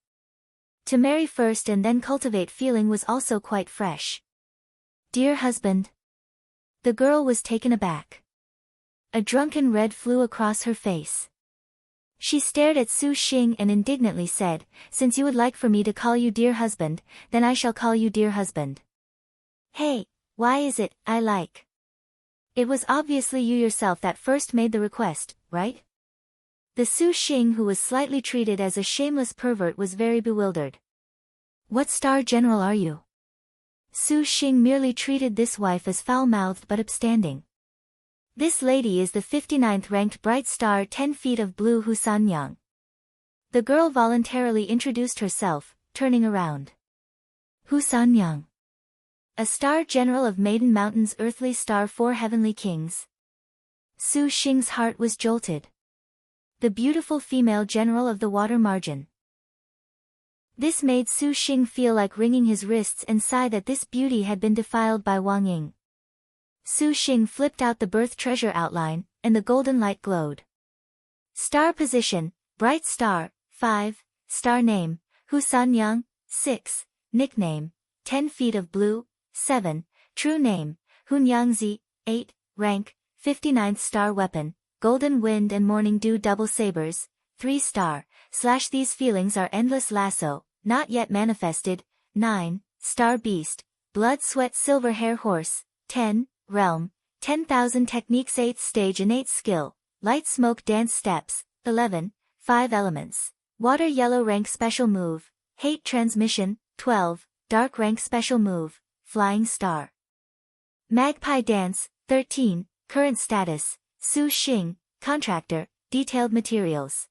S1: To marry first and then cultivate feeling was also quite fresh. "Dear husband." The girl was taken aback. A drunken red flew across her face. She stared at Su Xing and indignantly said, "Since you would like for me to call you dear husband, then I shall call you dear husband." "Hey, why is it, I like?" "It was obviously you yourself that first made the request, right?" The Su Xing, who was slightly treated as a shameless pervert, was very bewildered. "What star general are you?" Su Xing merely treated this wife as foul-mouthed but upstanding. "This lady is the 59th ranked bright star 10 feet of blue Husanyang." The girl voluntarily introduced herself, turning around. "Husanyang. A star general of Maiden Mountain's earthly star 4 heavenly kings." Su Xing's heart was jolted. The beautiful female general of the water margin. This made Su Xing feel like wringing his wrists and sigh that this beauty had been defiled by Wang Ying. Su Xing flipped out the birth treasure outline, and the golden light glowed. Star position, bright star, 5, star name, Husanyang, 6, nickname, 10 feet of blue, 7, true name, Hunyangzi, 8, rank, 59th star weapon, golden wind and morning dew double sabers, 3 star, / these feelings are endless lasso, not yet manifested, 9, star beast, blood sweat silver hair horse, 10, realm, 10,000 techniques 8th stage innate skill, light smoke dance steps, 11, 5 elements, water yellow rank special move, hate transmission, 12, dark rank special move, flying star. Magpie dance, 13, current status, Su Xing, contractor, detailed materials.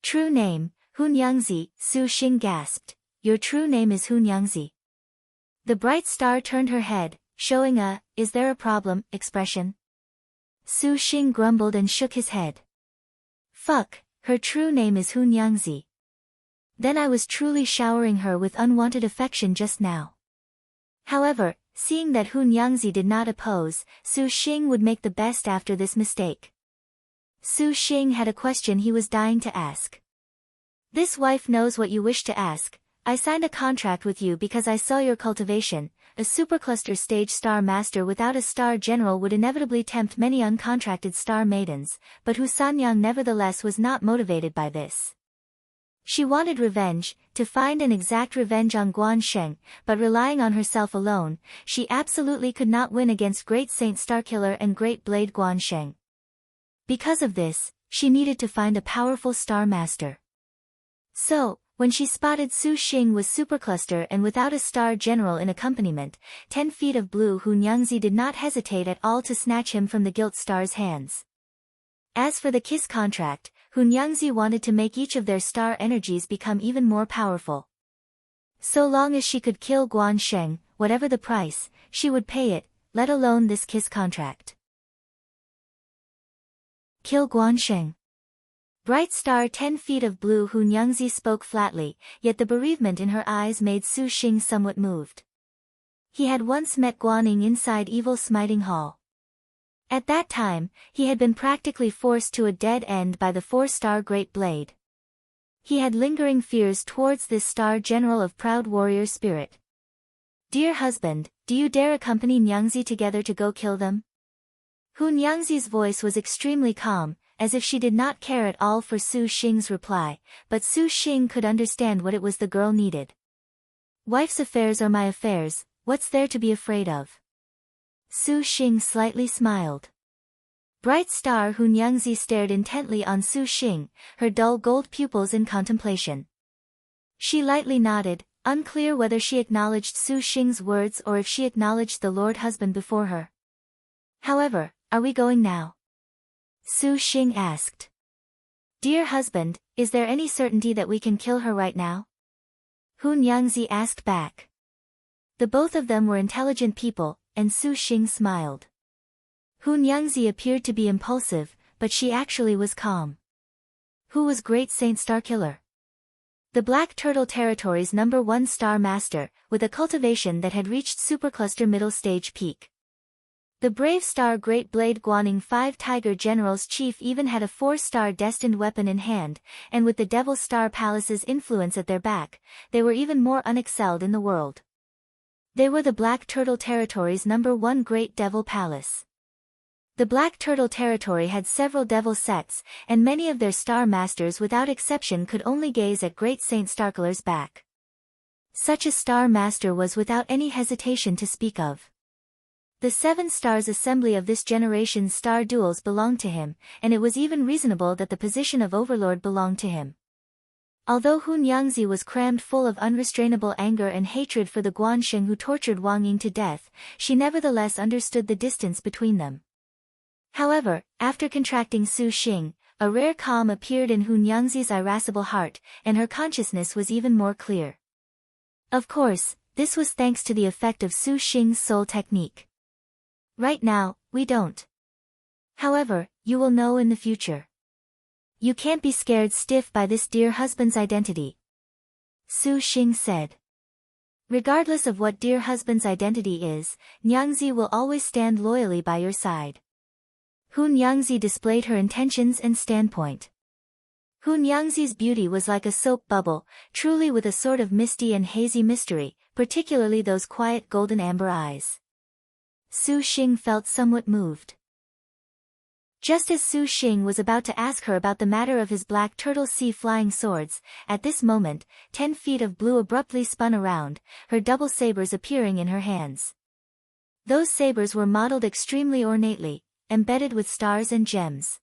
S1: True name, Hunyangzi, Su Xing gasped. "Your true name is Hunyangzi." The bright star turned her head, showing a, "Is there a problem?" expression. Su Xing grumbled and shook his head. "Fuck, her true name is Hunyangzi. Then I was truly showering her with unwanted affection just now." However, seeing that Hunyangzi did not oppose, Su Xing would make the best after this mistake. Su Xing had a question he was dying to ask. "This wife knows what you wish to ask. I signed a contract with you because I saw your cultivation. A supercluster stage star master without a star general would inevitably tempt many uncontracted star maidens, but Husanyang nevertheless was not motivated by this. She wanted revenge, to find and exact revenge on Guansheng, but relying on herself alone, she absolutely could not win against Great Saint Starkiller and Great Blade Guansheng. Because of this, she needed to find a powerful star master. So, when she spotted Su Xing was supercluster and without a star general in accompaniment, 10 feet of blue, Hunyangzi did not hesitate at all to snatch him from the Gilt Star's hands. As for the kiss contract, Hunyangzi wanted to make each of their star energies become even more powerful. So long as she could kill Guansheng, whatever the price, she would pay it, let alone this kiss contract. Kill Guansheng. Bright star 10 feet of blue, Hunyangzi spoke flatly, yet the bereavement in her eyes made Su Xing somewhat moved. He had once met Guaning inside Evil Smiting Hall. At that time, he had been practically forced to a dead end by the 4-star Great Blade. He had lingering fears towards this star general of proud warrior spirit. "Dear husband, do you dare accompany Nyangzi together to go kill them?" Hunyangzi's voice was extremely calm, as if she did not care at all for Su Xing's reply, but Su Xing could understand what it was the girl needed. "Wife's affairs are my affairs, what's there to be afraid of?" Su Xing slightly smiled. Bright star Hunyangzi stared intently on Su Xing, her dull gold pupils in contemplation. She lightly nodded, unclear whether she acknowledged Su Xing's words or if she acknowledged the lord husband before her. "However, are we going now?" Su Xing asked. "Dear husband, is there any certainty that we can kill her right now?" Hunyangzi asked back. The both of them were intelligent people, and Su Xing smiled. Hunyangzi appeared to be impulsive, but she actually was calm. Who was Great Saint Starkiller? The Black Turtle Territory's #1 star master, with a cultivation that had reached supercluster middle stage peak. The brave star Great Blade Guaning 5 Tiger General's chief even had a 4-star destined weapon in hand, and with the Devil Star Palace's influence at their back, they were even more unexcelled in the world. They were the Black Turtle Territory's #1 Great Devil Palace. The Black Turtle territory had several devil sects, and many of their star masters without exception could only gaze at Great Saint Starkiller's back. Such a star master was without any hesitation to speak of. The 7 stars assembly of this generation's star duels belonged to him, and it was even reasonable that the position of overlord belonged to him. Although Hun Yangzi was crammed full of unrestrainable anger and hatred for the Guanxing who tortured Wang Ying to death, she nevertheless understood the distance between them. However, after contracting Su Xing, a rare calm appeared in Hun Yangzi's irascible heart, and her consciousness was even more clear. Of course, this was thanks to the effect of Su Xing's soul technique. Right now, we don't. However, you will know in the future. You can't be scared stiff by this dear husband's identity. Su Xing said. Regardless of what dear husband's identity is, Nyangzi will always stand loyally by your side. Hun Yangzi displayed her intentions and standpoint. Hun Yangzi's beauty was like a soap bubble, truly with a sort of misty and hazy mystery, particularly those quiet golden amber eyes. Su Xing felt somewhat moved. Just as Su Xing was about to ask her about the matter of his Black Turtle Sea flying swords, at this moment, 10 feet of blue abruptly spun around, her double sabers appearing in her hands. Those sabers were modeled extremely ornately, embedded with stars and gems.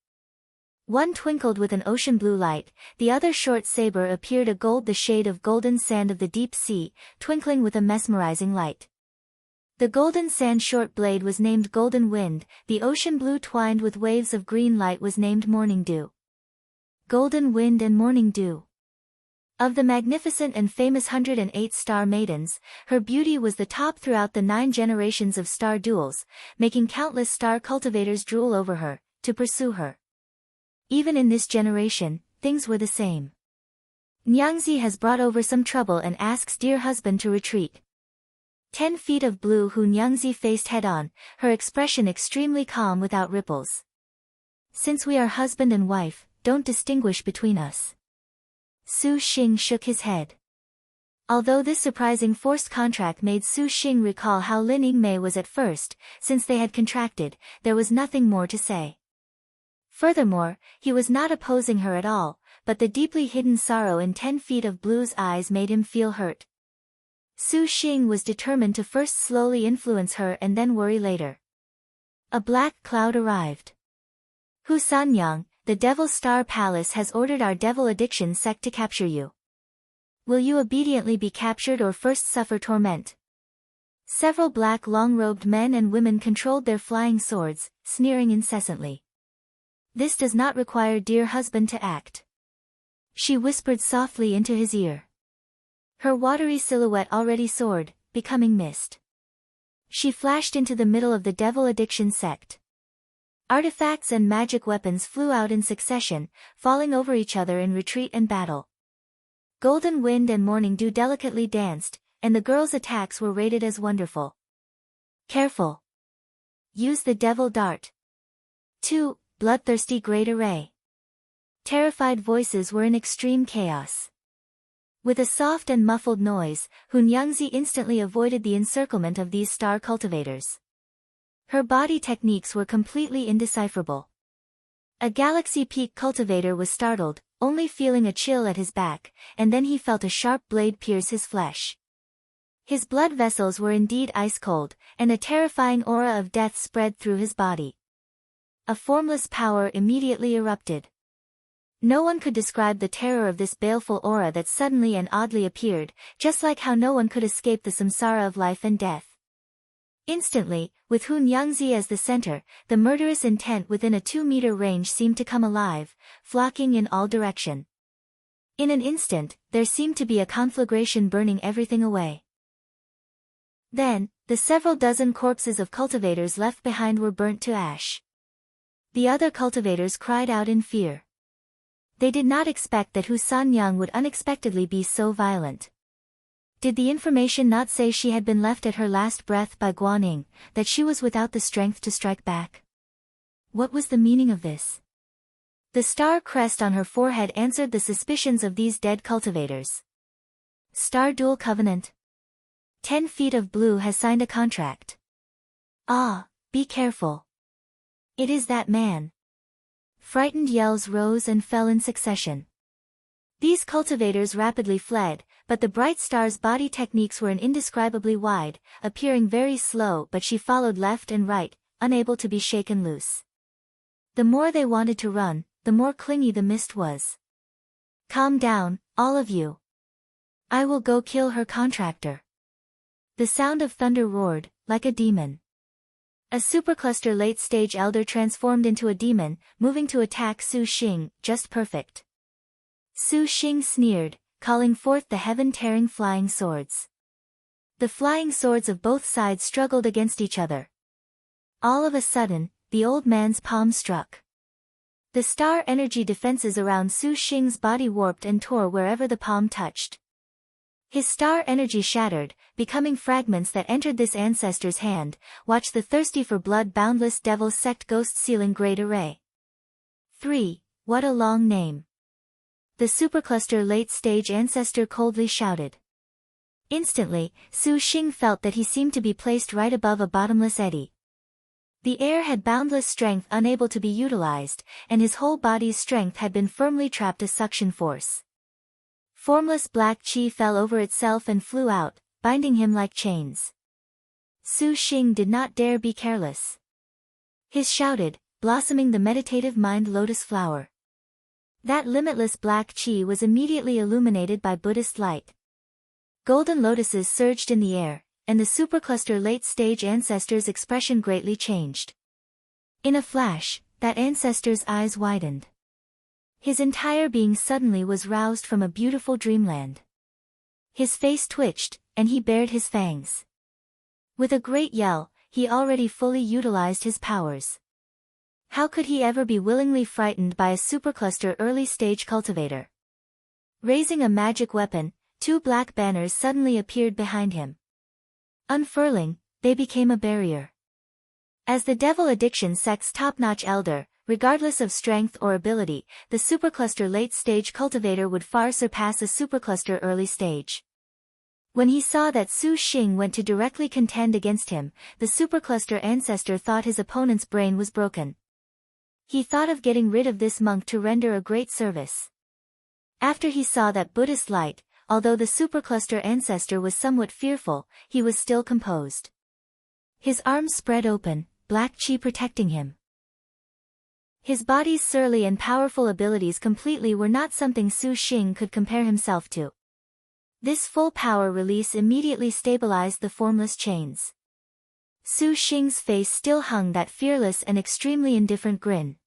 S1: One twinkled with an ocean blue light, the other short saber appeared a gold the shade of golden sand of the deep sea, twinkling with a mesmerizing light. The golden sand short blade was named Golden Wind, the ocean blue twined with waves of green light was named Morning Dew. Golden Wind and Morning Dew. Of the magnificent and famous 108 star maidens, her beauty was the top throughout the 9 generations of star duels, making countless star cultivators drool over her, to pursue her. Even in this generation, things were the same. Nyangzi has brought over some trouble and asks dear husband to retreat. 10 feet of blue Hun Yangzi faced head-on, her expression extremely calm without ripples. Since we are husband and wife, don't distinguish between us. Su Xing shook his head. Although this surprising forced contract made Su Xing recall how Lin Yingmei was at first, since they had contracted, there was nothing more to say. Furthermore, he was not opposing her at all, but the deeply hidden sorrow in 10 feet of blue's eyes made him feel hurt. Su Xing was determined to first slowly influence her and then worry later. A black cloud arrived. Hu Sanyang, the Devil Star Palace has ordered our Devil Addiction sect to capture you. Will you obediently be captured or first suffer torment? Several black long-robed men and women controlled their flying swords, sneering incessantly. This does not require dear husband to act. She whispered softly into his ear. Her watery silhouette already soared, becoming mist. She flashed into the middle of the Devil Addiction sect. Artifacts and magic weapons flew out in succession, falling over each other in retreat and battle. Golden Wind and Morning Dew delicately danced, and the girls' attacks were rated as wonderful. Careful. Use the Devil Dart. 2. Bloodthirsty Great Array. Terrified voices were in extreme chaos. With a soft and muffled noise, Hun Yangzi instantly avoided the encirclement of these star cultivators. Her body techniques were completely indecipherable. A Galaxy Peak cultivator was startled, only feeling a chill at his back, and then he felt a sharp blade pierce his flesh. His blood vessels were indeed ice-cold, and a terrifying aura of death spread through his body. A formless power immediately erupted. No one could describe the terror of this baleful aura that suddenly and oddly appeared, just like how no one could escape the samsara of life and death. Instantly, with Hun Yangzi as the center, the murderous intent within a 2-meter range seemed to come alive, flocking in all direction. In an instant, there seemed to be a conflagration burning everything away. Then, the several dozen corpses of cultivators left behind were burnt to ash. The other cultivators cried out in fear. They did not expect that Hu Sanyang would unexpectedly be so violent. Did the information not say she had been left at her last breath by Guanyin, that she was without the strength to strike back? What was the meaning of this? The star crest on her forehead answered the suspicions of these dead cultivators. Star Duel Covenant. 10 feet of blue has signed a contract. Ah, be careful. It is that man. Frightened yells rose and fell in succession. These cultivators rapidly fled, but the bright star's body techniques were indescribably wide, appearing very slow, but she followed left and right, unable to be shaken loose. The more they wanted to run, the more clingy the mist was. Calm down, all of you. I will go kill her contractor. The sound of thunder roared, like a demon. A supercluster late-stage elder transformed into a demon, moving to attack Su Xing, just perfect. Su Xing sneered, calling forth the heaven-tearing flying swords. The flying swords of both sides struggled against each other. All of a sudden, the old man's palm struck. The star energy defenses around Su Xing's body warped and tore wherever the palm touched. His star energy shattered, becoming fragments that entered this ancestor's hand. Watch the thirsty for blood boundless devil sect ghost sealing great array. 3. What a long name. The supercluster late-stage ancestor coldly shouted. Instantly, Su Xing felt that he seemed to be placed right above a bottomless eddy. The air had boundless strength unable to be utilized, and his whole body's strength had been firmly trapped as suction force. Formless black chi fell over itself and flew out, binding him like chains. Su Xing did not dare be careless. His shouted, blossoming the meditative mind lotus flower. That limitless black chi was immediately illuminated by Buddhist light. Golden lotuses surged in the air, and the supercluster late-stage ancestor's expression greatly changed. In a flash, that ancestor's eyes widened. His entire being suddenly was roused from a beautiful dreamland. His face twitched, and he bared his fangs. With a great yell, he already fully utilized his powers. How could he ever be willingly frightened by a supercluster early-stage cultivator? Raising a magic weapon, 2 black banners suddenly appeared behind him. Unfurling, they became a barrier. As the Devil Addiction sect's top-notch elder, regardless of strength or ability, the supercluster late-stage cultivator would far surpass a supercluster early-stage. When he saw that Su Xing went to directly contend against him, the supercluster ancestor thought his opponent's brain was broken. He thought of getting rid of this monk to render a great service. After he saw that Buddhist light, although the supercluster ancestor was somewhat fearful, he was still composed. His arms spread open, black chi protecting him. His body's surly and powerful abilities completely were not something Su Xing could compare himself to. This full power release immediately stabilized the formless chains. Su Xing's face still hung that fearless and extremely indifferent grin.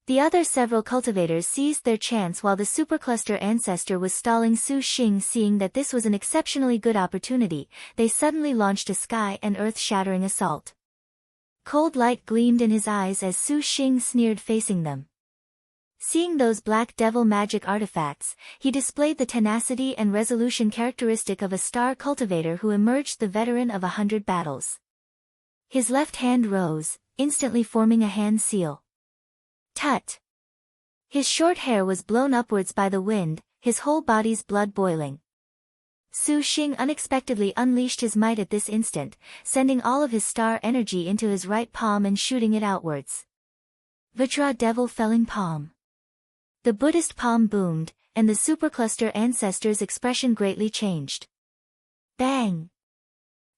S1: The other several cultivators seized their chance while the supercluster ancestor was stalling Su Xing. Seeing that this was an exceptionally good opportunity, they suddenly launched a sky and earth-shattering assault. Cold light gleamed in his eyes as Su Xing sneered facing them. Seeing those black devil magic artifacts, he displayed the tenacity and resolution characteristic of a star cultivator who emerged the veteran of 100 battles. His left hand rose, instantly forming a hand seal. Tut! His short hair was blown upwards by the wind, his whole body's blood boiling. Su Xing unexpectedly unleashed his might at this instant, sending all of his star energy into his right palm and shooting it outwards. Vajra Devil Felling Palm. The Buddhist palm boomed, and the supercluster ancestor's expression greatly changed. Bang!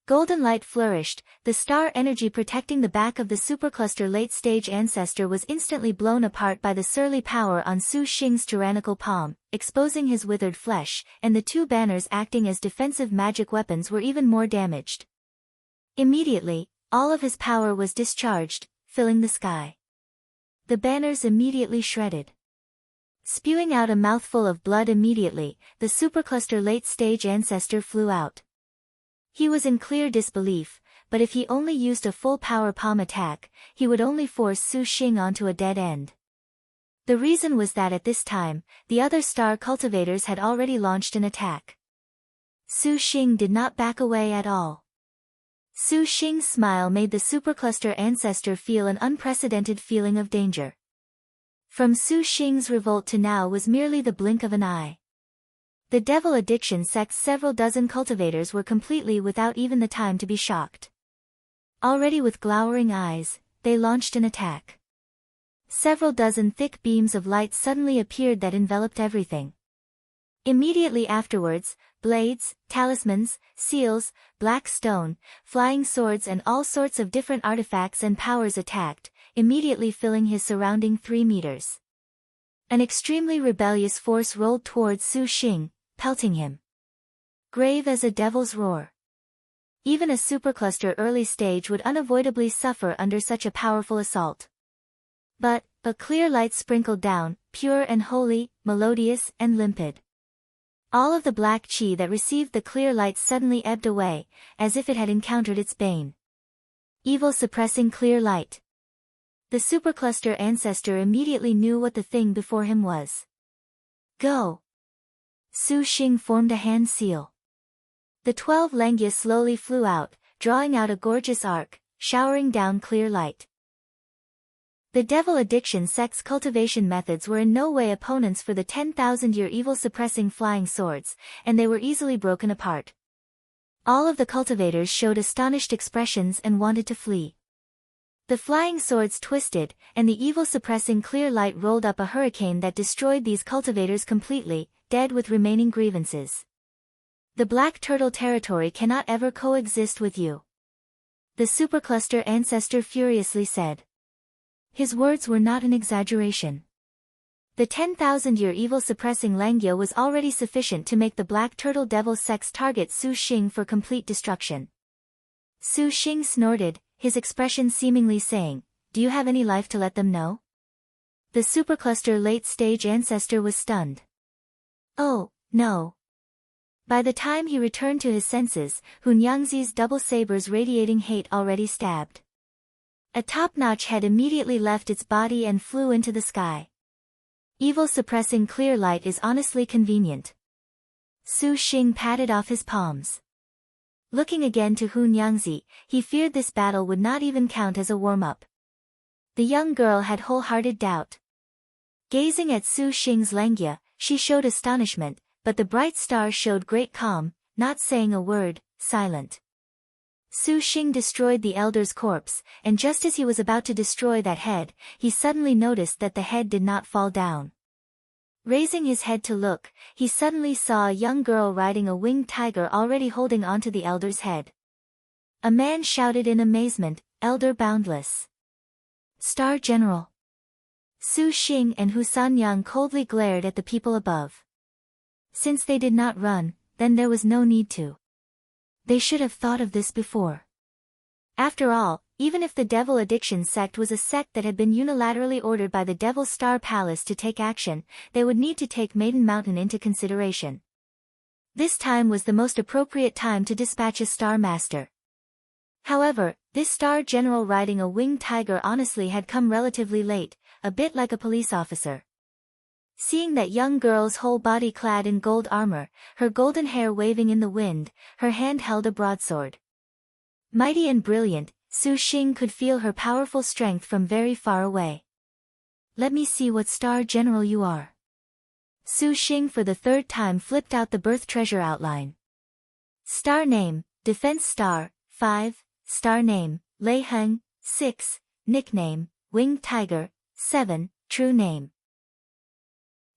S1: Golden light flourished, the star energy protecting the back of the supercluster late-stage ancestor was instantly blown apart by the surly power on Su Xing's tyrannical palm, exposing his withered flesh, and the 2 banners acting as defensive magic weapons were even more damaged. Immediately, all of his power was discharged, filling the sky. The banners immediately shredded. Spewing out a mouthful of blood immediately, the supercluster late-stage ancestor flew out. He was in clear disbelief, but if he only used a full power palm attack, he would only force Su Xing onto a dead end. The reason was that at this time, the other star cultivators had already launched an attack. Su Xing did not back away at all. Su Xing's smile made the supercluster ancestor feel an unprecedented feeling of danger. From Su Xing's revolt to now was merely the blink of an eye. The Devil Addiction sect's several dozen cultivators were completely without even the time to be shocked. Already with glowering eyes, they launched an attack. Several dozen thick beams of light suddenly appeared that enveloped everything. Immediately afterwards, blades, talismans, seals, black stone, flying swords and all sorts of different artifacts and powers attacked, immediately filling his surrounding 3 meters. An extremely rebellious force rolled towards Su Xing, pelting him. Grave as a devil's roar. Even a supercluster early stage would unavoidably suffer under such a powerful assault. But clear light sprinkled down, pure and holy, melodious and limpid. All of the black chi that received the clear light suddenly ebbed away, as if it had encountered its bane. Evil suppressing clear light. The supercluster ancestor immediately knew what the thing before him was. Go! Su Xing formed a hand seal. The 12 Lengia slowly flew out, drawing out a gorgeous arc, showering down clear light. The devil addiction sect's cultivation methods were in no way opponents for the 10,000-year evil-suppressing flying swords, and they were easily broken apart. All of the cultivators showed astonished expressions and wanted to flee. The flying swords twisted, and the evil-suppressing clear light rolled up a hurricane that destroyed these cultivators completely, dead with remaining grievances. The Black Turtle territory cannot ever coexist with you. The supercluster ancestor furiously said. His words were not an exaggeration. The 10,000-year evil-suppressing Langya was already sufficient to make the Black Turtle Devil Sect's target Su Xing for complete destruction. Su Xing snorted, his expression seemingly saying, "Do you have any life to let them know?" The supercluster late-stage ancestor was stunned. Oh, no. By the time he returned to his senses, Hunyangzi's double sabers radiating hate already stabbed. A top-notch head immediately left its body and flew into the sky. Evil-suppressing clear light is honestly convenient. Su Xing patted off his palms. Looking again to Hunyangzi, he feared this battle would not even count as a warm-up. The young girl had wholehearted doubt. Gazing at Su Xing's Langya, she showed astonishment, but the bright star showed great calm, not saying a word, silent. Su Xing destroyed the elder's corpse, and just as he was about to destroy that head, he suddenly noticed that the head did not fall down. Raising his head to look, he suddenly saw a young girl riding a winged tiger already holding onto the elder's head. A man shouted in amazement, "Elder Boundless! Star General!" Su Xing and Hu Sanyang coldly glared at the people above. Since they did not run, then there was no need to. They should have thought of this before. After all, even if the Devil Addiction sect was a sect that had been unilaterally ordered by the Devil Star Palace to take action, they would need to take Maiden Mountain into consideration. This time was the most appropriate time to dispatch a Star Master. However, this Star General riding a winged tiger honestly had come relatively late, a bit like a police officer. Seeing that young girl's whole body clad in gold armor, her golden hair waving in the wind, her hand held a broadsword. Mighty and brilliant, Su Xing could feel her powerful strength from very far away. "Let me see what Star General you are." Su Xing for the 3rd time flipped out the birth treasure outline. Star name, Defense Star, 5, Star name, Lei Heng, 6, Nickname, Winged Tiger, 7, True name.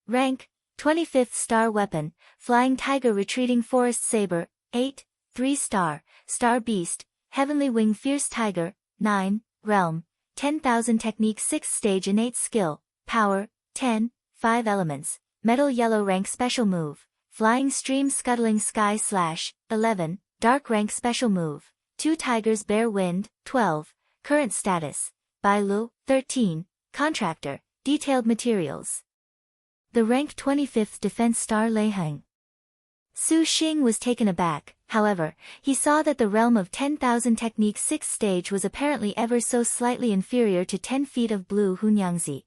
S1: Rank, 25th Star Weapon, Flying Tiger Retreating Forest Saber, 8, 3 Star, Star Beast, Heavenly Wing Fierce Tiger, 9, Realm, 10,000 Technique 6th Stage Innate Skill, Power, 10, 5 Elements, Metal Yellow Rank Special Move, Flying Stream Scuttling Sky Slash, 11, Dark Rank Special Move, 2 Tigers Bear Wind, 12, Current Status, Bailu, 13, Contractor, Detailed Materials. The rank 25th Defense Star Lei Heng. Su Xing was taken aback, however, he saw that the realm of 10,000 Technique 6th Stage was apparently ever so slightly inferior to 10 feet of blue Hunyangzi.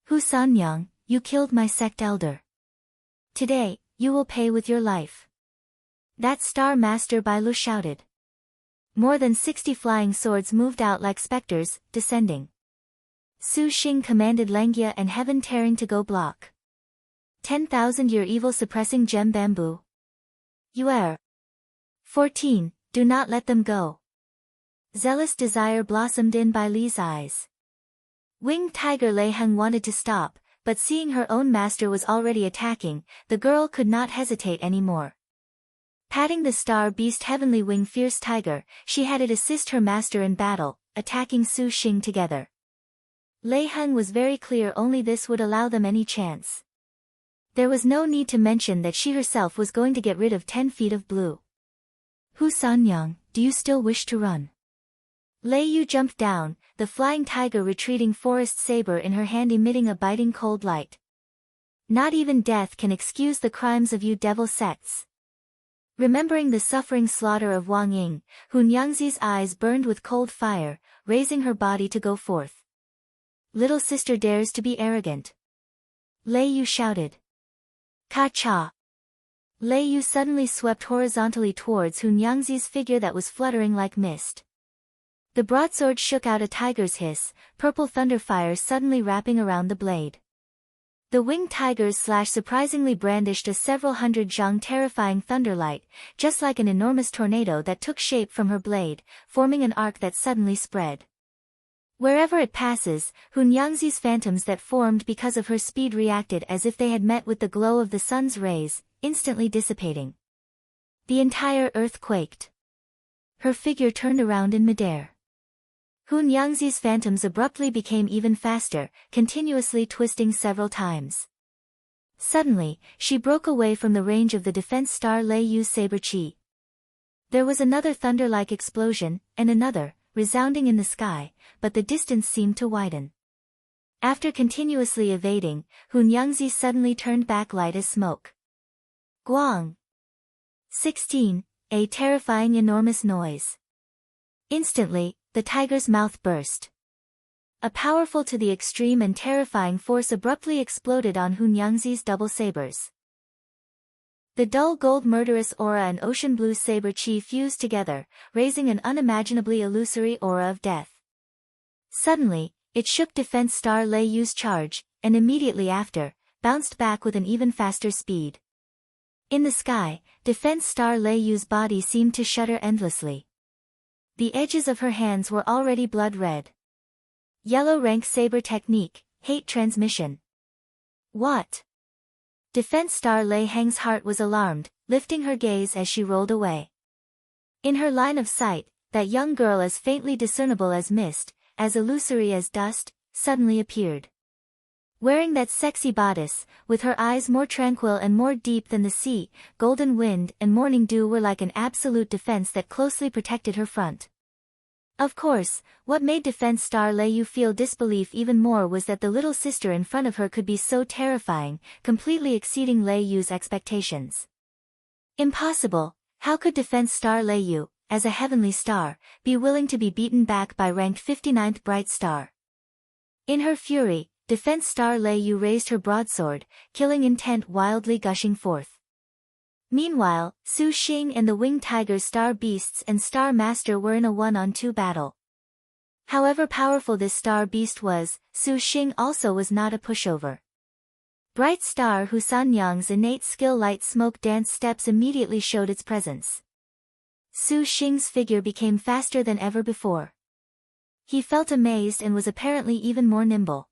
S1: "Hu Sanyang, you killed my sect elder. Today, you will pay with your life." That Star Master Bailu shouted. More than 60 flying swords moved out like specters, descending. Su Xing commanded Langya and Heaven Tearing to go block. 10,000-year evil-suppressing gem bamboo. Yuer. 14, do not let them go. Zealous desire blossomed in Bai Li's eyes. Winged tiger Lei Heng wanted to stop, but seeing her own master was already attacking, the girl could not hesitate anymore. Patting the star beast Heavenly Wing Fierce Tiger, she had it assist her master in battle, attacking Su Xing together. Lei Heng was very clear only this would allow them any chance. There was no need to mention that she herself was going to get rid of 10 feet of blue. Hu Sanyang, do you still wish to run? Lei Yu jumped down, the flying tiger retreating forest saber in her hand emitting a biting cold light. Not even death can excuse the crimes of you devil sects. Remembering the suffering slaughter of Wang Ying, Hun Yangzi's eyes burned with cold fire, raising her body to go forth. Little sister dares to be arrogant. Lei Yu shouted. Ka-cha! Lei Yu suddenly swept horizontally towards Hun Yangzi's figure that was fluttering like mist. The broadsword shook out a tiger's hiss, purple thunder fire suddenly wrapping around the blade. The winged tigers surprisingly brandished a several hundred zhang terrifying thunderlight, just like an enormous tornado that took shape from her blade, forming an arc that suddenly spread. Wherever it passes, Hun Yangzi's phantoms that formed because of her speed reacted as if they had met with the glow of the sun's rays, instantly dissipating. The entire earth quaked. Her figure turned around in midair. Hun Yangzi's phantoms abruptly became even faster, continuously twisting several times. Suddenly, she broke away from the range of the defense star Lei Yu's saber chi. There was another thunder-like explosion, and another, resounding in the sky, but the distance seemed to widen. After continuously evading, Hun Yangzi suddenly turned back light as smoke. Guang! 16. A terrifying enormous noise. Instantly, the tiger's mouth burst. A powerful to the extreme and terrifying force abruptly exploded on Hun Yangzi's double sabers. The dull gold murderous aura and ocean blue saber chi fused together, raising an unimaginably illusory aura of death. Suddenly, it shook defense star Lei Yu's charge, and immediately after, bounced back with an even faster speed. In the sky, defense star Lei Yu's body seemed to shudder endlessly. The edges of her hands were already blood red. Yellow rank saber technique, hate transmission. What? Defense star Lei Heng's heart was alarmed, lifting her gaze as she rolled away. In her line of sight, that young girl as faintly discernible as mist, as illusory as dust, suddenly appeared. Wearing that sexy bodice, with her eyes more tranquil and more deep than the sea, golden wind and morning dew were like an absolute defense that closely protected her front. Of course, what made defense star Lei Yu feel disbelief even more was that the little sister in front of her could be so terrifying, completely exceeding Lei Yu's expectations. Impossible! How could defense star Lei Yu, as a heavenly star, be willing to be beaten back by ranked 59th bright star? In her fury, defense star Lei Yu raised her broadsword, killing intent wildly gushing forth. Meanwhile, Su Xing and the winged tiger's star beasts and star master were in a 1-on-2 battle. However powerful this star beast was, Su Xing also was not a pushover. Bright star Hu Sanyang's innate skill light smoke dance steps immediately showed its presence. Su Xing's figure became faster than ever before. He felt amazed and was apparently even more nimble.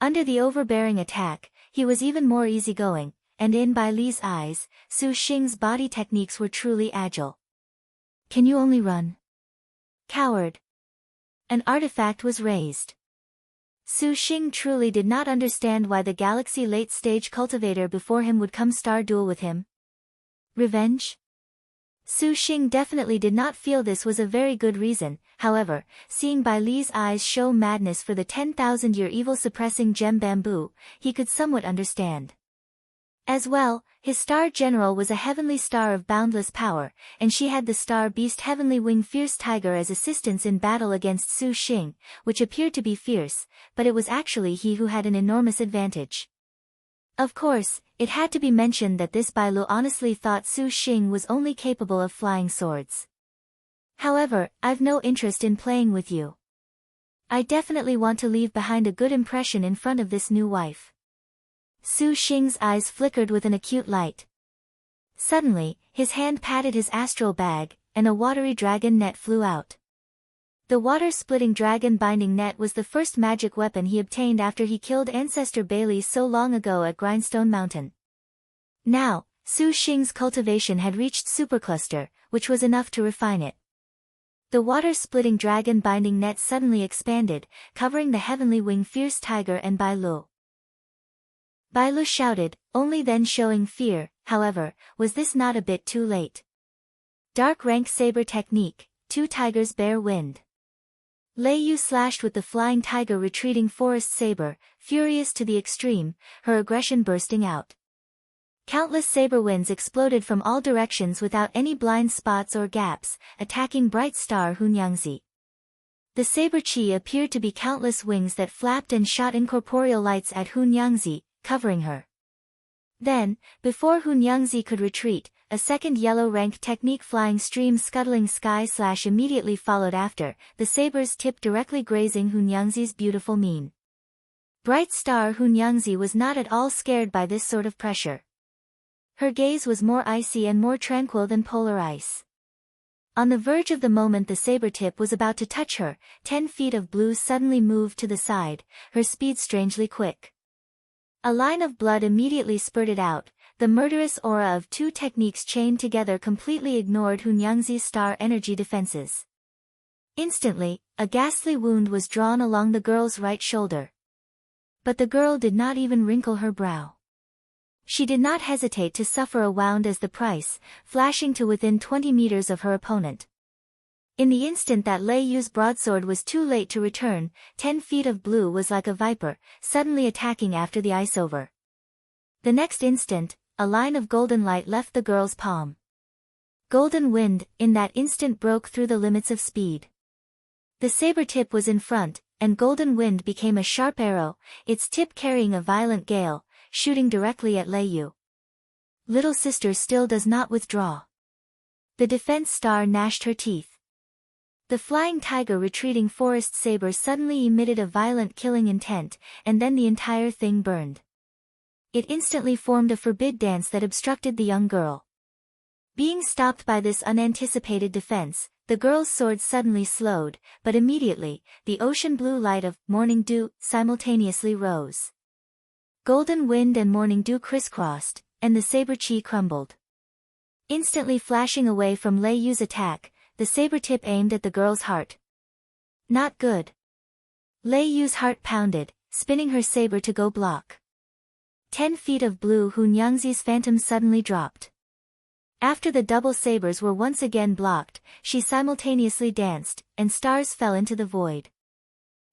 S1: Under the overbearing attack, he was even more easygoing, and in Bai Li's eyes, Su Xing's body techniques were truly agile. Can you only run? Coward! An artifact was raised. Su Xing truly did not understand why the galaxy late-stage cultivator before him would come star duel with him. Revenge? Su Xing definitely did not feel this was a very good reason, however, seeing Bai Li's eyes show madness for the 10,000-year evil-suppressing gem bamboo, he could somewhat understand. As well, his star general was a heavenly star of boundless power, and she had the star beast Heavenly Wing Fierce Tiger as assistance in battle against Su Xing, which appeared to be fierce, but it was actually he who had an enormous advantage. Of course, it had to be mentioned that this Bai Lu honestly thought Su Xing was only capable of flying swords. However, I've no interest in playing with you. I definitely want to leave behind a good impression in front of this new wife. Su Xing's eyes flickered with an acute light. Suddenly, his hand patted his astral bag, and a watery dragon net flew out. The water-splitting dragon-binding net was the first magic weapon he obtained after he killed Ancestor Bailey so long ago at Grindstone Mountain. Now, Su Xing's cultivation had reached supercluster, which was enough to refine it. The water-splitting dragon-binding net suddenly expanded, covering the heavenly wing fierce tiger and Bai Lu. Bai Lu shouted, only then showing fear. However, was this not a bit too late? Dark rank saber technique, 2 tigers bear wind. Lei Yu slashed with the flying tiger retreating forest saber, furious to the extreme, her aggression bursting out. Countless saber winds exploded from all directions without any blind spots or gaps, attacking bright star Hunyangzi. The saber chi appeared to be countless wings that flapped and shot incorporeal lights at Hunyangzi, covering her. Then, before Hunyangzi could retreat, a second yellow rank technique flying stream scuttling sky slash immediately followed after, the saber's tip directly grazing Hunyangzi's beautiful mane. Bright star Hunyangzi was not at all scared by this sort of pressure. Her gaze was more icy and more tranquil than polar ice. On the verge of the moment the saber tip was about to touch her, 10 feet of blue suddenly moved to the side, her speed strangely quick. A line of blood immediately spurted out, the murderous aura of 2 techniques chained together completely ignored Hunyangzi's star energy defenses. Instantly, a ghastly wound was drawn along the girl's right shoulder. But the girl did not even wrinkle her brow. She did not hesitate to suffer a wound as the price, flashing to within 20 meters of her opponent. In the instant that Lei Yu's broadsword was too late to return, 10 feet of blue was like a viper, suddenly attacking after the ice over. The next instant, a line of golden light left the girl's palm. Golden wind, in that instant broke through the limits of speed. The saber tip was in front, and golden wind became a sharp arrow, its tip carrying a violent gale, shooting directly at Lei Yu. Little sister still does not withdraw. The defense star gnashed her teeth. The flying tiger retreating forest saber suddenly emitted a violent killing intent, and then the entire thing burned. It instantly formed a forbid dance that obstructed the young girl. Being stopped by this unanticipated defense, the girl's sword suddenly slowed, but immediately, the ocean blue light of morning dew simultaneously rose. Golden wind and morning dew crisscrossed, and the saber chi crumbled. Instantly flashing away from Lei Yu's attack, the saber tip aimed at the girl's heart. Not good. Lei Yu's heart pounded, spinning her saber to go block. 10 feet of blue Hunyangzi's phantom suddenly dropped. After the double sabers were once again blocked, she simultaneously danced, and stars fell into the void.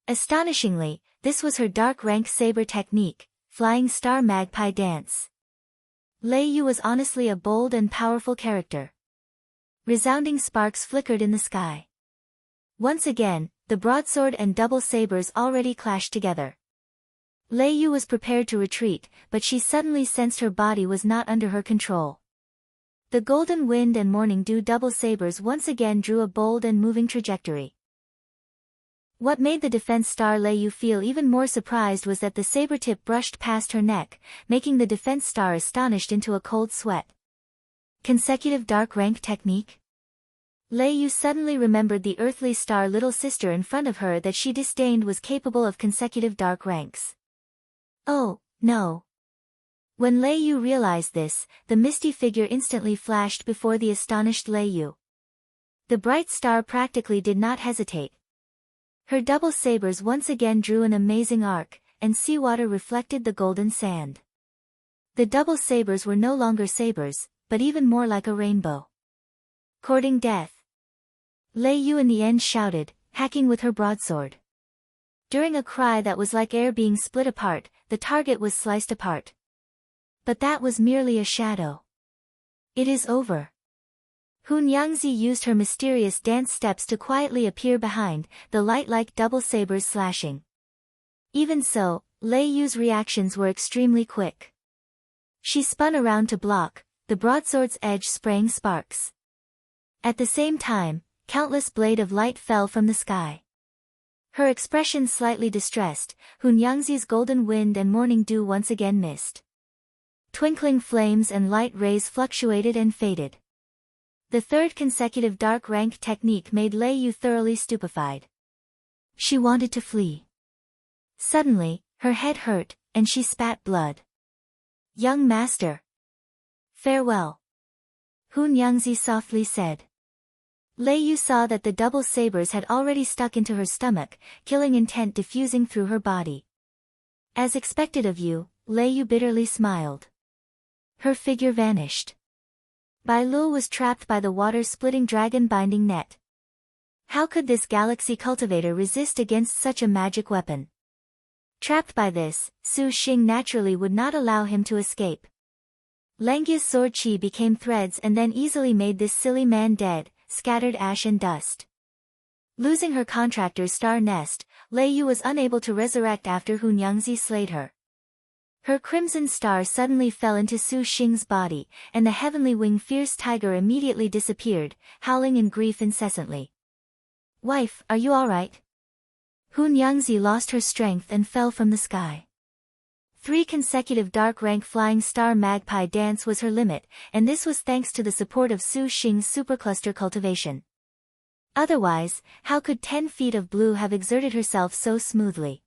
S1: Astonishingly, this was her dark rank saber technique, Flying Star Magpie Dance. Lei Yu was honestly a bold and powerful character. Resounding sparks flickered in the sky. Once again, the broadsword and double sabers already clashed together. Lei Yu was prepared to retreat, but she suddenly sensed her body was not under her control. The golden wind and morning dew double sabers once again drew a bold and moving trajectory. What made the defense star Lei Yu feel even more surprised was that the saber tip brushed past her neck, making the defense star astonished into a cold sweat. Consecutive dark rank technique? Lei Yu suddenly remembered the earthly star little sister in front of her that she disdained was capable of consecutive dark ranks. Oh, no. When Lei Yu realized this, the misty figure instantly flashed before the astonished Lei Yu. The bright star practically did not hesitate. Her double sabers once again drew an amazing arc, and seawater reflected the golden sand. The double sabers were no longer sabers, but even more like a rainbow. Courting death. Lei Yu in the end shouted, hacking with her broadsword. During a cry that was like air being split apart, the target was sliced apart. But that was merely a shadow. It is over. Hunyangzi used her mysterious dance steps to quietly appear behind, the light-like double sabers slashing. Even so, Lei Yu's reactions were extremely quick. She spun around to block, the broadsword's edge spraying sparks. At the same time, countless blades of light fell from the sky. Her expression slightly distressed, Hunyangzi's golden wind and morning dew once again missed. Twinkling flames and light rays fluctuated and faded. The third consecutive dark rank technique made Lei Yu thoroughly stupefied. She wanted to flee. Suddenly, her head hurt, and she spat blood. Young master. Farewell. Hun Yangzi softly said. Lei Yu saw that the double sabers had already stuck into her stomach, killing intent diffusing through her body. As expected of you, Lei Yu bitterly smiled. Her figure vanished. Bai Luo was trapped by the water-splitting dragon-binding net. How could this galaxy cultivator resist against such a magic weapon? Trapped by this, Su Xing naturally would not allow him to escape. Langya's sword chi became threads and then easily made this silly man dead, scattered ash and dust. Losing her contractor's star nest, Lei Yu was unable to resurrect after Hun Yangzi slayed her. Her crimson star suddenly fell into Su Xing's body, and the heavenly wing fierce tiger immediately disappeared, howling in grief incessantly. Wife, are you all right? Hun Yangzi lost her strength and fell from the sky. 3 consecutive dark rank flying star magpie dance was her limit, and this was thanks to the support of Su Xing's supercluster cultivation. Otherwise, how could 10 feet of blue have exerted herself so smoothly?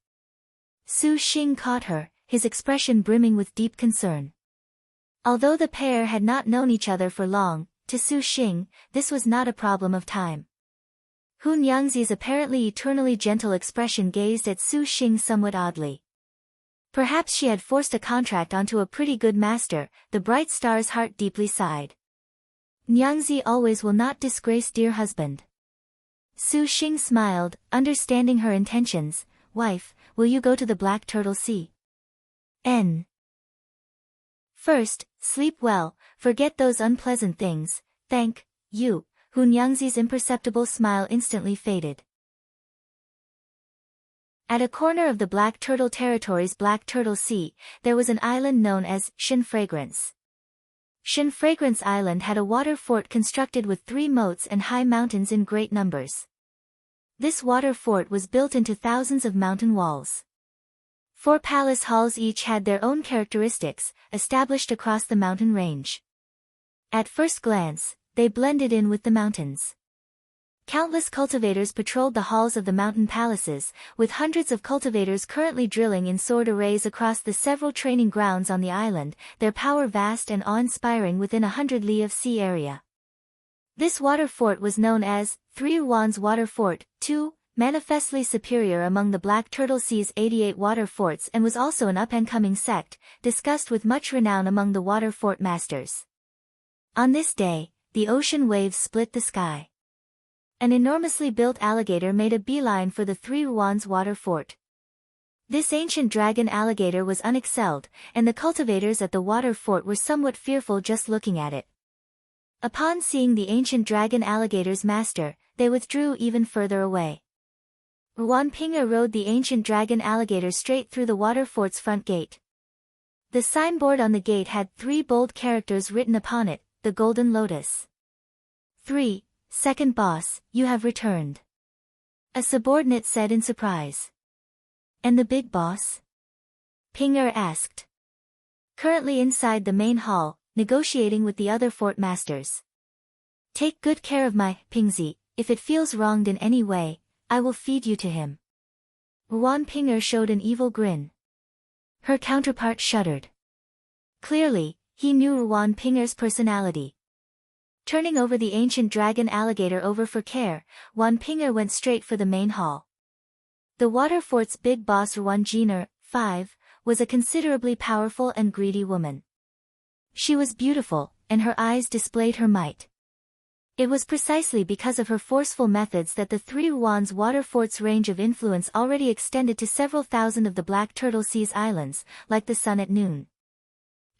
S1: Su Xing caught her, his expression brimming with deep concern. Although the pair had not known each other for long, to Su Xing, this was not a problem of time. Hun Yangzi's apparently eternally gentle expression gazed at Su Xing somewhat oddly. Perhaps she had forced a contract onto a pretty good master, the bright star's heart deeply sighed. Nyangzi always will not disgrace dear husband. Su Xing smiled, understanding her intentions. Wife, will you go to the Black Turtle Sea? N. First, sleep well, forget those unpleasant things, thank you. Hun Yangzi's imperceptible smile instantly faded. At a corner of the Black Turtle Territory's Black Turtle Sea, there was an island known as Shin Fragrance. Shin Fragrance Island had a water fort constructed with 3 moats and high mountains in great numbers. This water fort was built into thousands of mountain walls. 4 palace halls each had their own characteristics, established across the mountain range. At first glance, they blended in with the mountains. Countless cultivators patrolled the halls of the mountain palaces, with hundreds of cultivators currently drilling in sword arrays across the several training grounds on the island, their power vast and awe-inspiring within 100 li of sea area. This water fort was known as 3 Wan's Water Fort, 2, manifestly superior among the Black Turtle Sea's 88 water forts, and was also an up-and-coming sect, discussed with much renown among the water fort masters. On this day, the ocean waves split the sky. An enormously built alligator made a beeline for the 3 Wan's water fort. This ancient dragon alligator was unexcelled, and the cultivators at the water fort were somewhat fearful just looking at it. Upon seeing the ancient dragon alligator's master, they withdrew even further away. Ruan Pinga rode the ancient dragon alligator straight through the water fort's front gate. The signboard on the gate had 3 bold characters written upon it, the Golden Lotus. 3. Second boss, you have returned. A subordinate said in surprise. And the big boss? Pinger asked. Currently inside the main hall, negotiating with the other fort masters. Take good care of my Pingzi, if it feels wronged in any way, I will feed you to him. Ruan Pinger showed an evil grin. Her counterpart shuddered. Clearly, he knew Ruan Pinger's personality. Turning over the ancient dragon alligator over for care, Ruan Pinger went straight for the main hall. The water fort's big boss Ruan Jiner, 5, was a considerably powerful and greedy woman. She was beautiful, and her eyes displayed her might. It was precisely because of her forceful methods that the 3 Ruan's water fort's range of influence already extended to several thousand of the Black Turtle Sea's islands, like the sun at noon.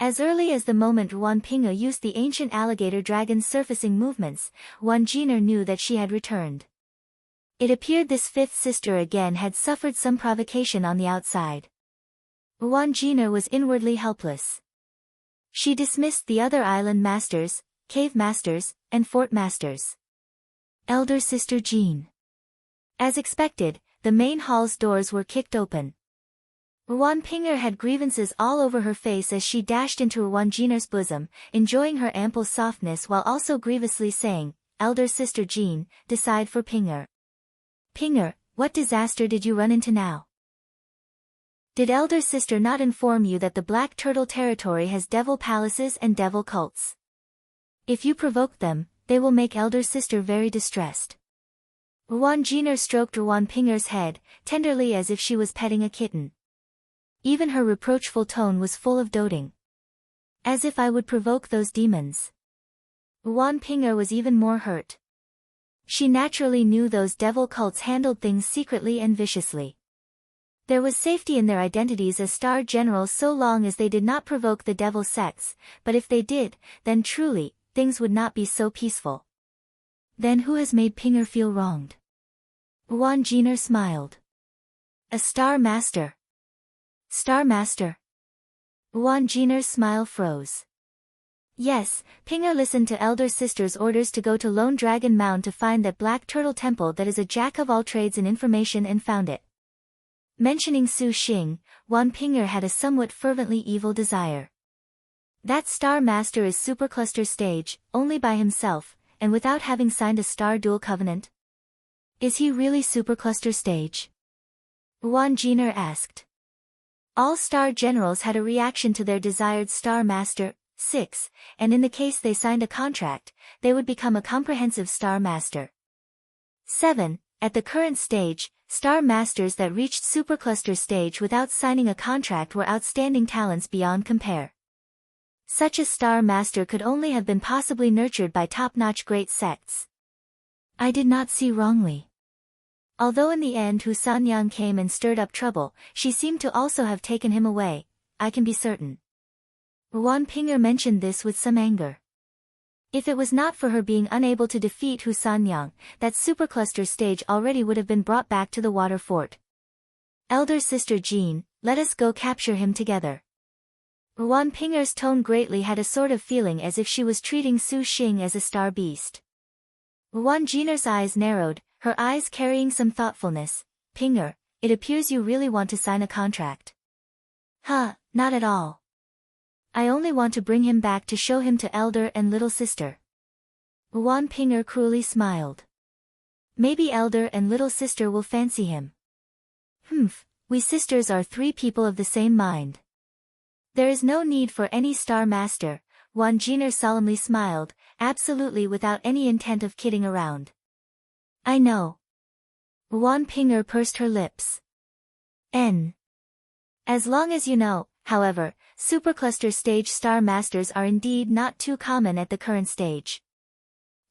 S1: As early as the moment Ruan Pinga used the ancient alligator dragon's surfacing movements, Ruan Jiner knew that she had returned. It appeared this 5th sister again had suffered some provocation on the outside. Ruan Jiner was inwardly helpless. She dismissed the other island masters, cave masters, and fort masters. Elder Sister Jean. As expected, the main hall's doors were kicked open. Ruan Pinger had grievances all over her face as she dashed into Ruan Jinner's bosom, enjoying her ample softness while also grievously saying, "Elder sister Jean, decide for Pinger. Pinger, what disaster did you run into now? Did elder sister not inform you that the Black Turtle territory has devil palaces and devil cults? If you provoke them, they will make elder sister very distressed." Ruan Jinner stroked Ruan Pinger's head, tenderly as if she was petting a kitten. Even her reproachful tone was full of doting. As if I would provoke those demons. Ruan Pinger was even more hurt. She naturally knew those devil cults handled things secretly and viciously. There was safety in their identities as star generals so long as they did not provoke the devil sects, but if they did, then truly, things would not be so peaceful. Then who has made Pinger feel wronged? Ruan Jinner smiled. A Star Master. Star Master? Ruan Jinner's smile froze. Yes, Pinger listened to elder sister's orders to go to Lone Dragon Mound to find that Black Turtle Temple that is a jack of all trades in information and found it. Mentioning Su Xing, Ruan Pinger had a somewhat fervently evil desire. That Star Master is Supercluster Stage, only by himself, and without having signed a Star Dual Covenant? Is he really Supercluster Stage? Ruan Jinner asked. All Star Generals had a reaction to their desired Star Master, 6, and in the case they signed a contract, they would become a comprehensive Star Master. 7. At the current stage, Star Masters that reached Supercluster Stage without signing a contract were outstanding talents beyond compare. Such a Star Master could only have been possibly nurtured by top-notch great sects. I did not see wrongly. Although in the end Hu Sanyang came and stirred up trouble, she seemed to also have taken him away, I can be certain. Ruan Pinger mentioned this with some anger. If it was not for her being unable to defeat Hu Sanyang, that Supercluster Stage already would have been brought back to the Water Fort. Elder sister Jean, let us go capture him together. Ruan Pinger's tone greatly had a sort of feeling as if she was treating Su Xing as a star beast. Ruan Jinner's eyes narrowed, her eyes carrying some thoughtfulness. Pinger, it appears you really want to sign a contract. Huh, not at all. I only want to bring him back to show him to elder and little sister. Ruan Pinger cruelly smiled. Maybe elder and little sister will fancy him. We sisters are 3 people of the same mind. There is no need for any Star Master, Ruan Jinner solemnly smiled, absolutely without any intent of kidding around. I know. Ruan Pinger pursed her lips. As long as you know, however, Supercluster Stage Star Masters are indeed not too common at the current stage.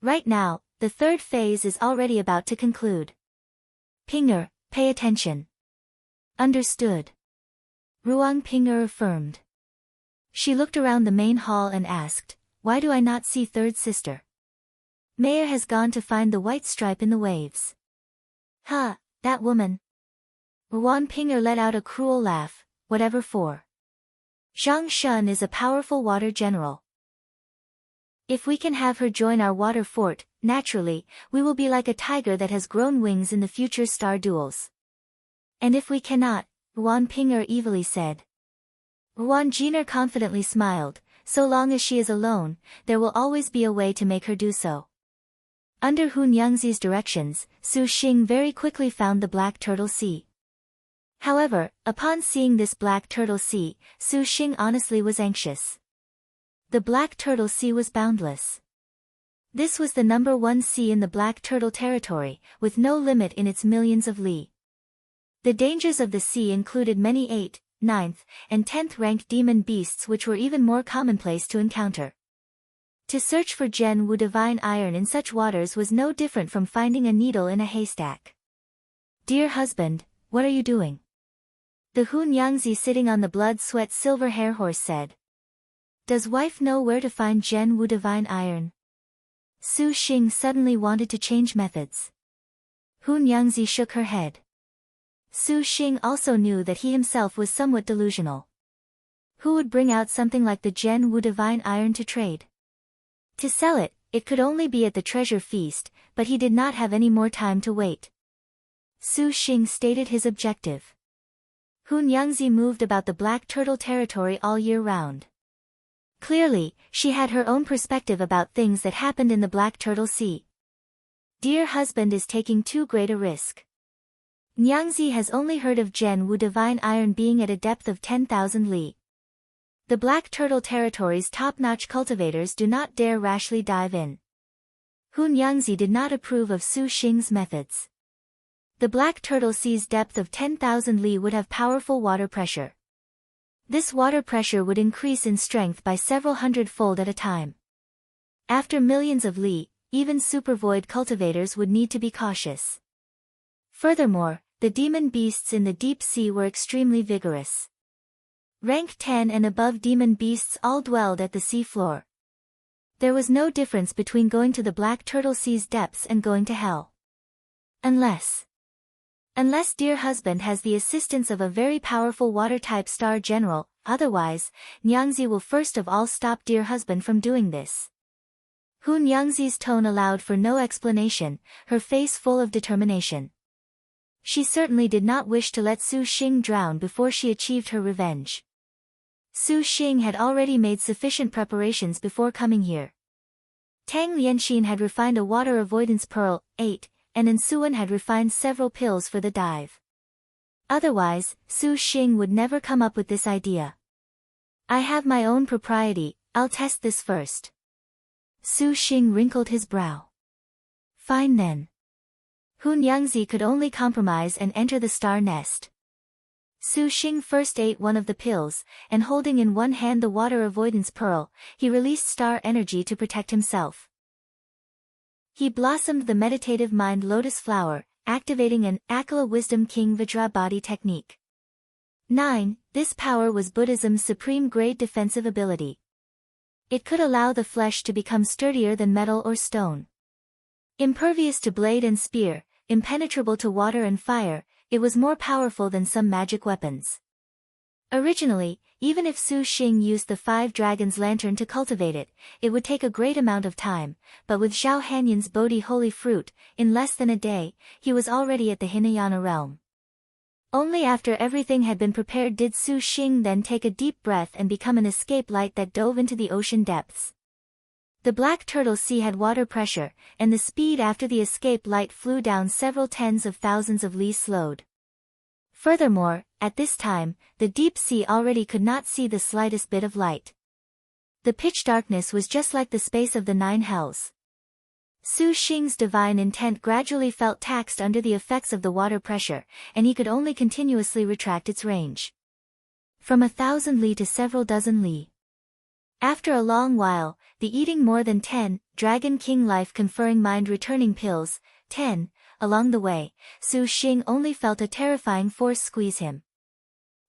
S1: Right now, the 3rd phase is already about to conclude. Pinger, pay attention. Understood. Ruan Pinger affirmed. She looked around the main hall and asked, why do I not see 3rd sister? Mayor has gone to find the white stripe in the waves. That woman. Ruan Pinger let out a cruel laugh, whatever for. Zhang Shun is a powerful water general. If we can have her join our water fort, naturally, we will be like a tiger that has grown wings in the future star duels. And if we cannot, Ruan Pinger evilly said. Ruan Jinner confidently smiled, so long as she is alone, there will always be a way to make her do so. Under Hun Yangzi's directions, Su Xing very quickly found the Black Turtle Sea. However, upon seeing this Black Turtle Sea, Su Xing honestly was anxious. The Black Turtle Sea was boundless. This was the number 1 sea in the Black Turtle territory, with no limit in its millions of li. The dangers of the sea included many 8th, 9th, and 10th rank demon beasts which were even more commonplace to encounter. To search for Gen Wu divine iron in such waters was no different from finding a needle in a haystack. Dear husband, what are you doing? The Hun Yangzi sitting on the blood-sweat silver hair horse said. Does wife know where to find Gen Wu divine iron? Su Xing suddenly wanted to change methods. Hun Yangzi shook her head. Su Xing also knew that he himself was somewhat delusional. Who would bring out something like the Gen Wu divine iron to trade? To sell it, it could only be at the treasure feast, but he did not have any more time to wait. Su Xing stated his objective. Hun Yangzi moved about the Black Turtle territory all year round. Clearly, she had her own perspective about things that happened in the Black Turtle Sea. Dear husband is taking too great a risk. Nyangzi has only heard of Zhen Wu divine iron being at a depth of 10,000 li. The Black Turtle territory's top-notch cultivators do not dare rashly dive in. Hun Yangzi did not approve of Su Xing's methods. The Black Turtle Sea's depth of 10,000 li would have powerful water pressure. This water pressure would increase in strength by several hundred-fold at a time. After millions of li, even supervoid cultivators would need to be cautious. Furthermore, the demon beasts in the deep sea were extremely vigorous. Rank 10 and above demon beasts all dwelled at the sea floor. There was no difference between going to the Black Turtle Sea's depths and going to hell. Unless dear husband has the assistance of a very powerful water-type star general, otherwise, Nyangzi will first of all stop dear husband from doing this. Hun Yangzi's tone allowed for no explanation, her face full of determination. She certainly did not wish to let Su Xing drown before she achieved her revenge. Su Xing had already made sufficient preparations before coming here. Tang Lianxin had refined a water avoidance pearl, 8, and Ensuan had refined several pills for the dive. Otherwise, Su Xing would never come up with this idea. I have my own propriety, I'll test this first. Su Xing wrinkled his brow. Fine then. Hun Yangzi could only compromise and enter the star nest. Su Xing first ate one of the pills, and holding in one hand the water avoidance pearl, he released star energy to protect himself. He blossomed the meditative mind lotus flower, activating an Akala Wisdom King Vajra body technique. 9. This power was Buddhism's supreme grade defensive ability. It could allow the flesh to become sturdier than metal or stone. Impervious to blade and spear, impenetrable to water and fire, it was more powerful than some magic weapons. Originally, even if Su Xing used the 5 Dragons Lantern to cultivate it, it would take a great amount of time, but with Zhao Hanyan's Bodhi Holy Fruit, in less than a day, he was already at the Hinayana realm. Only after everything had been prepared did Su Xing then take a deep breath and become an escape light that dove into the ocean depths. The Black Turtle Sea had water pressure, and the speed after the escape light flew down several tens of thousands of li slowed. Furthermore, at this time, the deep sea already could not see the slightest bit of light. The pitch darkness was just like the space of the 9 hells. Su Xing's divine intent gradually felt taxed under the effects of the water pressure, and he could only continuously retract its range. From 1,000 li to several dozen li. After a long while, the eating more than 10, Dragon King life conferring mind returning pills, 10, along the way, Su Xing only felt a terrifying force squeeze him.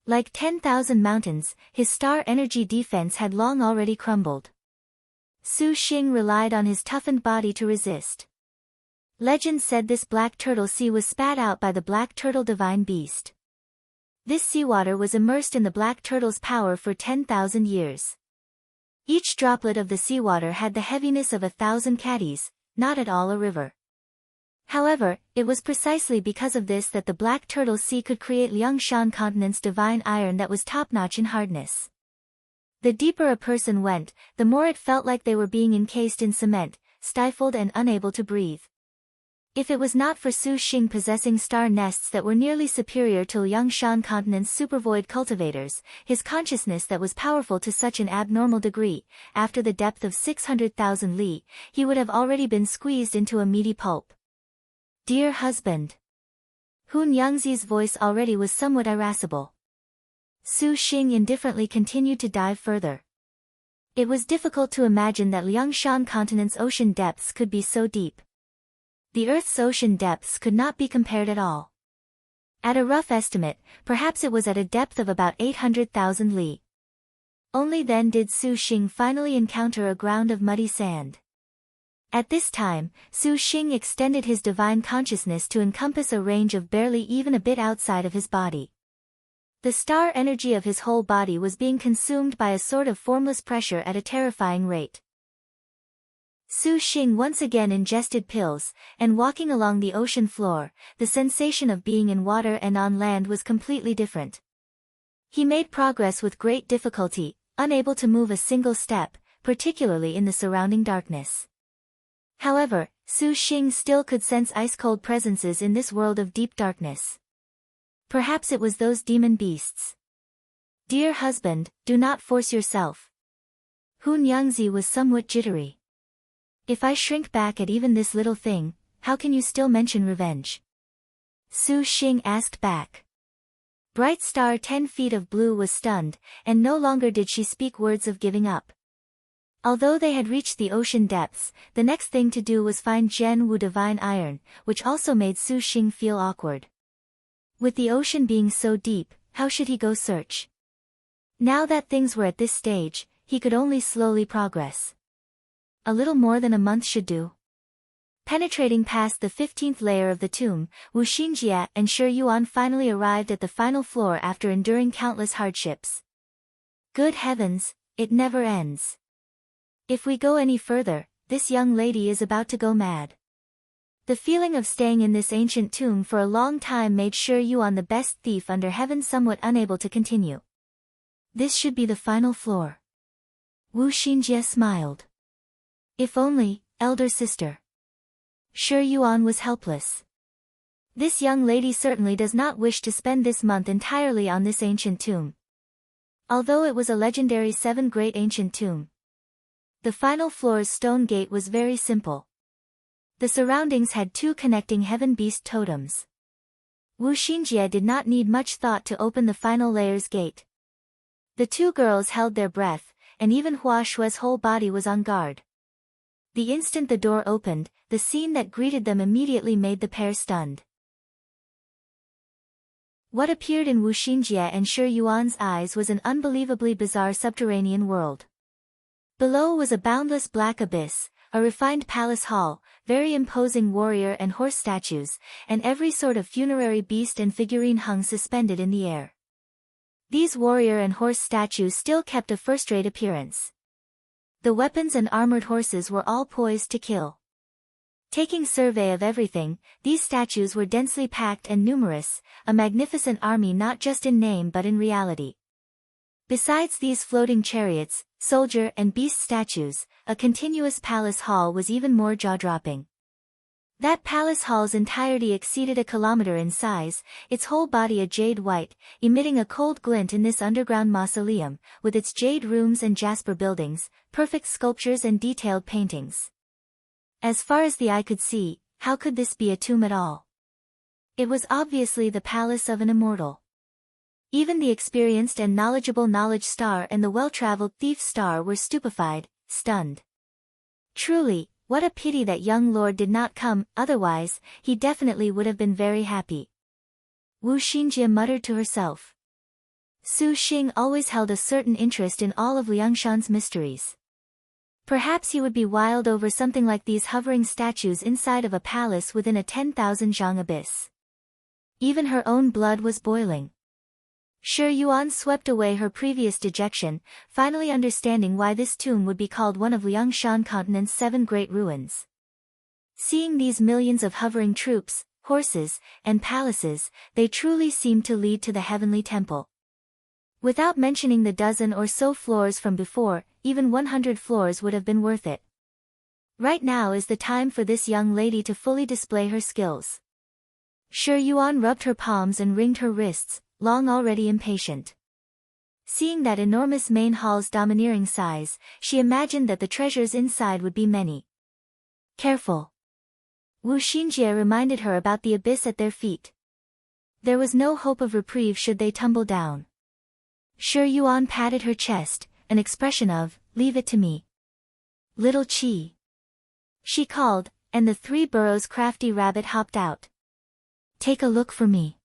S1: Like 10,000 mountains, his star energy defense had long already crumbled. Su Xing relied on his toughened body to resist. Legend said this Black Turtle Sea was spat out by the Black Turtle Divine Beast. This seawater was immersed in the Black Turtle's power for 10,000 years. Each droplet of the seawater had the heaviness of 1,000 caddies, not at all a river. However, it was precisely because of this that the Black Turtle Sea could create Liangshan continent's divine iron that was top-notch in hardness. The deeper a person went, the more it felt like they were being encased in cement, stifled and unable to breathe. If it was not for Su Xing possessing star nests that were nearly superior to Liangshan continent's supervoid cultivators, his consciousness that was powerful to such an abnormal degree, after the depth of 600,000 li, he would have already been squeezed into a meaty pulp. Dear husband. Hun Yangzi's voice already was somewhat irascible. Su Xing indifferently continued to dive further. It was difficult to imagine that Liangshan continent's ocean depths could be so deep. The Earth's ocean depths could not be compared at all. At a rough estimate, perhaps it was at a depth of about 800,000 li. Only then did Su Xing finally encounter a ground of muddy sand. At this time, Su Xing extended his divine consciousness to encompass a range of barely even a bit outside of his body. The star energy of his whole body was being consumed by a sort of formless pressure at a terrifying rate. Su Xing once again ingested pills, and walking along the ocean floor, the sensation of being in water and on land was completely different. He made progress with great difficulty, unable to move a single step, particularly in the surrounding darkness. However, Su Xing still could sense ice-cold presences in this world of deep darkness. Perhaps it was those demon beasts. Dear husband, do not force yourself. Hun Yangzi was somewhat jittery. If I shrink back at even this little thing, how can you still mention revenge? Su Xing asked back. Bright Star 10 feet of blue was stunned, and no longer did she speak words of giving up. Although they had reached the ocean depths, the next thing to do was find Zhen Wu Divine Iron, which also made Su Xing feel awkward. With the ocean being so deep, how should he go search? Now that things were at this stage, he could only slowly progress. A little more than a month should do. Penetrating past the 15th layer of the tomb, Wu Xinjie and Shi Yuan finally arrived at the final floor after enduring countless hardships. Good heavens, it never ends. If we go any further, this young lady is about to go mad. The feeling of staying in this ancient tomb for a long time made Shi Yuan, the best thief under heaven, somewhat unable to continue. This should be the final floor. Wu Xinjie smiled. If only, elder sister. Shi Yuan was helpless. This young lady certainly does not wish to spend this month entirely on this ancient tomb. Although it was a legendary 7 great ancient tomb, the final floor's stone gate was very simple. The surroundings had 2 connecting heaven beast totems. Wu Xinjie did not need much thought to open the final layer's gate. The 2 girls held their breath, and even Hua Shui's whole body was on guard. The instant the door opened, the scene that greeted them immediately made the pair stunned. What appeared in Wu Xinjie and Shi Yuan's eyes was an unbelievably bizarre subterranean world. Below was a boundless black abyss, a refined palace hall, very imposing warrior and horse statues, and every sort of funerary beast and figurine hung suspended in the air. These warrior and horse statues still kept a first-rate appearance. The weapons and armored horses were all poised to kill. Taking survey of everything, these statues were densely packed and numerous, a magnificent army not just in name but in reality. Besides these floating chariots, soldier and beast statues, a continuous palace hall was even more jaw-dropping. That palace hall's entirety exceeded a kilometer in size, its whole body a jade white, emitting a cold glint in this underground mausoleum, with its jade rooms and jasper buildings, perfect sculptures and detailed paintings. As far as the eye could see, how could this be a tomb at all? It was obviously the palace of an immortal. Even the experienced and knowledgeable Knowledge Star and the well-traveled Thief Star were stupefied, stunned. Truly, what a pity that young lord did not come, otherwise, he definitely would have been very happy. Wu Xinjie muttered to herself. Su Xing always held a certain interest in all of Liangshan's mysteries. Perhaps he would be wild over something like these hovering statues inside of a palace within a 10,000 zhang abyss. Even her own blood was boiling. Shi Yuan swept away her previous dejection, finally understanding why this tomb would be called one of Liangshan continent's 7 great ruins. Seeing these millions of hovering troops, horses, and palaces, they truly seemed to lead to the heavenly temple. Without mentioning the dozen or so floors from before, even 100 floors would have been worth it. Right now is the time for this young lady to fully display her skills. Shi Yuan rubbed her palms and wringed her wrists, long already impatient. Seeing that enormous main hall's domineering size, she imagined that the treasures inside would be many. Careful! Wu Xinjie reminded her about the abyss at their feet. There was no hope of reprieve should they tumble down. Shi Yuan patted her chest, an expression of, "Leave it to me. Little Qi," she called, and the 3 burrows crafty rabbit hopped out. Take a look for me.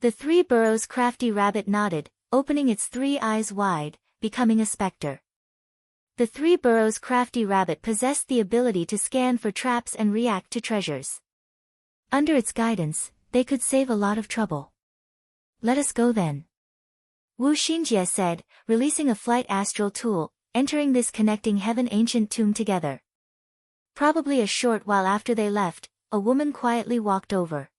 S1: The 3 burrows crafty rabbit nodded, opening its 3 eyes wide, becoming a specter. The 3 burrows crafty rabbit possessed the ability to scan for traps and react to treasures. Under its guidance, they could save a lot of trouble. Let us go then. Wu Xinjie said, releasing a flight astral tool, entering this connecting heaven ancient tomb together. Probably a short while after they left, a woman quietly walked over.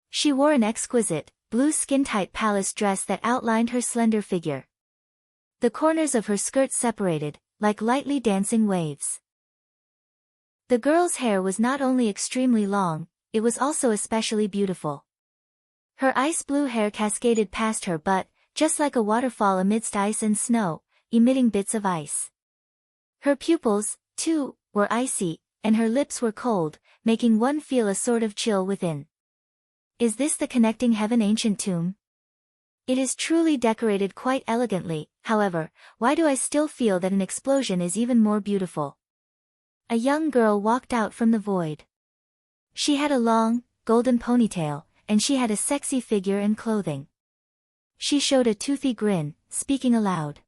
S1: She wore an exquisite, blue skin-tight palace dress that outlined her slender figure. The corners of her skirt separated, like lightly dancing waves. The girl's hair was not only extremely long, it was also especially beautiful. Her ice blue hair cascaded past her butt, just like a waterfall amidst ice and snow, emitting bits of ice. Her pupils, too, were icy, and her lips were cold, making one feel a sort of chill within. Is this the connecting heaven ancient tomb? It is truly decorated quite elegantly, however, why do I still feel that an explosion is even more beautiful? A young girl walked out from the void. She had a long, golden ponytail, and she had a sexy figure and clothing. She showed a toothy grin, speaking aloud.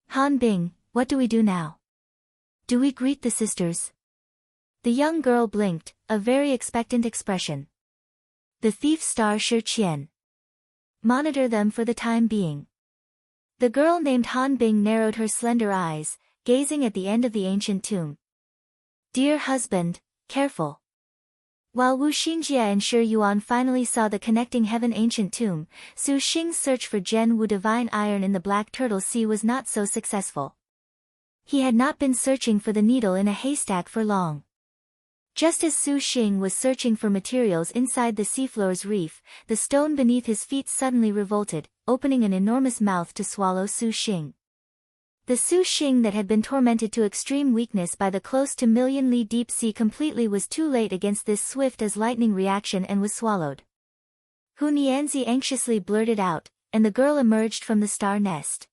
S1: Han Bing, what do we do now? Do we greet the sisters? The young girl blinked, a very expectant expression. The thief star Shi Qian. Monitor them for the time being. The girl named Han Bing narrowed her slender eyes, gazing at the end of the ancient tomb. Dear husband, careful. While Wu Xingjie and Shi Yuan finally saw the connecting heaven ancient tomb, Su Xing's search for Zhen Wu divine iron in the Black Turtle Sea was not so successful. He had not been searching for the needle in a haystack for long. Just as Su Xing was searching for materials inside the seafloor's reef, the stone beneath his feet suddenly revolted, opening an enormous mouth to swallow Su Xing. The Su Xing that had been tormented to extreme weakness by the close to million-li deep sea completely was too late against this swift-as-lightning reaction and was swallowed. Hu Nianzi anxiously blurted out, and the girl emerged from the star nest.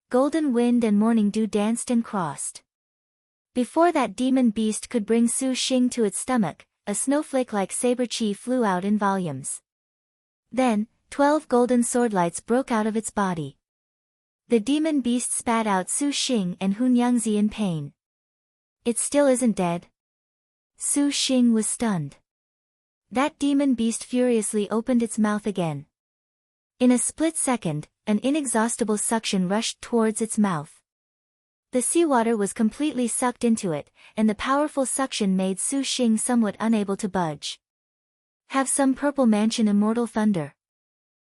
S1: Golden wind and morning dew danced and crossed. Before that demon beast could bring Su Xing to its stomach, a snowflake-like saber chi flew out in volumes. Then, 12 golden swordlights broke out of its body. The demon beast spat out Su Xing and Hu Nianzi in pain. It still isn't dead. Su Xing was stunned. That demon beast furiously opened its mouth again. In a split second, an inexhaustible suction rushed towards its mouth. The seawater was completely sucked into it, and the powerful suction made Su Xing somewhat unable to budge. Have some purple mansion immortal thunder.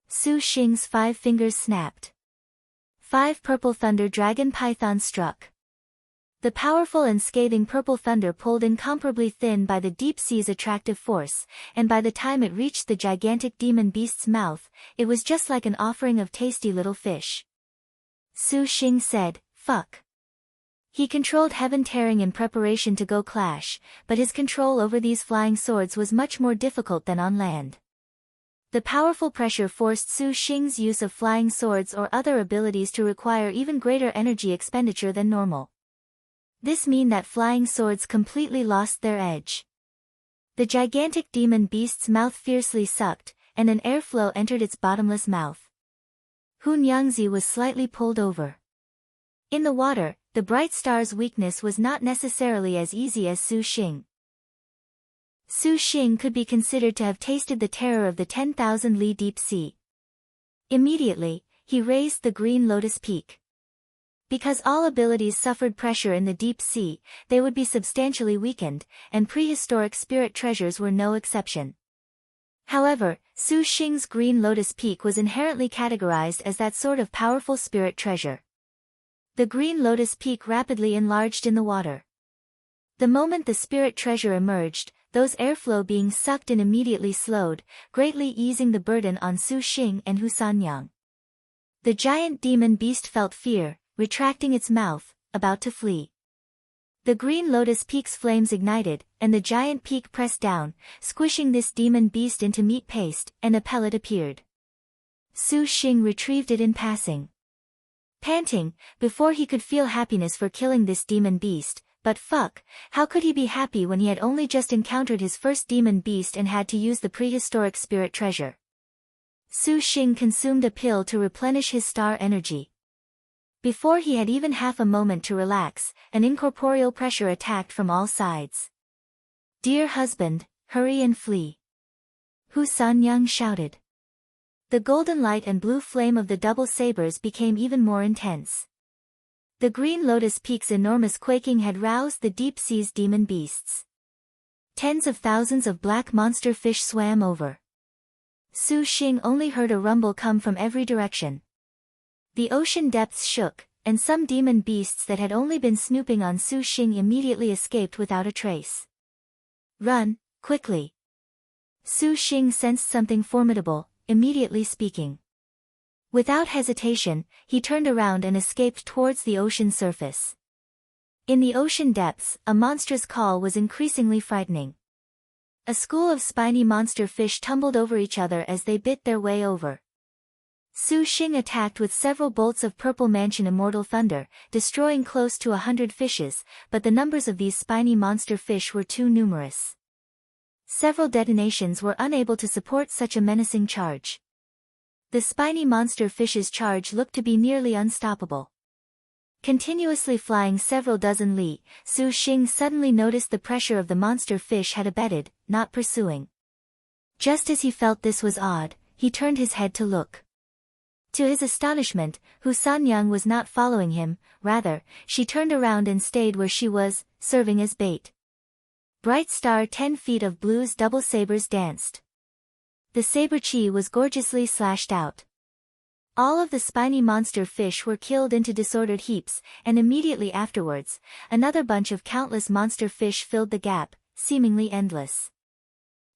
S1: Su Xing's 5 fingers snapped. 5 purple thunder dragon pythons struck. The powerful and scathing purple thunder pulled incomparably thin by the deep sea's attractive force, and by the time it reached the gigantic demon beast's mouth, it was just like an offering of tasty little fish. Su Xing said, "Fuck." He controlled heaven tearing in preparation to go clash, but his control over these flying swords was much more difficult than on land. The powerful pressure forced Su Xing's use of flying swords or other abilities to require even greater energy expenditure than normal. This meant that flying swords completely lost their edge. The gigantic demon beast's mouth fiercely sucked, and an airflow entered its bottomless mouth. Hu Nianzi was slightly pulled over. In the water, the bright star's weakness was not necessarily as easy as Su Xing. Su Xing could be considered to have tasted the terror of the 10,000-li deep sea. Immediately, he raised the green lotus peak. Because all abilities suffered pressure in the deep sea, they would be substantially weakened, and prehistoric spirit treasures were no exception. However, Su Xing's green lotus peak was inherently categorized as that sort of powerful spirit treasure. The green lotus peak rapidly enlarged in the water. The moment the spirit treasure emerged, those airflow being sucked in immediately slowed, greatly easing the burden on Su Xing and Hu Sanyang. The giant demon beast felt fear, retracting its mouth, about to flee. The green lotus peak's flames ignited, and the giant peak pressed down, squishing this demon beast into meat paste, and a pellet appeared. Su Xing retrieved it in passing. Panting, before he could feel happiness for killing this demon beast, but fuck, how could he be happy when he had only just encountered his first demon beast and had to use the prehistoric spirit treasure? Su Xing consumed a pill to replenish his star energy. Before he had even half a moment to relax, an incorporeal pressure attacked from all sides. Dear husband, hurry and flee. Hu Sanyang shouted. The golden light and blue flame of the double sabers became even more intense. The green lotus peak's enormous quaking had roused the deep sea's demon beasts. Tens of thousands of black monster fish swam over. Su Xing only heard a rumble come from every direction. The ocean depths shook, and some demon beasts that had only been snooping on Su Xing immediately escaped without a trace. Run, quickly! Su Xing sensed something formidable, immediately speaking. Without hesitation, he turned around and escaped towards the ocean surface. In the ocean depths, a monstrous call was increasingly frightening. A school of spiny monster fish tumbled over each other as they bit their way over. Su Xing attacked with several bolts of purple mansion immortal thunder, destroying close to 100 fishes, but the numbers of these spiny monster fish were too numerous. Several detonations were unable to support such a menacing charge. The spiny monster fish's charge looked to be nearly unstoppable. Continuously flying several dozen li, Su Xing suddenly noticed the pressure of the monster fish had abated, not pursuing. Just as he felt this was odd, he turned his head to look. To his astonishment, Hu Sanyang was not following him, rather, she turned around and stayed where she was, serving as bait. Bright star 10 feet of blue's double sabers danced. The saber chi was gorgeously slashed out. All of the spiny monster fish were killed into disordered heaps, and immediately afterwards, another bunch of countless monster fish filled the gap, seemingly endless.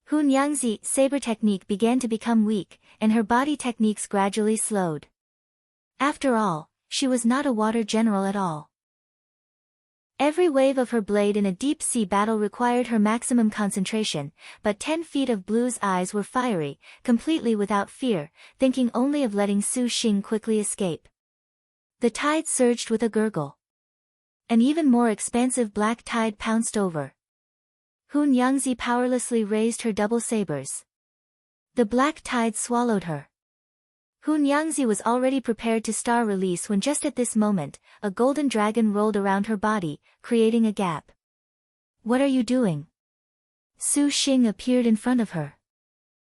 S1: Hun Yangzi's saber technique began to become weak, and her body techniques gradually slowed. After all, she was not a water general at all. Every wave of her blade in a deep-sea battle required her maximum concentration, but 10 feet of blue's eyes were fiery, completely without fear, thinking only of letting Su Xing quickly escape. The tide surged with a gurgle. An even more expansive black tide pounced over. Hun Yangzi powerlessly raised her double sabers. The black tide swallowed her. Hun Yangzi was already prepared to star release when just at this moment, a golden dragon rolled around her body, creating a gap. What are you doing? Su Xing appeared in front of her.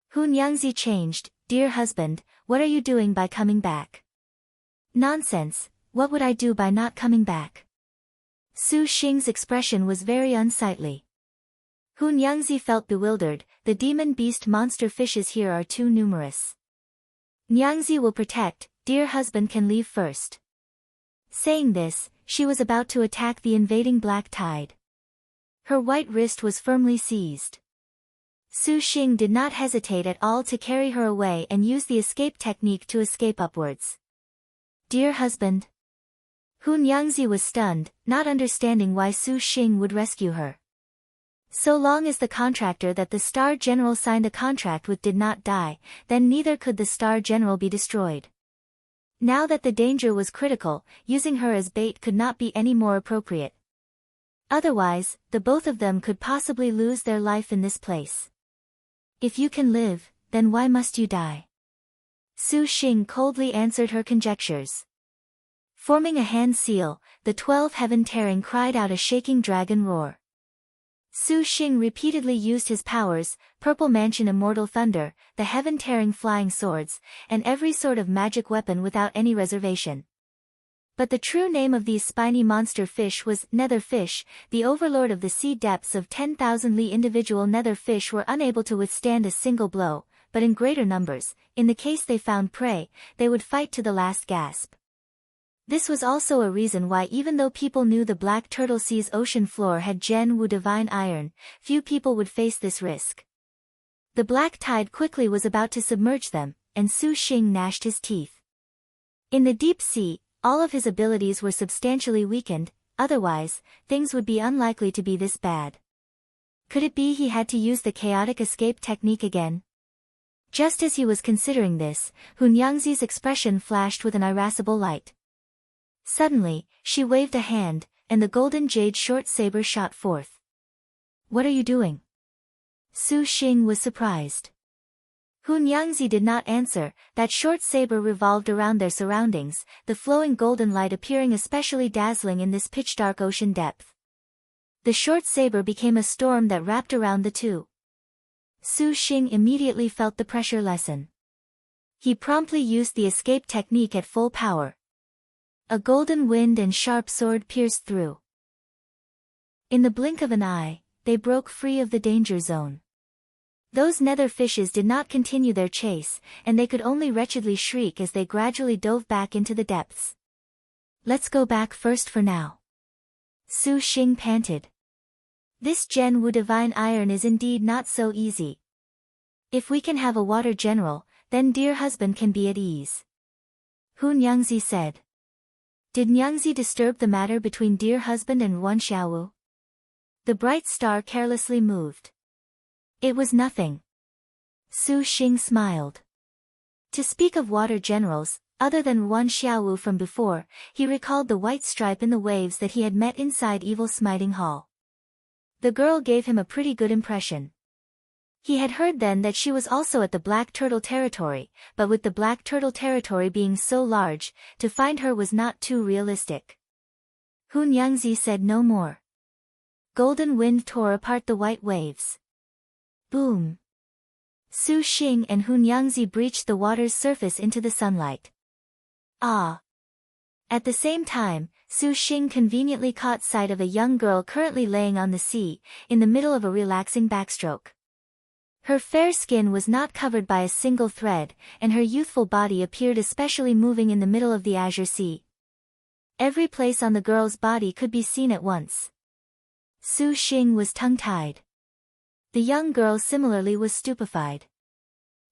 S1: Hun Yangzi changed, dear husband, what are you doing by coming back? Nonsense, what would I do by not coming back? Su Xing's expression was very unsightly. Hun Yangzi felt bewildered, the demon beast monster fishes here are too numerous. Nyangzi will protect, dear husband can leave first. Saying this, she was about to attack the invading black tide. Her white wrist was firmly seized. Su Xing did not hesitate at all to carry her away and use the escape technique to escape upwards. Dear husband. Hun Yangzi was stunned, not understanding why Su Xing would rescue her. So long as the contractor that the Star General signed a contract with did not die, then neither could the Star General be destroyed. Now that the danger was critical, using her as bait could not be any more appropriate. Otherwise, the both of them could possibly lose their life in this place. If you can live, then why must you die? Su Xing coldly answered her conjectures. Forming a hand seal, the 12 heaven-tearing cried out a shaking dragon roar. Su Xing repeatedly used his powers, Purple Mansion Immortal Thunder, the heaven-tearing flying swords, and every sort of magic weapon without any reservation. But the true name of these spiny monster fish was Nether Fish, the overlord of the sea depths of 10,000 li. Individual nether fish were unable to withstand a single blow, but in greater numbers, in the case they found prey, they would fight to the last gasp. This was also a reason why even though people knew the Black Turtle Sea's ocean floor had Gen Wu divine iron, few people would face this risk. The black tide quickly was about to submerge them, and Su Xing gnashed his teeth. In the deep sea, all of his abilities were substantially weakened, otherwise, things would be unlikely to be this bad. Could it be he had to use the chaotic escape technique again? Just as he was considering this, Hun Yangzi's expression flashed with an irascible light. Suddenly, she waved a hand, and the golden jade short saber shot forth. What are you doing? Su Xing was surprised. Hun Yangzi did not answer, that short saber revolved around their surroundings, the flowing golden light appearing especially dazzling in this pitch-dark ocean depth. The short saber became a storm that wrapped around the two. Su Xing immediately felt the pressure lessen. He promptly used the escape technique at full power. A golden wind and sharp sword pierced through. In the blink of an eye, they broke free of the danger zone. Those nether fishes did not continue their chase, and they could only wretchedly shriek as they gradually dove back into the depths. Let's go back first for now. Su Xing panted. This Gen Wu divine iron is indeed not so easy. If we can have a water general, then dear husband can be at ease. Hu Nyangzi said. Did Nyangzi disturb the matter between dear husband and Wan Xiaowu? The bright star carelessly moved. It was nothing. Su Xing smiled. To speak of water generals, other than Wan Xiaowu from before, he recalled the white stripe in the waves that he had met inside Evil Smiting Hall. The girl gave him a pretty good impression. He had heard then that she was also at the Black Turtle territory, but with the Black Turtle territory being so large, to find her was not too realistic. Hu Nyangzi said no more. Golden wind tore apart the white waves. Boom! Su Xing and Hu Nyangzi breached the water's surface into the sunlight. Ah! At the same time, Su Xing conveniently caught sight of a young girl currently laying on the sea, in the middle of a relaxing backstroke. Her fair skin was not covered by a single thread, and her youthful body appeared especially moving in the middle of the azure sea. Every place on the girl's body could be seen at once. Su Xing was tongue-tied. The young girl similarly was stupefied.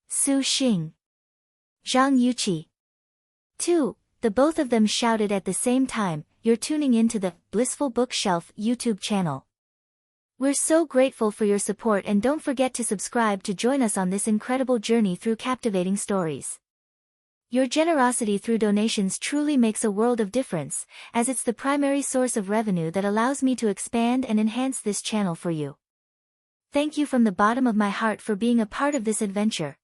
S1: Su Xing. Zhang Yuqi. 2. The both of them shouted at the same time, "You're tuning in to the Blissful Bookshelf YouTube channel. We're so grateful for your support, and don't forget to subscribe to join us on this incredible journey through captivating stories. Your generosity through donations truly makes a world of difference, as it's the primary source of revenue that allows me to expand and enhance this channel for you. Thank you from the bottom of my heart for being a part of this adventure.